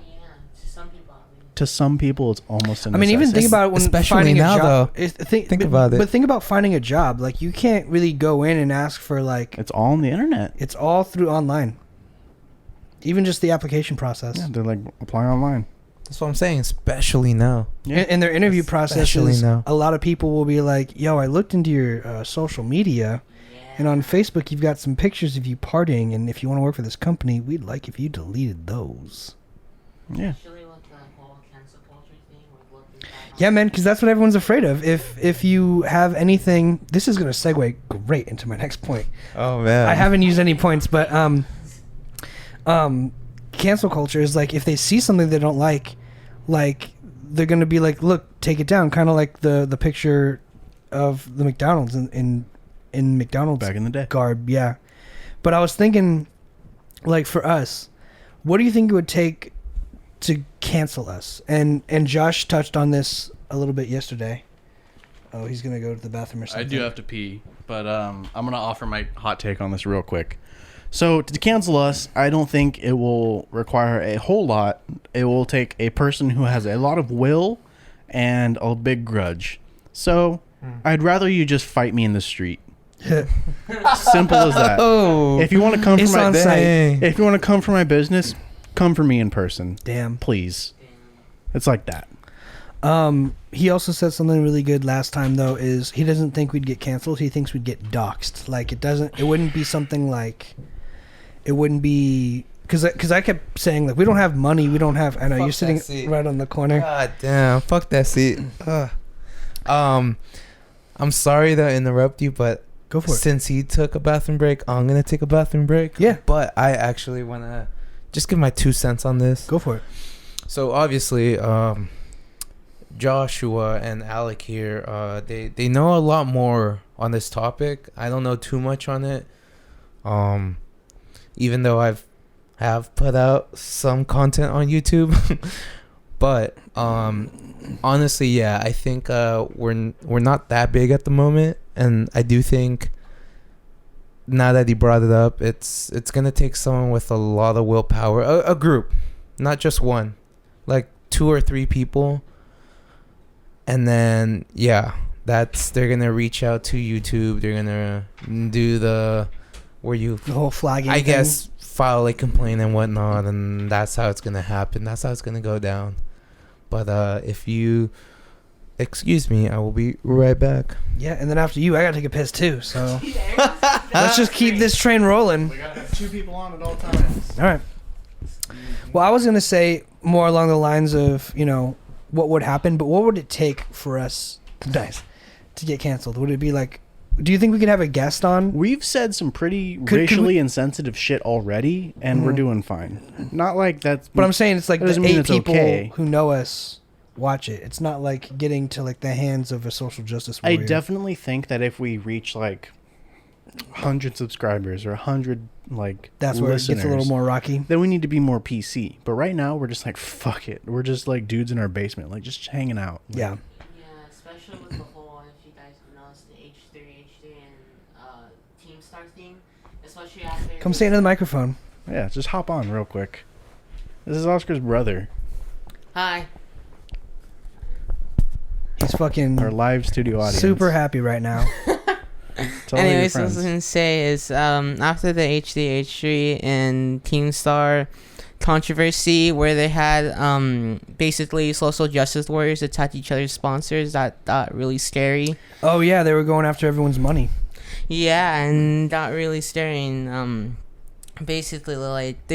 [SPEAKER 5] to some people.
[SPEAKER 1] To some people, it's almost a necessity.
[SPEAKER 2] I mean, even think about it when
[SPEAKER 3] Especially
[SPEAKER 2] finding
[SPEAKER 3] now,
[SPEAKER 2] a job.
[SPEAKER 3] though.
[SPEAKER 2] Think
[SPEAKER 3] about it.
[SPEAKER 2] But think about finding a job. Like, you can't really go in and ask for, like,
[SPEAKER 1] it's all on the internet.
[SPEAKER 2] it's all through online. Even just the application process.
[SPEAKER 1] Yeah, they're like apply online.
[SPEAKER 3] That's what I'm saying. Especially now.
[SPEAKER 1] Yeah.
[SPEAKER 2] In their interview
[SPEAKER 3] Especially
[SPEAKER 2] processes,
[SPEAKER 3] now.
[SPEAKER 2] a lot of people will be like, yo, I looked into your social media,
[SPEAKER 5] Yeah.
[SPEAKER 2] and on Facebook, you've got some pictures of you partying, and if you want to work for this company, we'd like if you deleted those.
[SPEAKER 1] Yeah.
[SPEAKER 5] Especially with the whole cancel culture thing, with what we have
[SPEAKER 2] Yeah, man, because that's what everyone's afraid of. If you have anything, this is going to segue great into my next point.
[SPEAKER 3] Oh man.
[SPEAKER 2] I haven't used any points, but cancel culture is like if they see something they don't like they're gonna be like, look, take it down, kind of like the picture of the McDonald's in McDonald's
[SPEAKER 1] Back in the day.
[SPEAKER 2] garb, yeah. But I was thinking, like, for us, what do you think it would take to cancel us? And Josh touched on this a little bit yesterday. Oh, he's gonna go to the bathroom or
[SPEAKER 1] I
[SPEAKER 2] something.
[SPEAKER 1] do have to pee, but I'm gonna offer my hot take on this real quick. So to cancel us, I don't think it will require a whole lot. It will take a person who has a lot of will and a big grudge. So I'd rather you just fight me in the street. Simple as that.
[SPEAKER 3] Oh,
[SPEAKER 1] If you want to come
[SPEAKER 2] It's
[SPEAKER 1] for my
[SPEAKER 2] on site.
[SPEAKER 1] if you want to come for my business, come for me in person,
[SPEAKER 2] Damn.
[SPEAKER 1] please.
[SPEAKER 5] Damn.
[SPEAKER 1] It's like that.
[SPEAKER 2] He also said something really good last time though. Is he doesn't think we'd get canceled. He thinks we'd get doxxed. Like it wouldn't be something like. It wouldn't be because I kept saying like we don't have money. We don't have. I know
[SPEAKER 3] Fuck
[SPEAKER 2] you're
[SPEAKER 3] that
[SPEAKER 2] sitting
[SPEAKER 3] seat.
[SPEAKER 2] right on the corner.
[SPEAKER 3] God damn! Fuck that seat. Ugh. I'm sorry to interrupt you, but
[SPEAKER 2] Go for it.
[SPEAKER 3] since he took a bathroom break, I'm gonna take a bathroom break.
[SPEAKER 2] Yeah.
[SPEAKER 3] But I actually wanna just give my 2 cents on this.
[SPEAKER 2] Go for it.
[SPEAKER 3] So obviously, Joshua and Alec here, they know a lot more on this topic. I don't know too much on it. Even though have put out some content on YouTube, but honestly, yeah, I think we're not that big at the moment, and I do think now that he brought it up, it's gonna take someone with a lot of willpower, a group, not just one, like 2 or 3 people, and then yeah, they're gonna reach out to YouTube. They're gonna do the
[SPEAKER 2] The whole flagging.
[SPEAKER 3] I
[SPEAKER 2] thing.
[SPEAKER 3] guess file a complaint and whatnot, and that's how it's gonna happen. That's how it's gonna go down. But if you excuse me, I will be right back.
[SPEAKER 2] Yeah, and then after you, I gotta take a piss too. So let's just keep this train rolling.
[SPEAKER 1] We gotta have 2 people on at all times.
[SPEAKER 2] All right. Well, I was gonna say more along the lines of what would happen, but what would it take for us, guys, to get canceled? Would it be like? Do you think we could have a guest on?
[SPEAKER 1] We've said some pretty
[SPEAKER 2] Could
[SPEAKER 1] racially
[SPEAKER 2] we-
[SPEAKER 1] insensitive shit already, and we're
[SPEAKER 2] Mhm.
[SPEAKER 1] doing fine. Not like that's.
[SPEAKER 2] But I'm saying it's like
[SPEAKER 1] That
[SPEAKER 2] the
[SPEAKER 1] doesn't mean
[SPEAKER 2] 8
[SPEAKER 1] it's
[SPEAKER 2] people
[SPEAKER 1] okay.
[SPEAKER 2] who know us watch it. It's not like getting to like the hands of a social justice
[SPEAKER 1] I
[SPEAKER 2] warrior.
[SPEAKER 1] definitely think that if we reach like 100 subscribers or 100 like
[SPEAKER 2] That's where it
[SPEAKER 1] listeners,
[SPEAKER 2] gets a little more rocky.
[SPEAKER 1] then we need to be more PC. But right now we're just like fuck it. We're just like dudes in our basement, like just hanging out. Like,
[SPEAKER 2] Yeah.
[SPEAKER 5] Yeah, especially with the whole, if you guys noticed, the H3 and Team Star thing, especially after.
[SPEAKER 2] Come say it into the microphone.
[SPEAKER 1] yeah. Just hop on real quick. This is Oscar's brother,
[SPEAKER 5] Hi.
[SPEAKER 2] He's fucking
[SPEAKER 1] our live studio audience.
[SPEAKER 2] super happy right now.
[SPEAKER 1] Tell all your
[SPEAKER 6] Anyways, what I was
[SPEAKER 1] friends.
[SPEAKER 6] gonna say is after the HDH3 and Team Star controversy where they had basically social justice warriors attack each other's sponsors, that really scary.
[SPEAKER 2] Oh yeah, they were going after everyone's money.
[SPEAKER 6] Yeah, and that really scary. Basically, like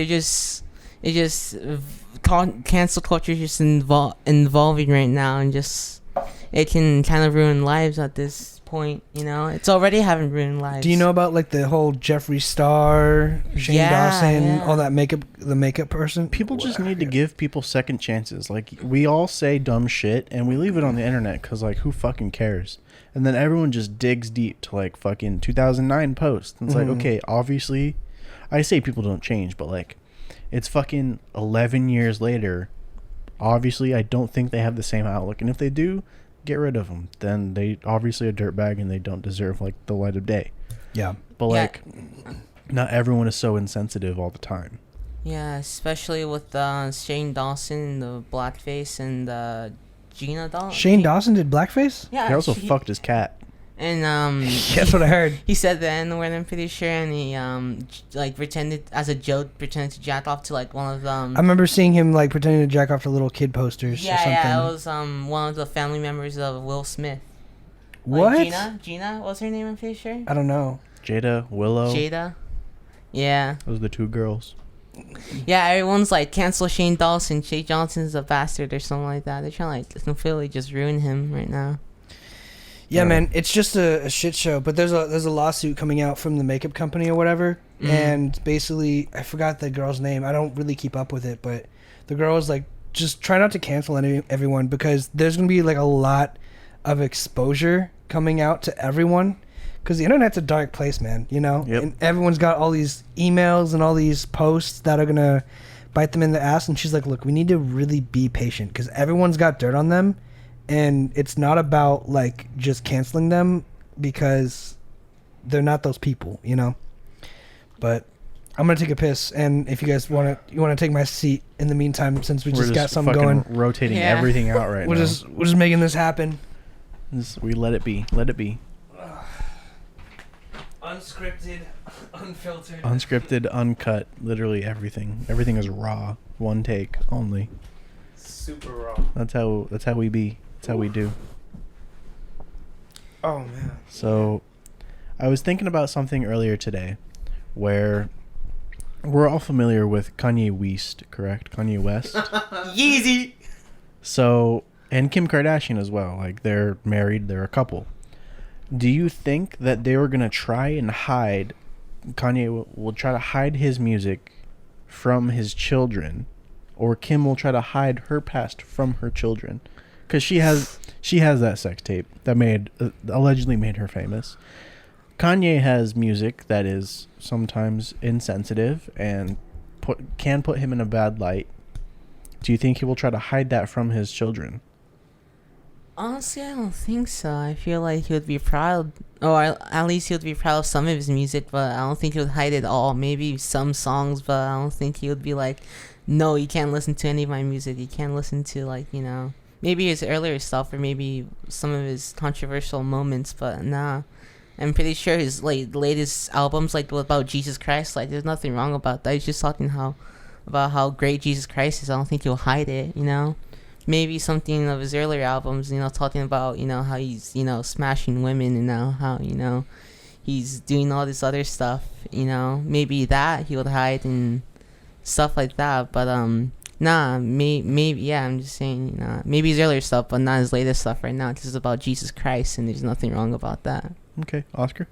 [SPEAKER 6] cancel culture is just evolving right now, and just it can kind of ruin lives at this point. It's already having ruined lives.
[SPEAKER 2] Do you know about like the whole Jeffree Star, Shane
[SPEAKER 6] Yeah,
[SPEAKER 2] Dawson,
[SPEAKER 6] yeah.
[SPEAKER 2] all that the makeup person?
[SPEAKER 1] People just need to give people second chances. Like, we all say dumb shit and we leave it on the internet because, like, who fucking cares? And then everyone just digs deep to, like, fucking 2009 posts. And it's
[SPEAKER 2] Mhm.
[SPEAKER 1] like, okay, obviously, I say people don't change, but, like, it's fucking 11 years later. Obviously, I don't think they have the same outlook. And if they do, get rid of them. Then they obviously a dirtbag and they don't deserve, like, the light of day.
[SPEAKER 2] Yeah.
[SPEAKER 1] But,
[SPEAKER 6] Yeah.
[SPEAKER 1] like, not everyone is so insensitive all the time.
[SPEAKER 6] Yeah, especially with Shane Dawson, the blackface, and Gina Dawson.
[SPEAKER 2] Shane Dawson did blackface?
[SPEAKER 6] Yeah,
[SPEAKER 1] He also fucked his cat.
[SPEAKER 6] And
[SPEAKER 2] That's what I heard.
[SPEAKER 6] he said the N word, I'm pretty sure, and he like pretended as a joke, pretended to jack off to like one of them.
[SPEAKER 2] I remember seeing him like pretending to jack off to little kid posters or something.
[SPEAKER 6] Yeah, it was one of the family members of Will Smith.
[SPEAKER 2] What?
[SPEAKER 6] Like Gina, what's her name? I'm pretty sure.
[SPEAKER 2] I don't know.
[SPEAKER 1] Jada, Willow.
[SPEAKER 6] Jada. Yeah,
[SPEAKER 1] Those are the 2 girls.
[SPEAKER 6] yeah. Everyone's like cancel Shane Dawson. Jay Johnson's a bastard or something like that. They're trying to like Philly just ruin him right now.
[SPEAKER 2] Yeah,
[SPEAKER 1] Alright.
[SPEAKER 2] man, it's just a shit show. But there's a lawsuit coming out from the makeup company or whatever,
[SPEAKER 6] Mhm.
[SPEAKER 2] and basically, I forgot the girl's name. I don't really keep up with it, but the girl was like, just try not to cancel everyone because there's gonna be like a lot of exposure coming out to everyone. Because the internet's a dark place, man.
[SPEAKER 1] Yep.
[SPEAKER 2] And everyone's got all these emails and all these posts that are gonna bite them in the ass. And she's like, look, we need to really be patient because everyone's got dirt on them. and it's not about like just canceling them because they're not those people, you know. But I'm gonna take a piss, and if you guys want to take my seat in the meantime, since we
[SPEAKER 1] We're
[SPEAKER 2] just got something
[SPEAKER 1] fucking
[SPEAKER 2] going,
[SPEAKER 1] rotating
[SPEAKER 6] Yeah.
[SPEAKER 1] everything out right
[SPEAKER 2] we're
[SPEAKER 1] now.
[SPEAKER 2] just making this happen.
[SPEAKER 1] We let it be. Let it be.
[SPEAKER 2] Unscripted, unfiltered.
[SPEAKER 1] Unscripted, uncut, literally everything. Everything is raw. One take only.
[SPEAKER 3] Super raw.
[SPEAKER 1] That's how we be. That's how we do.
[SPEAKER 3] Oh man.
[SPEAKER 1] So, I was thinking about something earlier today, where we're all familiar with Kanye West, correct? Kanye West.
[SPEAKER 6] Yeezy.
[SPEAKER 1] So, and Kim Kardashian as well. Like, they're married. They're a couple. Do you think that they were gonna try and hide? Kanye will try to hide his music from his children, or Kim will try to hide her past from her children, because she has that sex tape that allegedly made her famous. Kanye has music that is sometimes insensitive and can put him in a bad light. Do you think he will try to hide that from his children?
[SPEAKER 6] Honestly, I don't think so. I feel like he would be proud, or at least he would be proud of some of his music, but I don't think he would hide it all. Maybe some songs, but I don't think he would be like, no, you can't listen to any of my music. You can't listen to, like, you know, maybe his earlier stuff or maybe some of his controversial moments, but nah. I'm pretty sure his latest albums, like about Jesus Christ, like there's nothing wrong about that. He's just talking about how great Jesus Christ is. I don't think he'll hide it, you know. Maybe something of his earlier albums, you know, talking about, you know, how he's, you know, smashing women and how, you know, he's doing all this other stuff, you know. Maybe that he would hide and stuff like that. But nah, maybe yeah. I'm just saying, you know, maybe his earlier stuff, but not his latest stuff right now. This is about Jesus Christ, and there's nothing wrong about that.
[SPEAKER 1] Okay, Oscar.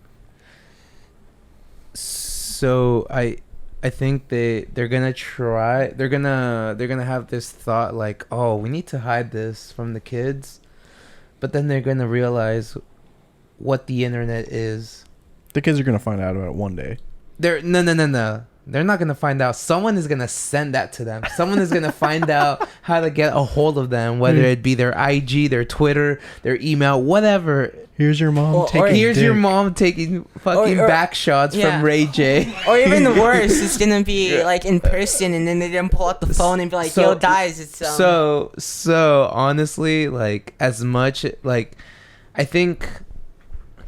[SPEAKER 3] So I think they're gonna try. They're gonna have this thought like, oh, we need to hide this from the kids, but then they're gonna realize what the internet is.
[SPEAKER 1] The kids are gonna find out about it one day.
[SPEAKER 3] No. They're not gonna find out. Someone is gonna send that to them. Someone is gonna find out how to get a hold of them, whether it be their IG, their Twitter, their email, whatever.
[SPEAKER 1] Here's your mom
[SPEAKER 6] Or
[SPEAKER 1] taking
[SPEAKER 3] Here's
[SPEAKER 1] dick.
[SPEAKER 3] your mom taking fucking
[SPEAKER 6] Or-
[SPEAKER 3] back shots
[SPEAKER 6] yeah.
[SPEAKER 3] from Ray J.
[SPEAKER 6] Or even worse, it's gonna be like in person, and then they didn't pull out the phone and be like,
[SPEAKER 3] So-
[SPEAKER 6] "Yo, guys, it's
[SPEAKER 3] So honestly, like, as much like, I think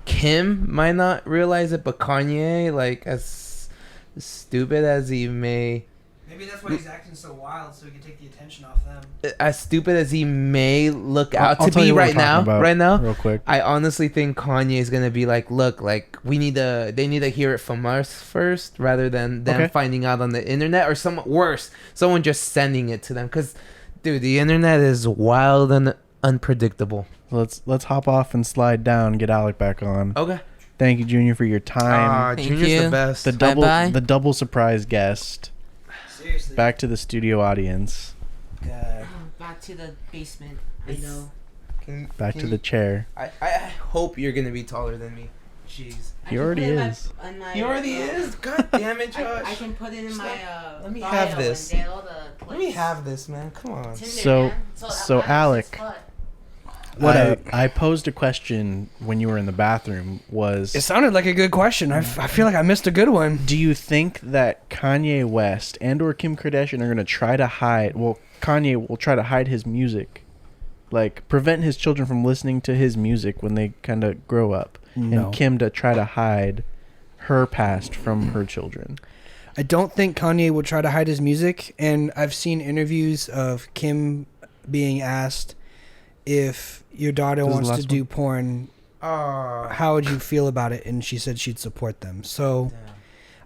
[SPEAKER 3] Kim might not realize it, but Kanye, like, as stupid as he may,
[SPEAKER 2] Maybe that's why he's acting so wild, so he can take the attention off them.
[SPEAKER 3] as stupid as he may look out
[SPEAKER 1] I'll
[SPEAKER 3] to
[SPEAKER 1] tell
[SPEAKER 3] be
[SPEAKER 1] you what
[SPEAKER 3] right
[SPEAKER 1] we're talking
[SPEAKER 3] now,
[SPEAKER 1] about real quick.
[SPEAKER 3] I honestly think Kanye is gonna be like, look, like, they need to hear it from us first, rather than them
[SPEAKER 1] Okay.
[SPEAKER 3] finding out on the internet, or someone just sending it to them. Cause, dude, the internet is wild and unpredictable.
[SPEAKER 1] Let's hop off and slide down. Get Alec back on.
[SPEAKER 3] Okay.
[SPEAKER 1] Thank you, Junior, for your time.
[SPEAKER 6] Thank
[SPEAKER 3] Junior's
[SPEAKER 6] you.
[SPEAKER 3] the best.
[SPEAKER 6] Bye-bye.
[SPEAKER 1] The double surprise guest.
[SPEAKER 2] Seriously.
[SPEAKER 1] Back to the studio audience.
[SPEAKER 2] God.
[SPEAKER 6] back to the basement.
[SPEAKER 3] I know.
[SPEAKER 1] Back to the chair.
[SPEAKER 3] I hope you're gonna be taller than me. Jeez.
[SPEAKER 1] He already is.
[SPEAKER 3] He already is. God damn it, Josh.
[SPEAKER 6] I can put it in my
[SPEAKER 3] Let me
[SPEAKER 6] bio
[SPEAKER 3] have this.
[SPEAKER 6] and get all the
[SPEAKER 3] Let me have this, man. Come on.
[SPEAKER 6] Tinder,
[SPEAKER 1] So-
[SPEAKER 6] man.
[SPEAKER 1] so
[SPEAKER 6] I'm
[SPEAKER 1] Alec.
[SPEAKER 6] 6 foot.
[SPEAKER 2] What
[SPEAKER 1] I posed a question when you were in the bathroom.
[SPEAKER 2] It sounded like a good question. I feel like I missed a good one.
[SPEAKER 1] Do you think that Kanye West and or Kim Kardashian are going to try to hide... Well, Kanye will try to hide his music. Like, prevent his children from listening to his music when they kind of grow up.
[SPEAKER 2] No.
[SPEAKER 1] And Kim to try to hide her past from her children.
[SPEAKER 2] I don't think Kanye will try to hide his music, and I've seen interviews of Kim being asked, if your daughter
[SPEAKER 1] This is the
[SPEAKER 2] wants to
[SPEAKER 1] last
[SPEAKER 2] do porn,
[SPEAKER 3] Oh.
[SPEAKER 2] how would you feel about it? And she said she'd support them. So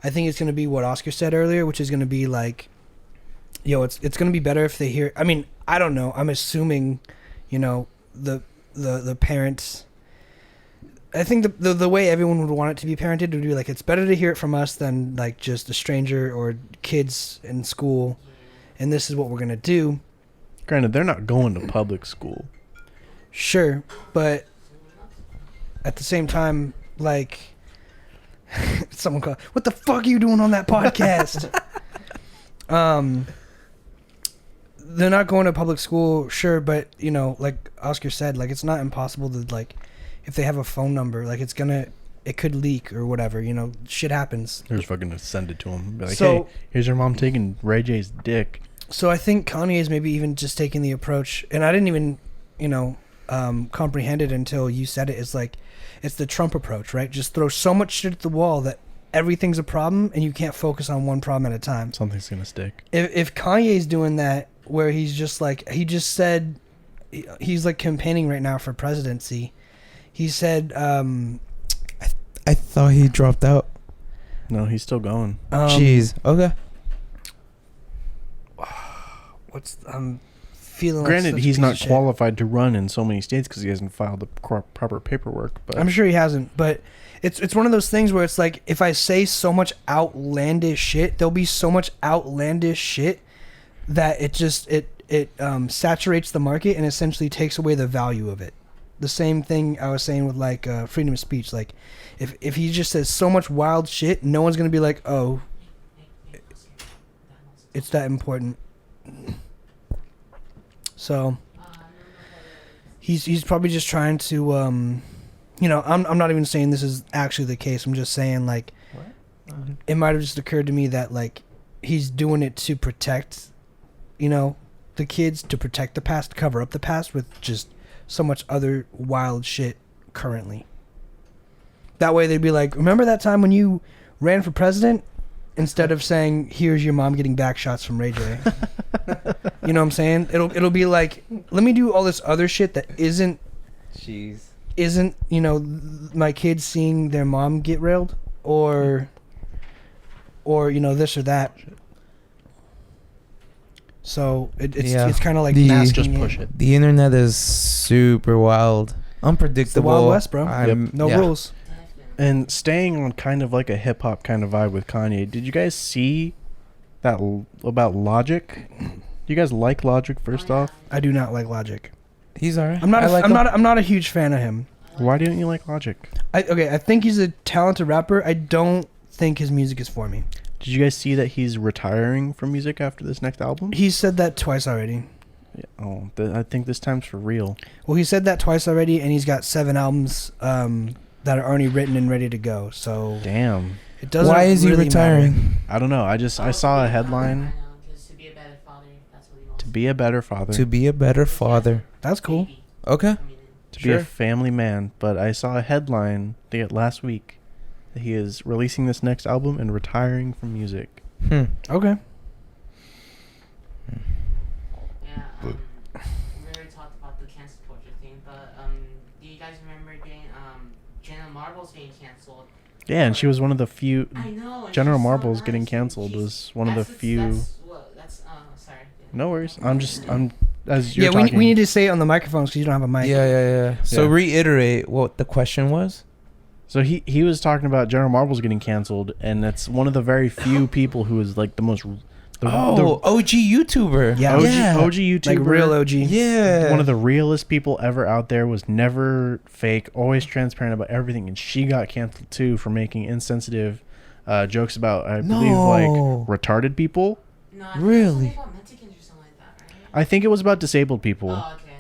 [SPEAKER 2] I think it's going to be what Oscar said earlier, which is going to be like, yo, it's going to be better if they hear... I mean, I don't know. I'm assuming, you know, the parents... I think the way everyone would want it to be parented would be like, it's better to hear it from us than like just a stranger or kids in school, and this is what we're going to do.
[SPEAKER 1] Granted, they're not going to public school.
[SPEAKER 2] Sure, but at the same time, like, someone called, what the fuck are you doing on that podcast? they're not going to public school, sure, but you know, like Oscar said, like it's not impossible to like, if they have a phone number, like it could leak or whatever. You know, shit happens.
[SPEAKER 1] They're just fucking send it to him. Be like,
[SPEAKER 2] So-
[SPEAKER 1] hey, here's your mom taking Ray J's dick.
[SPEAKER 2] So I think Kanye is maybe even just taking the approach, and I didn't even, you know, comprehend it until you said it. It's like, it's the Trump approach, right? Just throw so much shit at the wall that everything's a problem, and you can't focus on one problem at a time.
[SPEAKER 1] Something's gonna stick.
[SPEAKER 2] If Kanye's doing that, where he's just like, he just said, he's like campaigning right now for presidency. He said,
[SPEAKER 3] I thought he dropped out.
[SPEAKER 1] No, he's still going.
[SPEAKER 3] Jeez. Okay.
[SPEAKER 2] I'm feeling. like
[SPEAKER 1] Granted,
[SPEAKER 2] such a
[SPEAKER 1] he's
[SPEAKER 2] piece
[SPEAKER 1] not
[SPEAKER 2] of shit.
[SPEAKER 1] qualified to run in so many states because he hasn't filed the proper paperwork. But
[SPEAKER 2] I'm sure he hasn't, but it's one of those things where it's like, if I say so much outlandish shit, there'll be so much outlandish shit that it just it saturates the market and essentially takes away the value of it. The same thing I was saying with like freedom of speech. Like, if he just says so much wild shit, no one's gonna be like, oh, it's that important. So he's probably just trying to you know, I'm not even saying this is actually the case. I'm just saying, like, it might have just occurred to me that like he's doing it to protect, you know, the kids, to protect the past, cover up the past with just so much other wild shit currently. That way they'd be like, remember that time when you ran for president? Instead of saying, here's your mom getting back shots from Ray J. You know what I'm saying? It'll be like, let me do all this other shit that isn't, you know, my kids seeing their mom get railed or you know, this or that. So it's kind of like masking
[SPEAKER 1] just push it.
[SPEAKER 3] The internet is super wild, unpredictable.
[SPEAKER 2] It's the Wild West, bro. No
[SPEAKER 3] yeah.
[SPEAKER 2] rules.
[SPEAKER 1] And staying on kind of like a hip hop kind of vibe with Kanye, did you guys see that about Logic? Do you guys like Logic first off?
[SPEAKER 2] I do not like Logic.
[SPEAKER 3] He's alright.
[SPEAKER 2] I'm not a huge fan of him.
[SPEAKER 1] Why didn't you like Logic?
[SPEAKER 2] I think he's a talented rapper. I don't think his music is for me.
[SPEAKER 1] Did you guys see that he's retiring from music after this next album?
[SPEAKER 2] He said that twice already.
[SPEAKER 1] Yeah. Oh, I think this time's for real.
[SPEAKER 2] Well, he said that twice already, and he's got 7 albums that are already written and ready to go. So
[SPEAKER 1] Damn.
[SPEAKER 2] it doesn't.
[SPEAKER 3] Why is he
[SPEAKER 2] really
[SPEAKER 3] retiring?
[SPEAKER 2] matter.
[SPEAKER 1] I don't know. I saw a headline.
[SPEAKER 5] To be a better father, that's what he wants.
[SPEAKER 1] To be a better father.
[SPEAKER 3] To be a better father.
[SPEAKER 2] That's cool.
[SPEAKER 5] Baby.
[SPEAKER 3] Okay.
[SPEAKER 5] I mean,
[SPEAKER 1] To be a family man. But I saw a headline last week that he is releasing this next album and retiring from music.
[SPEAKER 2] Okay.
[SPEAKER 5] yeah, we already talked about the cancel culture thing, but do you guys remember getting Jenna Marbles being canceled?
[SPEAKER 1] Yeah, and she was one of the few.
[SPEAKER 5] I know. and
[SPEAKER 1] General
[SPEAKER 5] she's so
[SPEAKER 1] Marbles
[SPEAKER 5] nice,
[SPEAKER 1] getting
[SPEAKER 5] and
[SPEAKER 1] canceled
[SPEAKER 5] she's-
[SPEAKER 1] was one of the
[SPEAKER 5] that's-
[SPEAKER 1] few.
[SPEAKER 5] sorry.
[SPEAKER 1] No worries. I'm as you're
[SPEAKER 2] Yeah,
[SPEAKER 1] talking.
[SPEAKER 2] we need to say it on the microphones because you don't have a mic.
[SPEAKER 3] Yeah. So
[SPEAKER 1] Yeah.
[SPEAKER 3] reiterate what the question was.
[SPEAKER 1] So he was talking about General Marbles getting canceled, and it's one of the very few people who is like the most.
[SPEAKER 3] OG YouTuber.
[SPEAKER 2] Yeah.
[SPEAKER 1] OG YouTuber.
[SPEAKER 2] Like real OG.
[SPEAKER 3] Yeah.
[SPEAKER 1] One of the realest people ever out there, was never fake, always transparent about everything, and she got canceled too for making insensitive jokes about, I believe, like retarded people.
[SPEAKER 5] No,
[SPEAKER 3] Really?
[SPEAKER 5] About Mexicans or something like that, right?
[SPEAKER 1] I think it was about disabled people,
[SPEAKER 5] Oh, okay.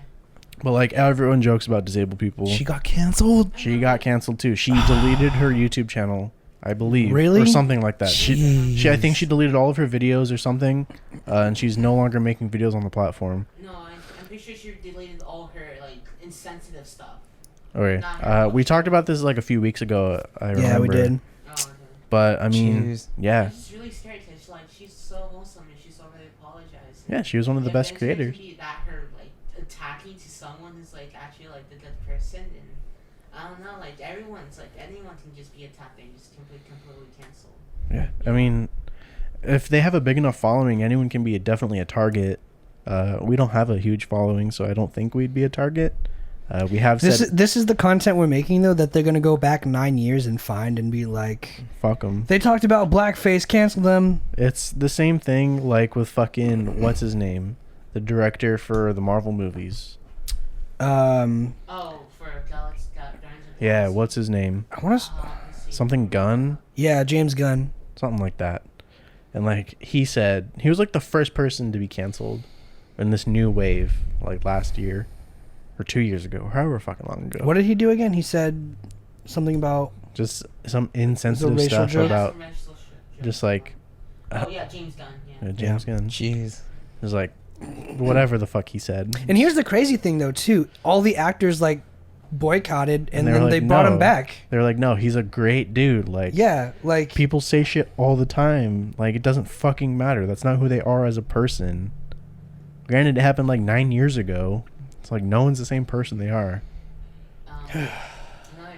[SPEAKER 1] but like everyone jokes about disabled people.
[SPEAKER 3] She got canceled.
[SPEAKER 1] She got canceled too. She deleted her YouTube channel, I believe,
[SPEAKER 2] Really?
[SPEAKER 1] or something like that. She I think
[SPEAKER 3] Jeez.
[SPEAKER 1] she deleted all of her videos or something, and she's no longer making videos on the platform.
[SPEAKER 5] No, I'm pretty sure she deleted all her like insensitive stuff.
[SPEAKER 1] Okay,
[SPEAKER 5] Not her
[SPEAKER 1] we talked about this like a few weeks ago. I remember.
[SPEAKER 2] Yeah, we did.
[SPEAKER 5] Oh, okay.
[SPEAKER 1] But I mean,
[SPEAKER 3] Jeez.
[SPEAKER 1] yeah,
[SPEAKER 5] I'm just really scared because like she's so wholesome and she's already apologized.
[SPEAKER 1] yeah, she was one of the
[SPEAKER 5] If
[SPEAKER 1] best
[SPEAKER 5] it's going to
[SPEAKER 1] creators.
[SPEAKER 5] be that her like attacking to someone who's like actually like the good person, and I don't know, like anyone can just be attacked and just completely canceled.
[SPEAKER 1] Yeah, I mean, if they have a big enough following, anyone can be definitely a target. We don't have a huge following, so I don't think we'd be a target. We have said,
[SPEAKER 2] This is the content we're making though, that they're gonna go back 9 years and find and be like,
[SPEAKER 1] fuck them.
[SPEAKER 2] they talked about blackface, cancel them.
[SPEAKER 1] It's the same thing like with fucking, what's his name? The director for the Marvel movies.
[SPEAKER 5] Oh, for Guardians of the
[SPEAKER 1] Yeah,
[SPEAKER 5] Galaxy.
[SPEAKER 1] what's his name?
[SPEAKER 2] I want to.
[SPEAKER 5] Let's see.
[SPEAKER 1] Something Gunn?
[SPEAKER 2] Yeah, James Gunn.
[SPEAKER 1] Something like that. And like he said, he was like the first person to be canceled. in this new wave, like last year or 2 years ago, however fucking long ago.
[SPEAKER 2] What did he do again? He said something about
[SPEAKER 1] Just some insensitive
[SPEAKER 2] racial
[SPEAKER 1] stuff
[SPEAKER 2] joke?
[SPEAKER 1] about
[SPEAKER 5] Some racial shit.
[SPEAKER 1] just like
[SPEAKER 5] Oh yeah, James Gunn. Yeah.
[SPEAKER 1] James Gunn.
[SPEAKER 3] Jeez.
[SPEAKER 1] It was like whatever the fuck he said.
[SPEAKER 2] And here's the crazy thing though too. All the actors like boycotted and
[SPEAKER 1] they were
[SPEAKER 2] then
[SPEAKER 1] like,
[SPEAKER 2] they brought him
[SPEAKER 1] "No."
[SPEAKER 2] back.
[SPEAKER 1] They're like, no, he's a great dude. Like,
[SPEAKER 2] Yeah, like
[SPEAKER 1] people say shit all the time. Like, it doesn't fucking matter. That's not who they are as a person. Granted, it happened like 9 years ago. It's like no one's the same person they are.
[SPEAKER 5] Another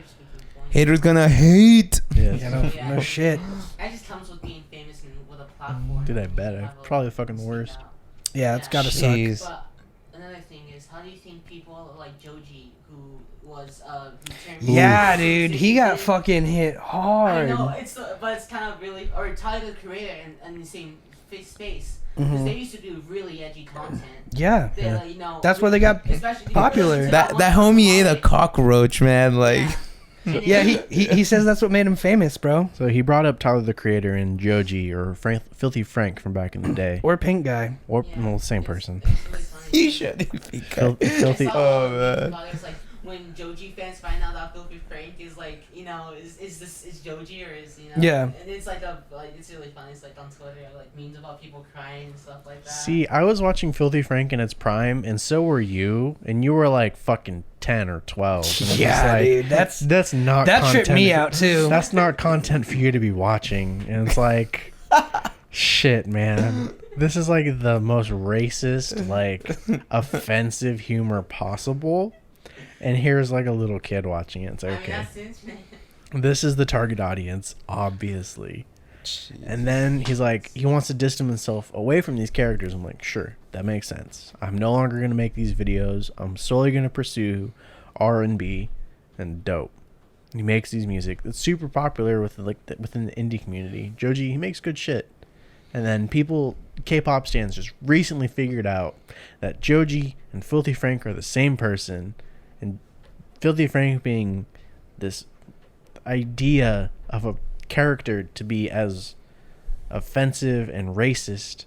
[SPEAKER 5] speaking point.
[SPEAKER 3] Haters gonna hate.
[SPEAKER 1] Yes.
[SPEAKER 2] you know,
[SPEAKER 5] Yeah.
[SPEAKER 2] no shit.
[SPEAKER 5] That just comes with being famous and with a platform.
[SPEAKER 1] Dude, I bet.
[SPEAKER 5] You
[SPEAKER 1] I'm
[SPEAKER 5] have a-
[SPEAKER 1] probably the fucking
[SPEAKER 5] speak
[SPEAKER 1] worst.
[SPEAKER 5] out.
[SPEAKER 2] Yeah, it's
[SPEAKER 5] Yeah.
[SPEAKER 2] gotta suck.
[SPEAKER 3] Jeez.
[SPEAKER 5] But another thing is, how do you think people like Joji, who was who turned
[SPEAKER 2] Yeah, dude, he got fucking hit
[SPEAKER 5] I
[SPEAKER 2] hard.
[SPEAKER 5] know but it's kind of really or Tyler the Creator in the same space because they used to do really edgy content.
[SPEAKER 2] Yeah.
[SPEAKER 5] They, like, you know,
[SPEAKER 2] That's where they got
[SPEAKER 5] especially
[SPEAKER 2] popular.
[SPEAKER 3] That homie ate a cockroach, man. Like,
[SPEAKER 2] Yeah, he says that's what made him famous, bro.
[SPEAKER 1] So he brought up Tyler the Creator and Joji or Filthy Frank from back in the day.
[SPEAKER 2] Or Pink Guy.
[SPEAKER 1] Or,
[SPEAKER 5] Yeah,
[SPEAKER 1] well, same person.
[SPEAKER 5] It's really funny.
[SPEAKER 3] you should be
[SPEAKER 1] Filthy.
[SPEAKER 3] Oh, man.
[SPEAKER 5] It's like when Joji fans find out that Filthy Frank is like, you know, is Joji or is, you know,
[SPEAKER 2] Yeah.
[SPEAKER 5] and it's like it's really funny. It's like on Twitter, like memes about people crying and stuff like that.
[SPEAKER 1] See, I was watching Filthy Frank in its prime, and so were you, and you were like fucking 10 or 12. And I'm just
[SPEAKER 2] Yeah,
[SPEAKER 1] like,
[SPEAKER 2] dude,
[SPEAKER 1] that's not
[SPEAKER 2] that
[SPEAKER 1] content.
[SPEAKER 2] tripped me out too.
[SPEAKER 1] That's not content for you to be watching. And it's like, shit, man. This is like the most racist, like, offensive humor possible. And here's like a little kid watching it. It's like,
[SPEAKER 5] I mean,
[SPEAKER 1] okay,
[SPEAKER 5] that's the internet.
[SPEAKER 1] this is the target audience, obviously. And then he's like, he wants to distance himself away from these characters. I'm like, sure, that makes sense. I'm no longer going to make these videos. I'm solely going to pursue R&B and dope. He makes these music that's super popular with within the indie community. Joji, he makes good shit. And then people, K-pop stans just recently figured out that Joji and Filthy Frank are the same person. And Filthy Frank being this idea of a character to be as offensive and racist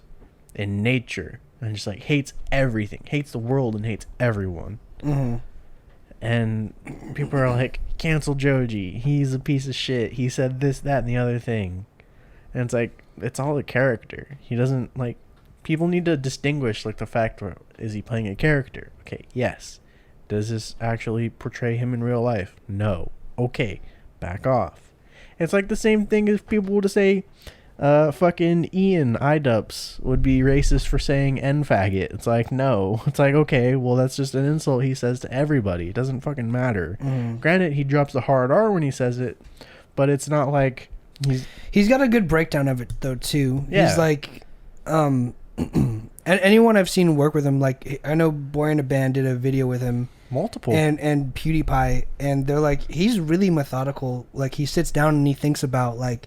[SPEAKER 1] in nature. And just like hates everything. Hates the world and hates everyone.
[SPEAKER 2] Mm-hmm.
[SPEAKER 1] And people are like, cancel Joji. He's a piece of shit. He said this, that, and the other thing. And it's like, it's all a character. He doesn't, like, people need to distinguish, like, the fact where, is he playing a character? Okay, yes. Does this actually portray him in real life? No. Okay, back off. It's like the same thing as people would say, fucking Ian Idubs would be racist for saying N-faggot. It's like, no. It's like, okay, well, that's just an insult he says to everybody. It doesn't fucking matter. Granted, he drops the hard R when he says it, but it's not like
[SPEAKER 2] He's got a good breakdown of it though too.
[SPEAKER 1] Yeah.
[SPEAKER 2] He's like, and anyone I've seen work with him, like I know Boy in a Band did a video with him,
[SPEAKER 1] multiple.
[SPEAKER 2] and PewDiePie, and they're like, he's really methodical. Like he sits down and he thinks about like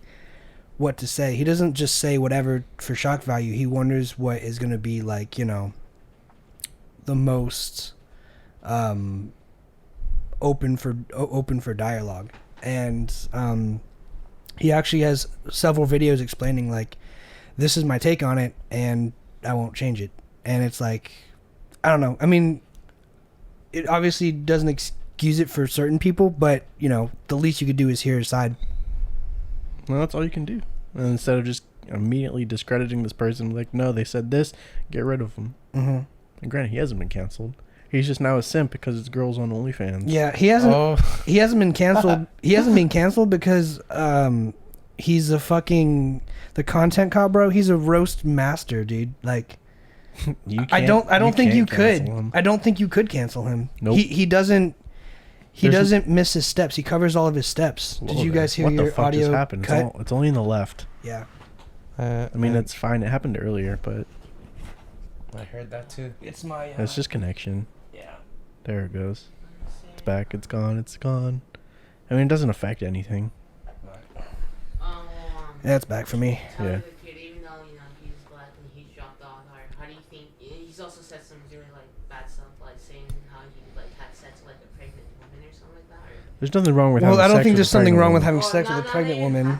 [SPEAKER 2] what to say. He doesn't just say whatever for shock value. He wonders what is going to be like, you know, the most open for dialogue. And he actually has several videos explaining like, this is my take on it and I won't change it. And it's like, I don't know. I mean, it obviously doesn't excuse it for certain people, but you know, the least you could do is hear his side.
[SPEAKER 1] Well, that's all you can do. And instead of just immediately discrediting this person, like, no, they said this, get rid of them.
[SPEAKER 2] Mm-hmm.
[SPEAKER 1] And granted, he hasn't been canceled. He's just now a simp because his girl's on OnlyFans.
[SPEAKER 2] Yeah, he hasn't been canceled. He hasn't been canceled because he's a fucking the content cop, bro. He's a roast master, dude. Like, I don't think you could. I don't think you could cancel him.
[SPEAKER 1] Nope.
[SPEAKER 2] He doesn't. He doesn't miss his steps. He covers all of his steps. Did you guys hear
[SPEAKER 1] what
[SPEAKER 2] your
[SPEAKER 1] the fuck
[SPEAKER 2] audio
[SPEAKER 1] just happened?
[SPEAKER 2] cut?
[SPEAKER 1] It's only in the left.
[SPEAKER 2] Yeah.
[SPEAKER 1] I mean, it's fine. It happened earlier, but
[SPEAKER 3] I heard that too.
[SPEAKER 2] It's my.
[SPEAKER 1] it's just connection.
[SPEAKER 2] Yeah.
[SPEAKER 1] There it goes. It's back. It's gone. It's gone. I mean, it doesn't affect anything.
[SPEAKER 2] That's back for me.
[SPEAKER 5] Tyler
[SPEAKER 1] Yeah.
[SPEAKER 5] the Kid, even though you know he's black and he's dropped off hard, how do you think he's also said some really like bad stuff, like saying how he like had sex with like a pregnant woman or something like that? Or,
[SPEAKER 1] There's nothing wrong with.
[SPEAKER 2] Well,
[SPEAKER 1] having
[SPEAKER 2] I don't
[SPEAKER 1] sex
[SPEAKER 2] think
[SPEAKER 1] with
[SPEAKER 2] there's
[SPEAKER 1] a
[SPEAKER 2] something
[SPEAKER 1] pregnant
[SPEAKER 2] wrong with
[SPEAKER 1] woman.
[SPEAKER 2] having sex with a pregnant woman.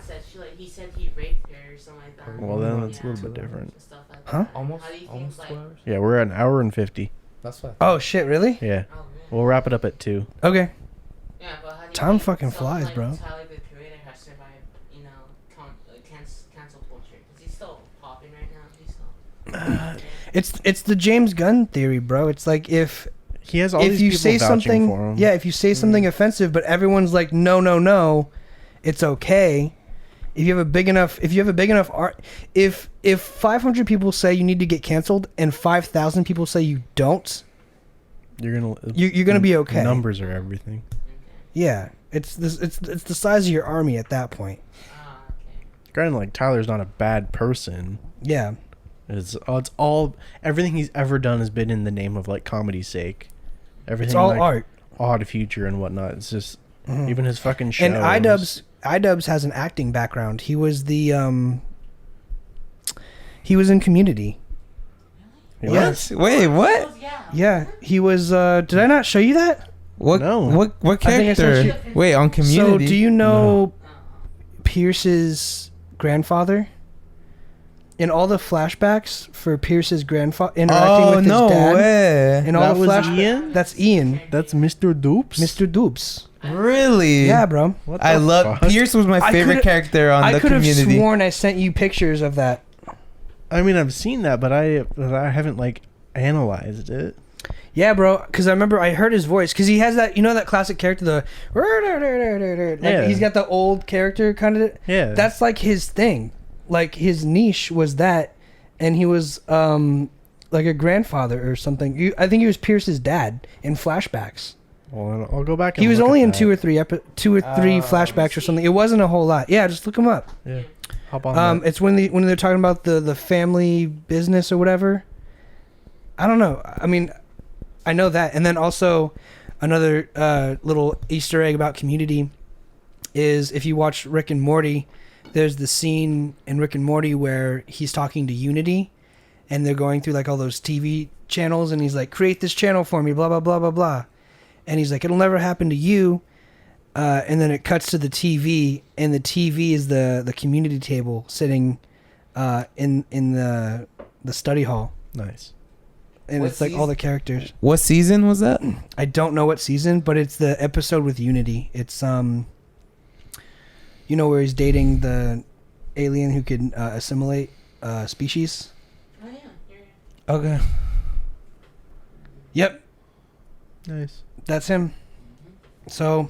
[SPEAKER 5] He said he raped her or something like that.
[SPEAKER 1] Well, then it's a
[SPEAKER 5] Yeah.
[SPEAKER 1] little bit different.
[SPEAKER 5] Stuff like
[SPEAKER 3] Almost
[SPEAKER 5] How do you think,
[SPEAKER 3] almost
[SPEAKER 5] like-
[SPEAKER 3] 2 hours.
[SPEAKER 1] Yeah, we're at an hour and 50.
[SPEAKER 3] That's fine.
[SPEAKER 2] Oh shit, really?
[SPEAKER 1] Yeah,
[SPEAKER 5] Oh, man.
[SPEAKER 1] we'll wrap it up at 2.
[SPEAKER 2] Okay.
[SPEAKER 5] Yeah, but how do you
[SPEAKER 2] Time
[SPEAKER 5] think
[SPEAKER 2] fucking
[SPEAKER 5] someone
[SPEAKER 2] flies,
[SPEAKER 5] like
[SPEAKER 2] bro.
[SPEAKER 5] Tyler, the Creator, has survived, you know, cancel culture? Because he's still popping right now. He's still.
[SPEAKER 2] It's the James Gunn theory, bro. It's like if
[SPEAKER 1] He has all
[SPEAKER 2] if
[SPEAKER 1] these
[SPEAKER 2] you
[SPEAKER 1] people
[SPEAKER 2] say
[SPEAKER 1] vouching
[SPEAKER 2] something,
[SPEAKER 1] for him.
[SPEAKER 2] yeah, if you say something offensive, but everyone's like, no, no, no, it's okay. If you have a big enough art, if 500 people say you need to get canceled and 5,000 people say you don't,
[SPEAKER 1] you're
[SPEAKER 2] gonna be okay.
[SPEAKER 1] Numbers are everything.
[SPEAKER 2] yeah, it's the size of your army at that point.
[SPEAKER 5] Okay.
[SPEAKER 1] Granted, like Tyler's not a bad person.
[SPEAKER 2] Yeah,
[SPEAKER 1] It's all everything he's ever done has been in the name of like comedy's sake. Everything
[SPEAKER 2] it's all
[SPEAKER 1] like,
[SPEAKER 2] art.
[SPEAKER 1] Odd Future and whatnot. It's just
[SPEAKER 2] Mhm.
[SPEAKER 1] even his fucking show.
[SPEAKER 2] And iDubbbz has an acting background. He was he was in Community.
[SPEAKER 1] Yes.
[SPEAKER 3] Wait, what?
[SPEAKER 5] Oh, yeah.
[SPEAKER 2] Yeah, he was. Did I not show you that?
[SPEAKER 3] What?
[SPEAKER 1] No.
[SPEAKER 3] What
[SPEAKER 2] I think I sent
[SPEAKER 3] character? Wait, on Community.
[SPEAKER 2] So, do you know
[SPEAKER 5] Uh,
[SPEAKER 2] Pierce's grandfather? In all the flashbacks for Pierce's grandfather interacting
[SPEAKER 3] Oh
[SPEAKER 2] with his
[SPEAKER 3] no
[SPEAKER 2] dad,
[SPEAKER 3] way!
[SPEAKER 2] in all
[SPEAKER 1] That
[SPEAKER 2] the
[SPEAKER 1] was
[SPEAKER 2] flashbacks,
[SPEAKER 1] Ian?
[SPEAKER 2] that's Ian,
[SPEAKER 1] That's Mr. Dupes.
[SPEAKER 2] Mr. Dupes.
[SPEAKER 3] Really?
[SPEAKER 2] Yeah, bro.
[SPEAKER 1] What the
[SPEAKER 3] I love
[SPEAKER 1] fuck?
[SPEAKER 3] Pierce was my
[SPEAKER 2] I
[SPEAKER 3] favorite
[SPEAKER 2] could've-
[SPEAKER 3] character on
[SPEAKER 2] I
[SPEAKER 3] the
[SPEAKER 2] could have
[SPEAKER 3] Community.
[SPEAKER 2] sworn I sent you pictures of that.
[SPEAKER 1] I mean, I've seen that, but I haven't like analyzed it.
[SPEAKER 2] Yeah, bro. Because I remember I heard his voice. Because he has that, you know, that classic character, the like
[SPEAKER 1] Yeah.
[SPEAKER 2] he's got the old character kind of.
[SPEAKER 1] Yeah.
[SPEAKER 2] That's like his thing. Like his niche was that, and he was like a grandfather or something. I think he was Pierce's dad in flashbacks.
[SPEAKER 1] Well, I'll go back. And
[SPEAKER 2] He was
[SPEAKER 1] look
[SPEAKER 2] only
[SPEAKER 1] at
[SPEAKER 2] in
[SPEAKER 1] that.
[SPEAKER 2] two or three flashbacks or something. It wasn't a whole lot. Yeah, just look him up.
[SPEAKER 1] Yeah. Hop on. that.
[SPEAKER 2] It's when they're talking about the family business or whatever. I don't know. I mean, I know that, and then also another little Easter egg about Community is if you watch Rick and Morty, there's the scene in Rick and Morty where he's talking to Unity, and they're going through like all those TV channels, and he's like, "Create this channel for me," blah blah blah blah blah, and he's like, "It'll never happen to you." And then it cuts to the TV, and the TV is the community table sitting in the study hall,
[SPEAKER 1] Nice.
[SPEAKER 2] and
[SPEAKER 3] What
[SPEAKER 2] it's like all the characters.
[SPEAKER 3] What season was that?
[SPEAKER 2] I don't know what season, but it's the episode with Unity. It's you know, where he's dating the alien who can assimilate species.
[SPEAKER 5] Oh, yeah. You're,
[SPEAKER 3] Okay.
[SPEAKER 2] Yep,
[SPEAKER 1] Nice.
[SPEAKER 2] that's him. So,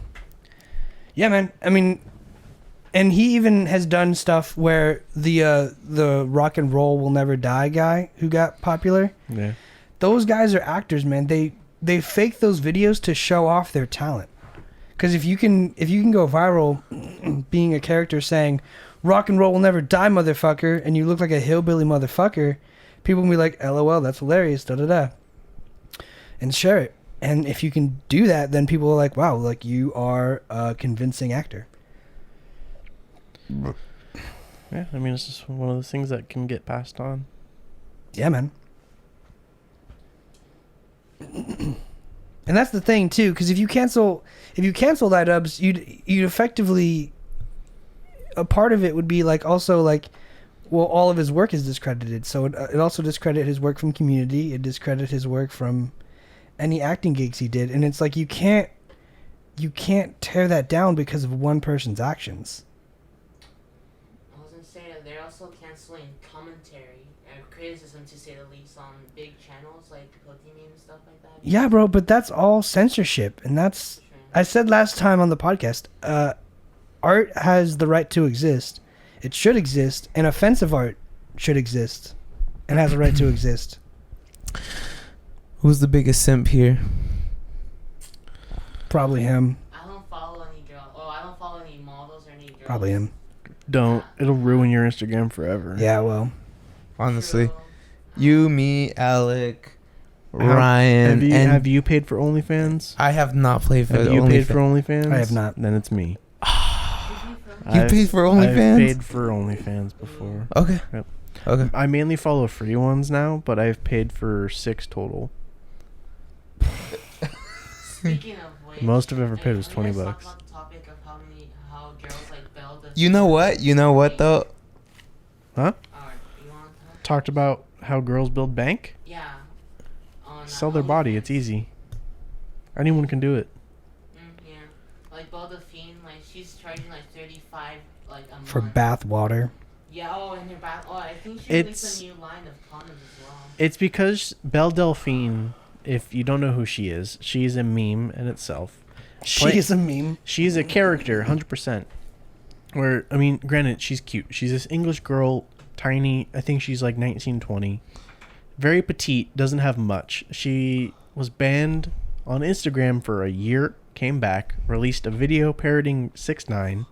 [SPEAKER 2] yeah, man. I mean, and he even has done stuff where the rock and roll will never die guy who got popular.
[SPEAKER 1] Yeah.
[SPEAKER 2] Those guys are actors, man. They fake those videos to show off their talent. Because if you can go viral, being a character saying "rock and roll will never die, motherfucker," and you look like a hillbilly motherfucker, people will be like, "LOL, that's hilarious," da da da, and share it. And if you can do that, then people are like, "Wow, like you are a convincing actor."
[SPEAKER 1] Yeah. I mean, it's just one of those things that can get passed on.
[SPEAKER 2] Yeah, man. And that's the thing too, because if you cancel iDubbbz, you'd effectively, a part of it would be like also like, well, all of his work is discredited. So it also discredit his work from Community. It discredit his work from any acting gigs he did, and it's like you can't tear that down because of one person's actions.
[SPEAKER 5] I was gonna say that they're also canceling commentary and criticism, to say the least, on big channels like Pokemon and stuff like that.
[SPEAKER 2] Yeah, bro, but that's all censorship, and that's.
[SPEAKER 5] Sure.
[SPEAKER 2] I said last time on the podcast, art has the right to exist. It should exist, and offensive art should exist, and has a right to exist.
[SPEAKER 3] Who's the biggest simp here?
[SPEAKER 2] Probably him.
[SPEAKER 5] I don't follow any girls. Oh, I don't follow any models or any girls.
[SPEAKER 2] Probably him.
[SPEAKER 1] Don't. It'll ruin your Instagram forever.
[SPEAKER 2] Yeah, well.
[SPEAKER 3] Honestly,
[SPEAKER 5] True.
[SPEAKER 3] you, me, Alec,
[SPEAKER 1] How-
[SPEAKER 3] Ryan, and
[SPEAKER 1] have you paid for OnlyFans?
[SPEAKER 3] I have not played for
[SPEAKER 1] Have you paid
[SPEAKER 3] OnlyFans.
[SPEAKER 1] for OnlyFans?
[SPEAKER 2] I have not.
[SPEAKER 1] Then it's me.
[SPEAKER 3] You paid for OnlyFans?
[SPEAKER 1] I've paid for OnlyFans before.
[SPEAKER 3] Okay.
[SPEAKER 1] Yep.
[SPEAKER 3] Okay.
[SPEAKER 1] I mainly follow free ones now, but I've paid for 6 total.
[SPEAKER 5] Speaking of which,
[SPEAKER 1] Most I've ever paid was
[SPEAKER 5] have you guys
[SPEAKER 1] $20.
[SPEAKER 5] talked about the topic of how girls like bailed us?
[SPEAKER 3] You know what? You know what though?
[SPEAKER 1] Huh?
[SPEAKER 5] Alright, you want to talk?
[SPEAKER 1] Talked about how girls build bank?
[SPEAKER 5] Yeah. On,
[SPEAKER 1] Sell their body. It's easy. Anyone can do it.
[SPEAKER 5] Yeah. Like Belle Fiend, like she's charging like 35 like a month.
[SPEAKER 2] For bath water.
[SPEAKER 5] Yeah. Oh, and her bath. Oh, I think she
[SPEAKER 1] It's-
[SPEAKER 5] released a new line of condoms as well.
[SPEAKER 1] It's because Belle Delphine, if you don't know who she is, she's a meme in itself.
[SPEAKER 2] She is a meme.
[SPEAKER 1] She's a character, 100%. Where, I mean, granted, she's cute. She's this English girl, tiny. I think she's like 19, 20. Very petite, doesn't have much. She was banned on Instagram for a year, came back, released a video parodying 6ix9ine.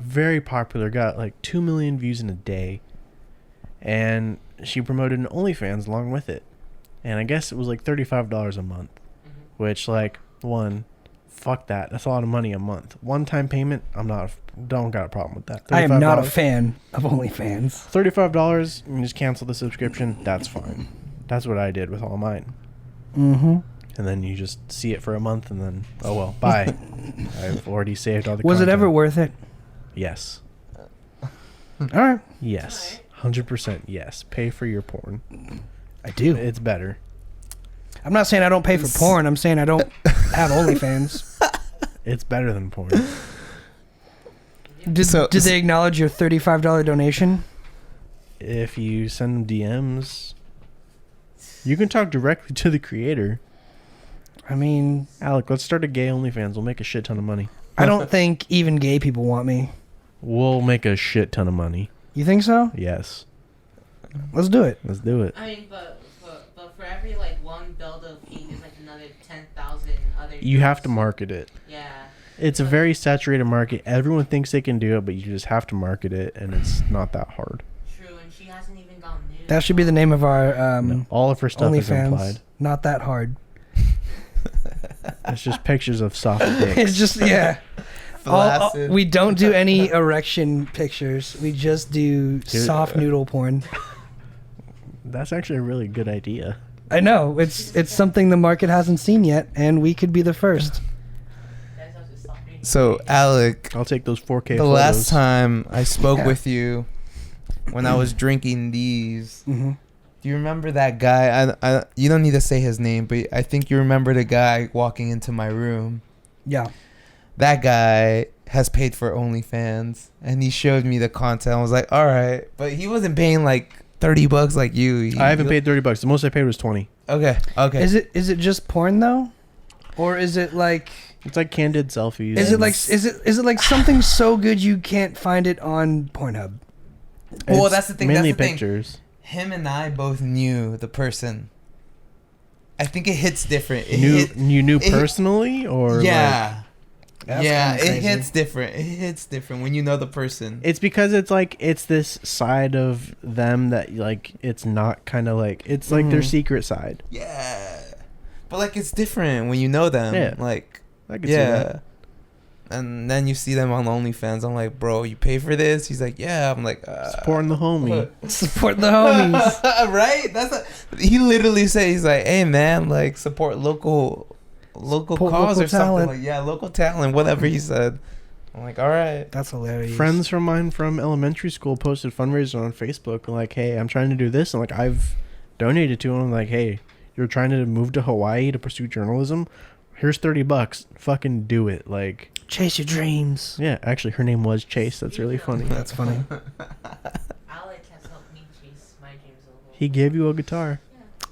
[SPEAKER 1] Very popular, got like 2 million views in a day. And she promoted an OnlyFans along with it. And I guess it was like $35 a month. Which, like, fuck that. That's a lot of money a month. One-time payment, don't got a problem with that.
[SPEAKER 2] I am not a
[SPEAKER 1] $35.
[SPEAKER 2] fan of OnlyFans.
[SPEAKER 1] $35, you just cancel the subscription, that's fine. That's what I did with all mine.
[SPEAKER 2] Mm-hmm.
[SPEAKER 1] And then you just see it for a month and then, oh well, bye. I've already saved all the
[SPEAKER 2] Was it
[SPEAKER 1] content.
[SPEAKER 2] ever worth it?
[SPEAKER 1] Yes.
[SPEAKER 2] All right.
[SPEAKER 1] Yes. 100% yes. Pay for your porn.
[SPEAKER 2] I do.
[SPEAKER 1] It's better.
[SPEAKER 2] I'm not saying I don't pay for porn. I'm saying I don't have OnlyFans.
[SPEAKER 1] It's better than porn.
[SPEAKER 2] Did they acknowledge your $35 donation?
[SPEAKER 1] If you send them DMs, you can talk directly to the creator.
[SPEAKER 2] I mean,
[SPEAKER 1] Alec, let's start a gay OnlyFans. We'll make a shit ton of money.
[SPEAKER 2] I don't think even gay people want me.
[SPEAKER 1] We'll make a shit ton of money.
[SPEAKER 2] You think so?
[SPEAKER 1] Yes.
[SPEAKER 2] Let's do it.
[SPEAKER 1] Let's do it.
[SPEAKER 5] I mean, but for every like one Belle Fiend, there's like another 10,000 other.
[SPEAKER 1] You have
[SPEAKER 5] girls.
[SPEAKER 1] to market it.
[SPEAKER 5] Yeah.
[SPEAKER 1] It's a very saturated market. Everyone thinks they can do it, but you just have to market it, and it's not that hard.
[SPEAKER 5] True, and she hasn't even gone nude.
[SPEAKER 2] That should be the name of our
[SPEAKER 1] No, all of her stuff is
[SPEAKER 2] OnlyFans.
[SPEAKER 1] implied.
[SPEAKER 2] Not that hard.
[SPEAKER 1] It's just pictures of soft dicks.
[SPEAKER 2] It's just
[SPEAKER 3] Flaccid.
[SPEAKER 2] we don't do any erection pictures. We just do soft noodle porn.
[SPEAKER 1] That's actually a really good idea.
[SPEAKER 2] I know it's something the market hasn't seen yet, and we could be the first.
[SPEAKER 5] Guys have to stop reading.
[SPEAKER 3] So, Alec,
[SPEAKER 1] I'll take those 4K
[SPEAKER 3] the
[SPEAKER 1] photos.
[SPEAKER 3] last time I spoke
[SPEAKER 2] Yeah.
[SPEAKER 3] with you, when I was drinking these,
[SPEAKER 2] Mm-hmm.
[SPEAKER 3] do you remember that guy? I you don't need to say his name, but I think you remember the guy walking into my room.
[SPEAKER 2] Yeah.
[SPEAKER 3] That guy has paid for OnlyFans, and he showed me the content. I was like, all right, but he wasn't paying like $30 like you.
[SPEAKER 1] I haven't paid $30. The most I paid was 20.
[SPEAKER 3] Okay.
[SPEAKER 2] Is it just porn though, or is it like?
[SPEAKER 1] It's like candid selfies.
[SPEAKER 2] Is it like something so good you can't find it on Pornhub?
[SPEAKER 3] Well,
[SPEAKER 1] It's
[SPEAKER 3] that's the thing.
[SPEAKER 1] Mainly
[SPEAKER 3] That's the thing.
[SPEAKER 1] pictures.
[SPEAKER 3] Him and I both knew the person. I think it hits different.
[SPEAKER 1] You knew
[SPEAKER 3] it-
[SPEAKER 1] personally, or
[SPEAKER 3] yeah.
[SPEAKER 2] That's
[SPEAKER 3] Yeah,
[SPEAKER 2] kinda
[SPEAKER 3] it
[SPEAKER 2] crazy.
[SPEAKER 3] hits different. It hits different when you know the person.
[SPEAKER 1] It's because it's this side of them that like it's not kind of like it's like their
[SPEAKER 2] Mhm.
[SPEAKER 1] secret side.
[SPEAKER 3] Yeah. But like it's different when you know them.
[SPEAKER 1] Yeah.
[SPEAKER 3] Like
[SPEAKER 1] I can see that.
[SPEAKER 3] yeah. And then you see them on OnlyFans. I'm like, bro, you pay for this? He's like, yeah. I'm like,
[SPEAKER 1] Supporting the homie.
[SPEAKER 2] Support the homies.
[SPEAKER 3] Right? He literally said, he's like, hey man, like support local
[SPEAKER 2] Support
[SPEAKER 3] cause
[SPEAKER 2] local
[SPEAKER 3] or something.
[SPEAKER 2] talent.
[SPEAKER 3] Like, yeah, local talent, whatever he said. I'm like, all right.
[SPEAKER 2] That's hilarious.
[SPEAKER 1] Friends from mine from elementary school posted fundraisers on Facebook like, hey, I'm trying to do this, and like I've donated to them. Like, hey, you're trying to move to Hawaii to pursue journalism. Here's $30. Fucking do it. Like,
[SPEAKER 2] Chase your dreams.
[SPEAKER 1] yeah, actually, her name was Chase. That's really funny.
[SPEAKER 2] That's funny.
[SPEAKER 5] Alec has helped me chase my dreams a little.
[SPEAKER 1] He gave you a guitar.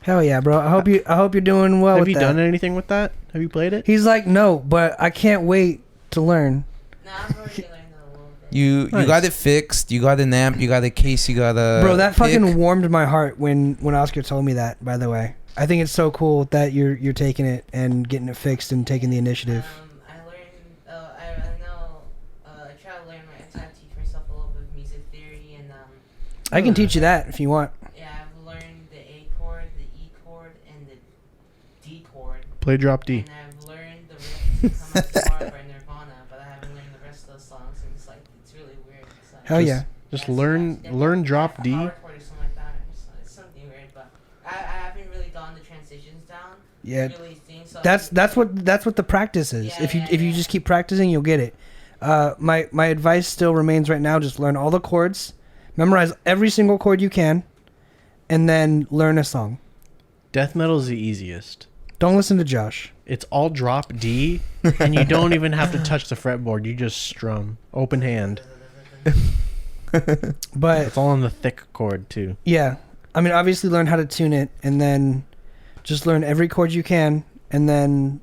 [SPEAKER 2] Hell yeah, bro. I hope you're doing well.
[SPEAKER 1] Have
[SPEAKER 2] with
[SPEAKER 1] you
[SPEAKER 2] that.
[SPEAKER 1] done anything with that? Have you played it?
[SPEAKER 2] He's like, no, but I can't wait to learn.
[SPEAKER 5] Nah, I've already learned a little bit.
[SPEAKER 3] You
[SPEAKER 1] Nice.
[SPEAKER 3] got it fixed. You got an amp. You got a case. You got a
[SPEAKER 2] Bro, that
[SPEAKER 3] pick.
[SPEAKER 2] fucking warmed my heart when Oscar told me that. By the way, I think it's so cool that you're taking it and getting it fixed and taking the initiative.
[SPEAKER 5] I learned. I know. I try to learn. I try to teach myself a little bit of music theory, and
[SPEAKER 2] I can teach you that if you want.
[SPEAKER 5] yeah, I've learned the A chord, the E chord, and the D chord.
[SPEAKER 1] Play drop D.
[SPEAKER 5] And I've learned the riff to Come Out Tomorrow by Nirvana, but I haven't learned the rest of the songs, and it's like it's really weird. It's like,
[SPEAKER 2] Hell yeah.
[SPEAKER 1] Just
[SPEAKER 5] yeah,
[SPEAKER 1] learn
[SPEAKER 5] yeah,
[SPEAKER 1] learn
[SPEAKER 5] yeah,
[SPEAKER 1] drop
[SPEAKER 5] a
[SPEAKER 1] D.
[SPEAKER 5] power chord or something like that. It's something weird, but I haven't really gotten the transitions down.
[SPEAKER 2] Yeah.
[SPEAKER 5] Really think so.
[SPEAKER 2] That's what the practice is.
[SPEAKER 5] Yeah,
[SPEAKER 2] if you just keep practicing, you'll get it. My advice still remains right now: just learn all the chords, memorize every single chord you can, and then learn a song.
[SPEAKER 1] Death metal is the easiest.
[SPEAKER 2] Don't listen to Josh.
[SPEAKER 1] It's all drop D, and you don't even have to touch the fretboard. You just strum. Open hand.
[SPEAKER 2] But
[SPEAKER 1] It's all on the thick chord, too.
[SPEAKER 2] yeah, I mean, obviously learn how to tune it, and then just learn every chord you can, and then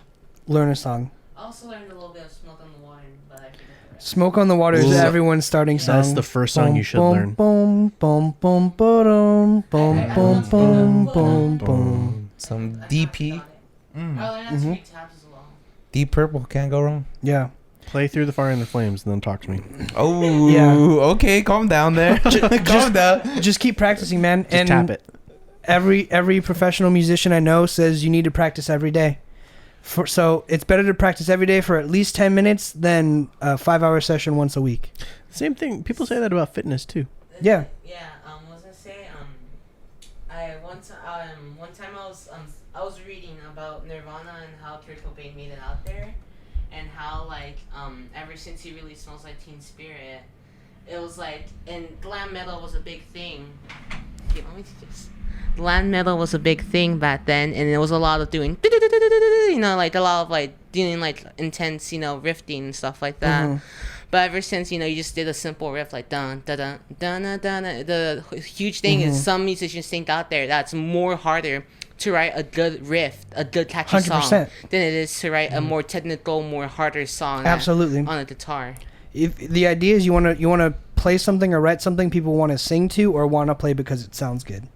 [SPEAKER 2] learn a song.
[SPEAKER 5] I also learned a little bit of Smoke on the Water, but I forget the rest.
[SPEAKER 2] Smoke on the Water is
[SPEAKER 1] Ooh.
[SPEAKER 2] everyone's starting song.
[SPEAKER 1] That's the first song you should learn.
[SPEAKER 2] Boom, boom, boom, boom, boom, boom, boom, boom, boom.
[SPEAKER 3] Some
[SPEAKER 5] I
[SPEAKER 3] DP.
[SPEAKER 5] got it. I
[SPEAKER 3] Mm.
[SPEAKER 5] learned how to read tabs as well.
[SPEAKER 3] Deep Purple, can't go wrong.
[SPEAKER 2] Yeah.
[SPEAKER 1] Play Through the Fire and the Flames, and then talk to me.
[SPEAKER 3] Oh,
[SPEAKER 2] Yeah.
[SPEAKER 3] okay, calm down there. Calm down.
[SPEAKER 2] Just keep practicing, man.
[SPEAKER 1] Just tap it.
[SPEAKER 2] Every professional musician I know says you need to practice every day. So it's better to practice every day for at least 10 minutes than a 5-hour session once a week.
[SPEAKER 1] Same thing. People say that about fitness, too.
[SPEAKER 2] Yeah.
[SPEAKER 5] Yeah. What was I say? One time I was reading about Nirvana and how Kurt Cobain made it out there, and how ever since he released Smells Like Teen Spirit, it was like, and glam metal was a big thing. Okay, let me just. Glam metal was a big thing back then, and it was a lot of doing, a lot of doing intense, riffing and stuff like that.
[SPEAKER 2] Mhm.
[SPEAKER 5] But ever since, you just did a simple riff like dun dun dun dun dun dun. The huge thing
[SPEAKER 2] Mhm.
[SPEAKER 5] is some musicians think out there that's more harder to write a good riff, a good catchy song,
[SPEAKER 2] 100%.
[SPEAKER 5] than it is to write a more technical, more harder song
[SPEAKER 2] Absolutely.
[SPEAKER 5] on a guitar.
[SPEAKER 2] If the idea is you want to play something or write something people want to sing to or want to play because it sounds good.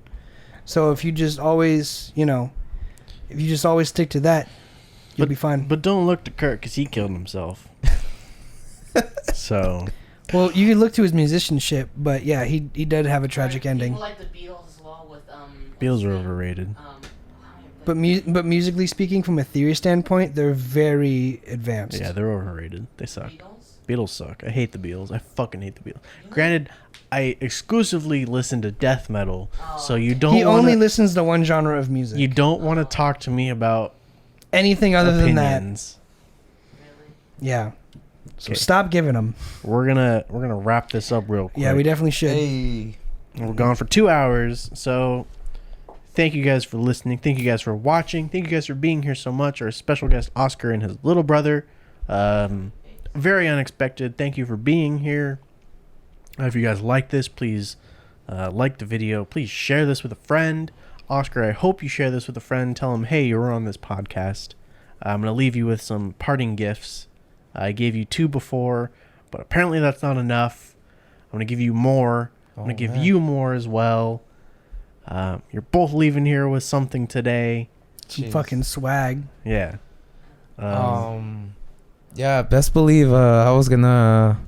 [SPEAKER 2] So if you just always, stick to that, you'll be fine.
[SPEAKER 1] But don't look to Kurt, because he killed himself. So,
[SPEAKER 2] Well, you can look to his musicianship, but yeah, he did have a tragic ending.
[SPEAKER 5] People like the Beatles as well with
[SPEAKER 1] Beatles are overrated.
[SPEAKER 2] But musically speaking, from a theory standpoint, they're very advanced.
[SPEAKER 1] Yeah, they're overrated. They suck.
[SPEAKER 5] Beatles.
[SPEAKER 1] Beatles suck. I hate the Beatles. I fucking hate the Beatles. Granted, I exclusively listen to death metal, so you don't.
[SPEAKER 2] He only
[SPEAKER 1] wanna,
[SPEAKER 2] listens to one genre of music.
[SPEAKER 1] You don't want to talk to me about
[SPEAKER 2] Anything other than that.
[SPEAKER 1] opinions.
[SPEAKER 5] Really?
[SPEAKER 2] Yeah. So
[SPEAKER 1] Okay.
[SPEAKER 2] stop giving them.
[SPEAKER 1] We're gonna wrap this up real quick.
[SPEAKER 2] Yeah, we definitely should.
[SPEAKER 3] Hey.
[SPEAKER 1] We're gone for 2 hours, so thank you guys for listening. Thank you guys for watching. Thank you guys for being here so much. Our special guest Oscar and his little brother. Very unexpected. Thank you for being here. If you guys like this, please like the video. Please share this with a friend. Oscar, I hope you share this with a friend. Tell him, hey, you were on this podcast. I'm going to leave you with some parting gifts. I gave you 2 before, but apparently that's not enough. I'm going to give you more. I'm going to give you more as well. You're both leaving here with something today.
[SPEAKER 2] Some
[SPEAKER 3] Jeez.
[SPEAKER 2] fucking swag.
[SPEAKER 1] Yeah.
[SPEAKER 3] Yeah, best believe I was gonna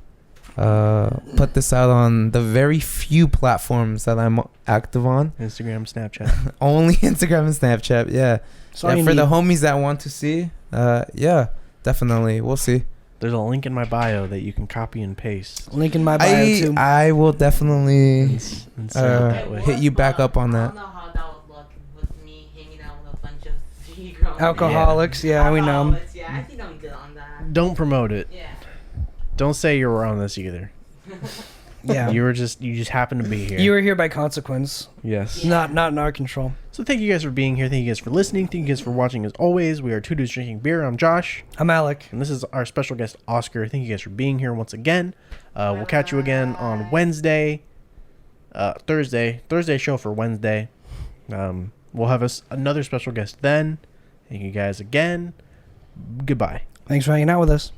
[SPEAKER 3] put this out on the very few platforms that I'm active on.
[SPEAKER 1] Instagram, Snapchat.
[SPEAKER 3] Only Instagram and Snapchat. Yeah,
[SPEAKER 2] That's all
[SPEAKER 3] yeah.
[SPEAKER 2] you
[SPEAKER 3] For the
[SPEAKER 2] need.
[SPEAKER 3] homies that want to see, yeah, definitely. We'll see.
[SPEAKER 1] There's a link in my bio that you can copy and paste.
[SPEAKER 2] Link in my bio too.
[SPEAKER 3] I will definitely
[SPEAKER 1] And send it that way.
[SPEAKER 3] hit you back up on
[SPEAKER 5] I
[SPEAKER 3] that.
[SPEAKER 5] don't know how that would look with me hanging out with a bunch of grown
[SPEAKER 2] Alcoholics. Yeah, we know.
[SPEAKER 5] Alcoholics, yeah, I think I'm good on that.
[SPEAKER 1] Don't promote it.
[SPEAKER 5] Yeah.
[SPEAKER 1] Don't say you were on this either.
[SPEAKER 2] Yeah.
[SPEAKER 1] You just happened to be here.
[SPEAKER 2] You were here by consequence.
[SPEAKER 1] Yes.
[SPEAKER 5] Yeah.
[SPEAKER 2] Not in our control.
[SPEAKER 1] So thank you guys for being here. Thank you guys for listening. Thank you guys for watching. As always, we are Two Dudes Drinking Beer. I'm Josh,
[SPEAKER 2] I'm Alec.
[SPEAKER 1] and this is our special guest Oscar. Thank you guys for being here once again. We'll catch you again on Wednesday, Thursday show for Wednesday. We'll have another special guest then. Thank you guys again. Goodbye.
[SPEAKER 2] Thanks for hanging out with us.